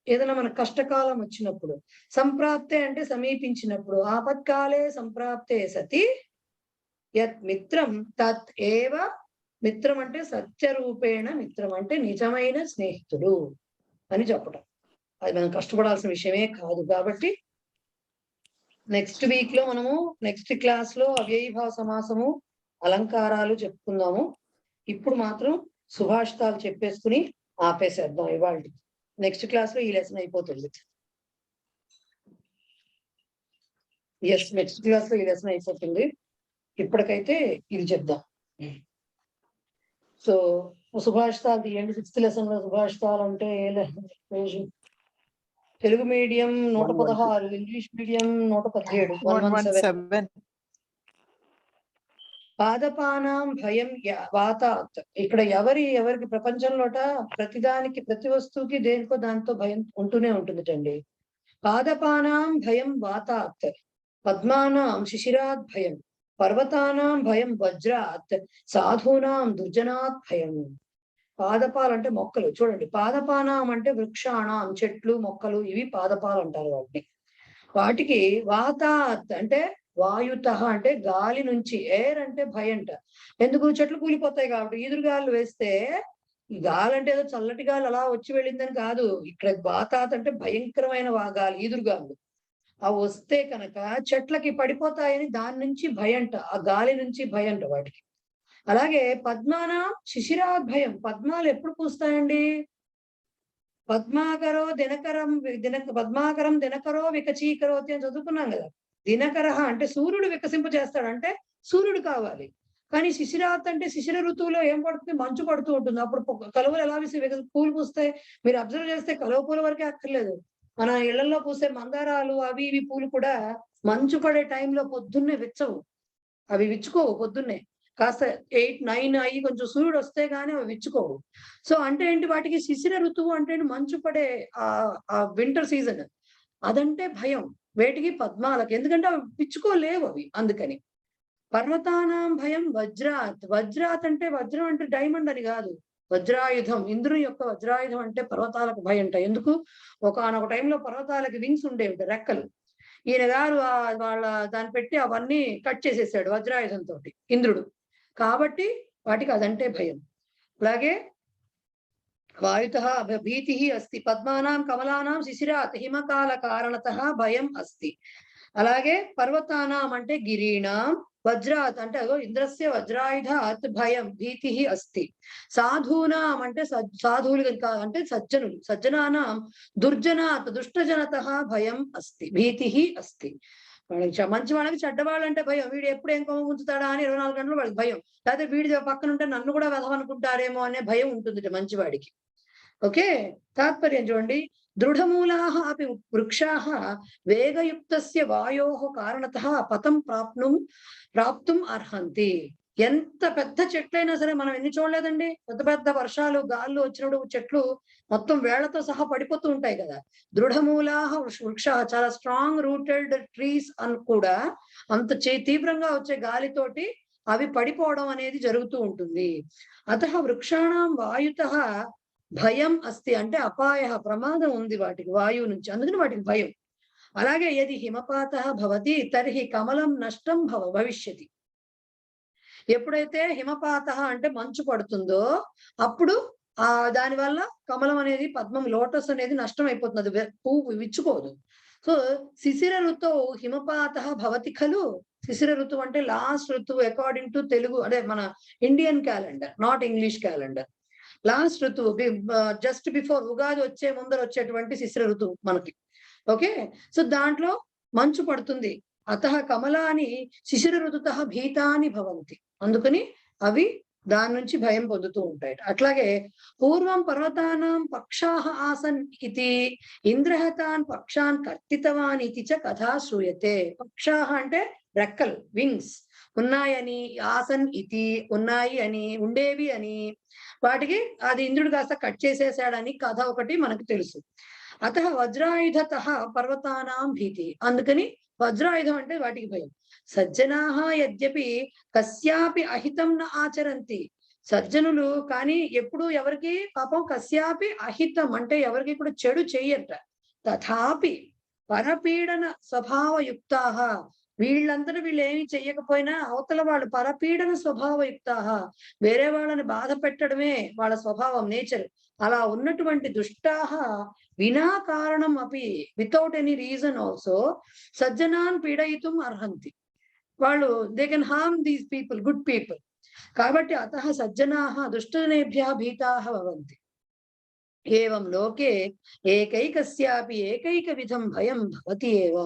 ఏదైనా మన కష్టకాలం వచ్చినప్పుడు. సంప్రాప్తే అంటే సమీపించినప్పుడు. ఆపత్కాలే సంప్రాప్తే సతి యత్ మిత్రం తత్ ఏవ మిత్రం అంటే సత్యరూపేణ మిత్రం అంటే నిజమైన స్నేహితుడు అని చెప్పటం. అది మనం కష్టపడాల్సిన విషయమే కాదు. కాబట్టి నెక్స్ట్ వీక్ లో మనము నెక్స్ట్ క్లాస్ లో అవ్యయీభావ సమాసము, అలంకారాలు చెప్పుకుందాము. ఇప్పుడు మాత్రం సుభాషితాలు చెప్పేసుకుని ఆపేసేద్దాం ఇవాళ. నెక్స్ట్ క్లాస్ లో ఈ లెసన్ అయిపోతుంది. ఎస్, నెక్స్ట్ క్లాస్ లో ఈ లెసన్ అయిపోతుంది. ఇప్పటికైతే ఇది చెప్దాం. సో సుభాషితాలు తీయండి. 6th లెసన్ లో సుభాషితాలు అంటే తెలుగు మీడియం 116, ఇంగ్లీష్ మీడియం 117, 117. పాదపానాం భయం వాతాత్. ఇక్కడ ఎవరికి ప్రపంచంలోట ప్రతిదానికి, ప్రతి వస్తువుకి దేనికో దాంతో భయం ఉంటూనే ఉంటుందిటండి. పాదపానాం భయం వాతాత్, పద్మానాం శిశిరాత్ భయం. పర్వతానాం భయం వజ్రాత్ సాధూనాం దుర్జనాత్ భయం. పాదపాలు అంటే మొక్కలు. చూడండి, పాదపానాం అంటే వృక్షాణం, చెట్లు మొక్కలు, ఇవి పాదపాలు అంటారు వాటిని. వాటికి వాతాత్ అంటే వాయుత అంటే గాలి నుంచి, ఎయిర్ అంటే భయంట. ఎందుకు? చెట్లు కూలిపోతాయి కాబట్టి. ఈదురుగాలు వేస్తే ఈ గాలి అంటే ఏదో చల్లటి గాలి అలా వచ్చి వెళ్ళిందని కాదు. ఇక్కడ వాతాత్ అంటే భయంకరమైన గాలి, ఈదురుగాలు. అవి వస్తే కనుక చెట్లకి పడిపోతాయని దాని నుంచి భయంట, ఆ గాలి నుంచి భయంట వాటికి. అలాగే పద్మానాం శిశిరాద్భయం. పద్మాలు ఎప్పుడు పూస్తాయండి? పద్మాకరో దినకరం పద్మాకరం దినకరో వికచీకరోతి అని చదువుకున్నాం కదా. దినకర అంటే సూర్యుడు వికసింపు చేస్తాడు, అంటే సూర్యుడు కావాలి. కానీ శిశిరాత్ అంటే శిశిర ఋతువులో ఏం పడుతుంది? మంచు పడుతూ ఉంటుంది. అప్పుడు కలువలు ఎలా పూలు పూస్తాయి? మీరు అబ్జర్వ్ చేస్తే కలువ పూల వరకే అక్కర్లేదు, మన ఇళ్లలో పూసే మందారాలు అవి ఇవి పూలు కూడా మంచు పడే టైంలో పొద్దున్నే విచ్చవు. అవి విచ్చుకోవు పొద్దున్నే, కాస్త 8, 9 అయ్యి కొంచెం సూర్యుడు వస్తే గానీ అవి విచ్చుకోవు. సో అంటే ఏంటి? వాటికి శిశిర ఋతువు అంటే మంచు పడే ఆ వింటర్ సీజన్, అదంటే భయం వేటికి? పద్మాలకి. ఎందుకంటే అవి విచ్చుకోలేవు అవి, అందుకని. పర్వతానాం భయం వజ్రాత్. వజ్రాత్ అంటే వజ్రం అంటే డైమండ్ అని కాదు, వజ్రాయుధం. ఇంద్రుని యొక్క వజ్రాయుధం అంటే పర్వతాలకు భయం అంట. ఎందుకు? ఒకనొక టైంలో పర్వతాలకి వింగ్స్ ఉండేవి, రెక్కలు. ఈయన గారు వాళ్ళ దాన్ని పెట్టి అవన్నీ కట్ చేసేసాడు వజ్రాయుధంతో ఇంద్రుడు. కాబట్టి వాటికి అదంటే భయం. అలాగే వాయుతః భీతిః అస్తి. పద్మానాం కమలానాం శిశిరాత్ హిమకాల కారణతః భయం అస్తి. అలాగే పర్వతానాం అంటే గిరీణాం వజ్రాత్ అంటే అదో ఇంద్రస్య వజ్రాయుధాత్ భయం భీతిః అస్తి. సాధూనాం అంటే సాధువులు అంటే సజ్జనులు, సజ్జనానాం దుర్జనాత్ దుష్టజనతః భయం అస్తి భీతిః అస్తి. వాళ్ళకి మంచి వాళ్ళకి చెడ్డవాళ్ళంటే భయం. వీడు ఎప్పుడు ఏం కొమ్మ ఉంచుతాడా అని 24 గంటలు వాళ్ళకి భయం. లేకపోతే వీడి పక్కన ఉంటే నన్ను కూడా వెధవనుకుంటారేమో అనే భయం ఉంటుంది మంచివాడికి. ఓకే, తాత్పర్యం చూడండి. దృఢమూలాః అపి వృక్షాః వేగయుక్తస్య వాయోః కారణతః పతం ప్రాప్తుం అర్హంతి. ఎంత పెద్ద చెట్లైనా సరే, మనం ఎన్ని చూడలేదండి, పెద్ద పెద్ద వర్షాలు గాళ్ళు వచ్చినప్పుడు చెట్లు మొత్తం వేళ్లతో సహా పడిపోతూ ఉంటాయి కదా. దృఢమూలాః వృక్షాః చాలా స్ట్రాంగ్ రూటెడ్ ట్రీస్ అని కూడా అంత తీవ్రంగా వచ్చే గాలితోటి అవి పడిపోవడం అనేది జరుగుతూ ఉంటుంది. అతః వృక్షాణం వాయుతః భయం అస్తి అంటే అపాయ, ప్రమాదం ఉంది వాటికి వాయువు నుంచి, అందుకని వాటికి భయం. అలాగే యది హిమపాతః భవతి తర్హి కమలం నష్టం భవిష్యతి. ఎప్పుడైతే హిమపాతః అంటే మంచు పడుతుందో అప్పుడు దాని వల్ల కమలం అనేది, పద్మం లోటస్ అనేది నష్టం అయిపోతుంది, అది పువ్వు విచ్చుకోదు. సో శిశిర ఋతువు హిమపాతః భవతి ఖలు. శిశిర ఋతువు అంటే లాస్ట్ ఋతువు అకార్డింగ్ టు తెలుగు, అదే మన Indian calendar, not English calendar. Last ఋతువు జస్ట్ బిఫోర్ ఉగాది వచ్చే ముందర వచ్చేటువంటి శిశిర ఋతువు మనకి. ఓకే, సో దాంట్లో మంచు పడుతుంది. అతః కమలాని శిశిర ఋతుతః భీతాని భవంతి. అందుకని అవి దాని నుంచి భయం పొందుతూ ఉంటాయి. అట్లాగే పూర్వం పర్వతానాం పక్షాః ఆసన్ ఇతి ఇంద్రః తాన్ పక్షాన్ కర్తితవాన్ ఇతి చ కథా శ్రూయతే. పక్షాః అంటే రెక్కలు, వింగ్స్ ఉన్నాయని, ఆసన్ ఇతి ఉన్నాయి అని, ఉండేవి అని, వాటికి అది ఇంద్రుడు కాస్త కట్ చేసేసాడని కథ ఒకటి మనకు తెలుసు. అతః వజ్రాయుధతః పర్వతానాం భీతి. అందుకని వజ్రాయుధం అంటే వాటికి భయం. సజ్జనాః యద్యపి కస్యాపి అహితం న ఆచరంతి. సజ్జనులు కానీ ఎప్పుడు ఎవరికి పాపం కస్యాపి అహితం అంటే ఎవరికి కూడా చెడు చెయ్యట. తథాపి పరపీడన స్వభావయుక్తాః. వీళ్ళందరూ వీళ్ళు ఏమి చెయ్యకపోయినా అవతల వాళ్ళు పరపీడన స్వభావయుక్తాః, వేరే వాళ్ళని బాధ పెట్టడమే వాళ్ళ స్వభావం, నేచర్. అలా ఉన్నటువంటి దుష్టాః వినా కారణం అపి, వితౌట్ ఎనీ రీజన్ ఆల్సో సజ్జనాన్ పీడయితుం అర్హంతి. వాళ్ళు they can harm these people, good people. కాబట్టి అతః సజ్జనాః దుష్టజనేభ్యః భీతాః భవంతి. ఏవం లోకే ఏకైకస్యాపి ఏకైక విధం భయం భవతి ఏవ.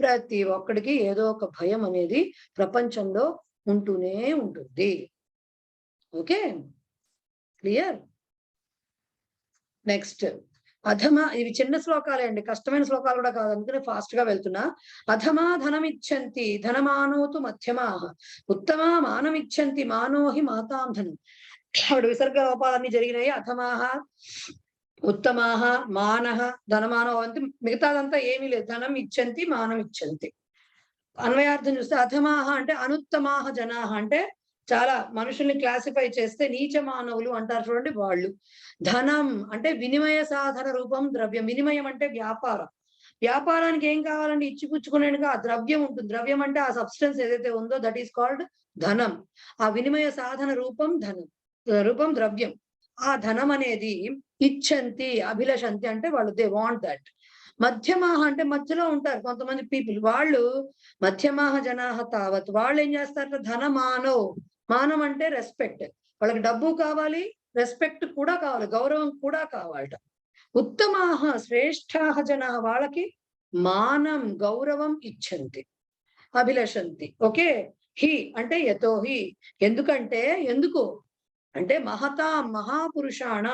ప్రతి ఒక్కడికి ఏదో ఒక భయం అనేది ప్రపంచంలో ఉంటూనే ఉంటుంది. Okay, clear. నెక్స్ట్ అధమ. ఇవి చిన్న శ్లోకాలే అండి, కష్టమైన శ్లోకాలు కూడా కాదు, అందుకనే ఫాస్ట్ గా వెళ్తున్నా. అధమా ధనమిచ్చంతి ధనమానోతు మధ్యమాః ఉత్తమా మానమిచ్చంతి మానోహి మాతాం ధనం. ఆవిడ విసర్గ లోపాలన్నీ జరిగినాయి. అధమాః, ఉత్తమాః, మానః, ధనమానో అంటే మిగతాదంతా ఏమీ లేదు. ధనం ఇచ్చంతి, మానం ఇచ్చంతి. అన్వయార్థం చూస్తే అధమాహ అంటే అనుత్తమాహ జనాహ అంటే చాలా మనుషుల్ని క్లాసిఫై చేస్తే నీచ మానవులు అంటారు చూడండి వాళ్ళు. ధనం అంటే వినిమయ సాధన రూపం ద్రవ్యం. వినిమయం అంటే వ్యాపారం. వ్యాపారానికి ఏం కావాలండి? ఇచ్చిపుచ్చుకునేట్టుగా ఆ ద్రవ్యం ఉంటుంది. ద్రవ్యం అంటే ఆ సబ్స్టెన్స్ ఏదైతే ఉందో దట్ ఈస్ కాల్డ్ ధనం. ఆ వినిమయ సాధన రూపం ధనం, రూపం ద్రవ్యం. ఆ ధనం అనేది ఇచ్చంతి అభిలషంతి అంటే వాళ్ళు దే వాంట్ దట్. మధ్యమాహ అంటే మధ్యలో ఉంటారు కొంతమంది పీపుల్, వాళ్ళు మధ్యమాహ జనాహ తావత్. వాళ్ళు ఏం చేస్తారు? ధనమానో, మానం అంటే రెస్పెక్ట్. వాళ్ళకి డబ్బు కావాలి, రెస్పెక్ట్ కూడా కావాలి, గౌరవం కూడా కావాలట. ఉత్తమాహ శ్రేష్ఠాహ జనాహ వాళ్ళకి మానం గౌరవం ఇచ్చంతి అభిలషంతి. ఓకే. హి అంటే యతోహి ఎందుకంటే ఎందుకు అంటే మహతా మహాపురుషాణ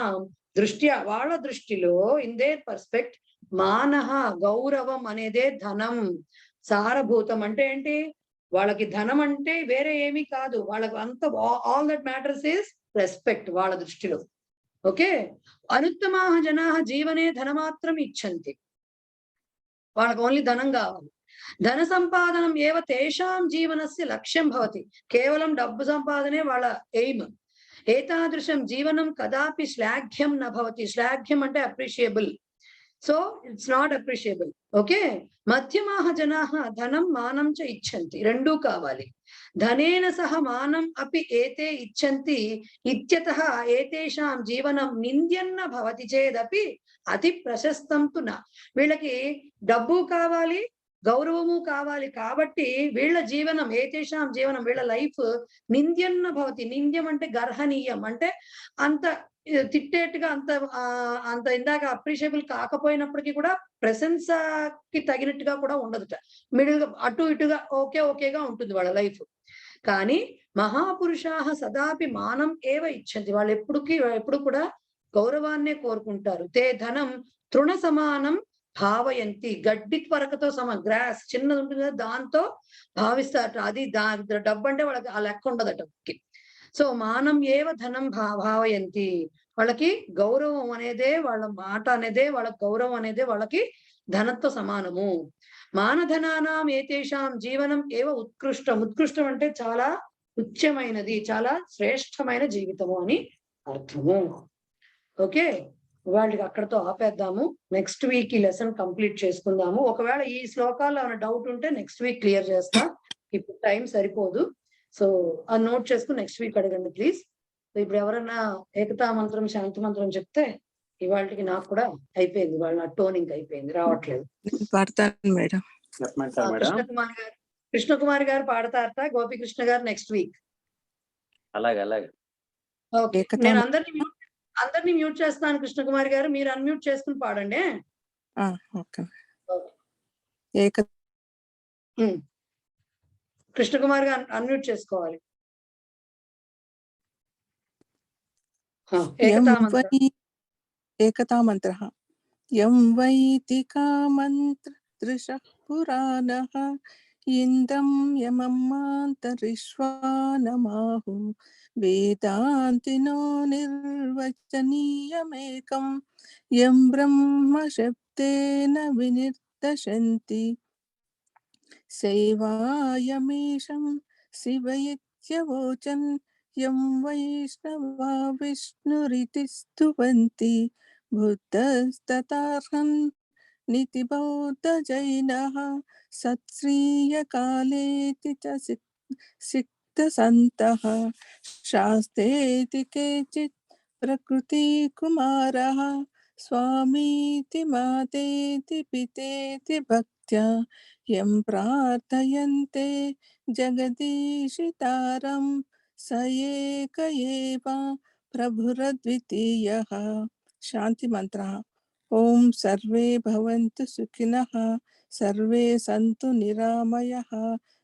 దృష్ట్యా వాళ్ళ దృష్టిలో ఇన్ దేర్ పర్స్పెక్ట్ మానహ గౌరవం అనేదే ధనం సారభూతం. అంటే ఏంటి? వాళ్ళకి ధనం అంటే వేరే ఏమీ కాదు, వాళ్ళకి అంత all that matters is respect వాళ్ళ దృష్టిలో. ఓకే. అనుత్తమాహ జనాహ జీవనే ధనమాత్రం ఇచ్చంతి. వాళ్ళకి ఓన్లీ ధనం కావాలి. ధన సంపాదనం ఏవ తేషాం జీవనస్య లక్ష్యం భవతి. కేవలం డబ్బు సంపాదనే వాళ్ళ ఎయిమ్. ఏతాదృశం జీవనం కదాపి శ్లాఘ్యం న భవతి. శ్లాఘ్యం అంటే appreciable. So it's not appreciable. Okay. మధ్యమాహ జనాహ ధనం మానం చ ఇచ్చంతి. రెండూ కావాలి. ధనేన సహ మానం అపి ఏతే ఇచ్చంతి ఇత్యతః ఏతేషాం జీవనం నింద్యన్న భవతి చేదపి అతి ప్రశస్తం తు న. వీళ్ళకి డబ్బు కావాలి, గౌరవము కావాలి కాబట్టి వీళ్ళ జీవనం ఏతేషాం జీవనం వీళ్ళ లైఫ్ నింద్యన్న భవతి. నింద్యం అంటే గర్హనీయం అంటే అంత తిట్టేట్టుగా అంత ఇందాక అప్రిషియబుల్ కాకపోయినప్పటికీ కూడా ప్రశంసకి తగినట్టుగా కూడా ఉండదుట. మిడిల్ గా అటు ఇటుగా ఓకేగా ఉంటుంది వాళ్ళ లైఫ్. కానీ మహాపురుషాహ సదాపి మానం ఏవ ఇచ్చంతి. వాళ్ళు ఎప్పుడు కూడా గౌరవాన్నే కోరుకుంటారు. తే ధనం తృణ సమానం భావయంతి. గడ్డి త్వరకతో గ్రాస్ చిన్నది ఉంటుంది కదా దాంతో భావిస్తారట. అది డబ్బు అంటే వాళ్ళకి ఆ లెక్క ఉండదట. సో మానం ఏవ ధనం భావయంతి. వాళ్ళకి గౌరవం అనేదే వాళ్ళ మాట అనేదే వాళ్ళ గౌరవం అనేదే వాళ్ళకి ధనంతో సమానము. మానధనానాం ఏతేషాం జీవనం ఏవ ఉత్కృష్టం. ఉత్కృష్టం అంటే చాలా ఉచ్యమైనది, చాలా శ్రేష్టమైన జీవితము అని అర్థము. ఓకే. వాళ్ళకి అక్కడతో ఆపేద్దాము. నెక్స్ట్ వీక్ ఈ లెసన్ కంప్లీట్ చేసుకుందాము. ఒకవేళ ఈ శ్లోకాల్లో ఏమైనా డౌట్ ఉంటే నెక్స్ట్ వీక్ క్లియర్ చేస్తా. ఇప్పుడు టైం సరిపోదు. సో ఆ నోట్ చేసుకుని నెక్స్ట్ వీక్ అడగండి ప్లీజ్. ఇప్పుడు ఎవరన్నా ఏకతా మంత్రం శాంతి మంత్రం చెప్తే ఇవాళకి నాకు కూడా అయిపోయింది, వాళ్ళ టోనింగ్ అయిపోయింది, రావట్లేదు. పడతాను మేడం. కృష్ణకుమారి గారు పాడతారట. గోపికృష్ణ గారు నెక్స్ట్ వీక్. అలాగే ఓకే. నేను అందరినీ మ్యూట్ చేస్తాను. కృష్ణకుమారి గారు మీరు అన్మ్యూట్ చేసుకుని పాడండి. కృష్ణకుమారి గారు అన్మ్యూట్ చేసుకోవాలి. ఏకతా మంత్ర యం వైదికా మంత్ర దృశః పురాణః ఇందం యమమాంతరిష్వానమాహు వేదాంతినో నిర్వచనీయమేకం యం బ్రహ్మ శబ్దేన వినిర్దశంతి శైవాయమీశం శివయిత్యవోచన్ యం వైష్ణవా విష్ణురితి స్తువంతి బుద్ధస్తతార్హన్ నితి బౌద్ధ జైనః సత్శ్రీయకాలేతి చ సిక్తసంతః శాస్తేతి కేచిత్ ప్రకృతి కుమారః స్వామీతి మాతేతి పితేతి భక్త్యా యం ప్రార్థయంతే జగదీశితారం స ఏక ఏవ ప్రభురద్వితీయః. శాంతి మంత్ర. ఓం సర్వే భవంతు సుఖినః, సర్వే సంతు నిరామయః,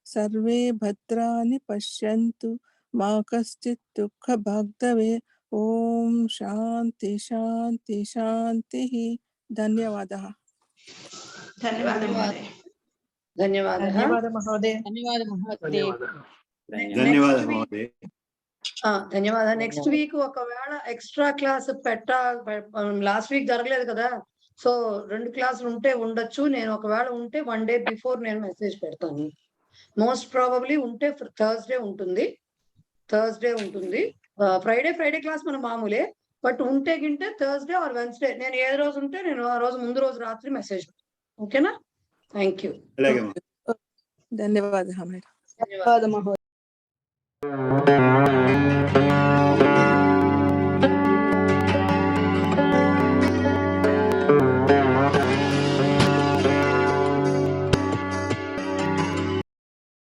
సర్వే భద్రాని పశ్యంతు, మా కశ్చిత్ దుఃఖ భాగ్భవే. ఓం శాంతి శాంతి శాంతి. ధన్యవాదः. ధన్యవాదాలు ధన్యవాదాలు. నెక్స్ట్ వీక్ ఒకవేళ ఎక్స్ట్రా క్లాస్ లాస్ట్ వీక్ జరగలేదు కదా, సో 2 క్లాసులు ఉంటే ఉండొచ్చు. నేను ఒకవేళ ఉంటే 1 day బిఫోర్ నేను మెసేజ్ పెడతాను. మోస్ట్ ప్రాబబ్లీ ఉంటే థర్స్డే ఉంటుంది. ఫ్రైడే క్లాస్ మన మామూలే, బట్ ఉంటే గింటే థర్స్డే ఆర్ వెన్స్డే, నేను ఏ రోజు ఉంటే నేను ఆ రోజు ముందు రోజు రాత్రి మెసేజ్. ఓకేనా? Thank you. ధన్యవాదాలు మేడం. ధన్యవాదాలు.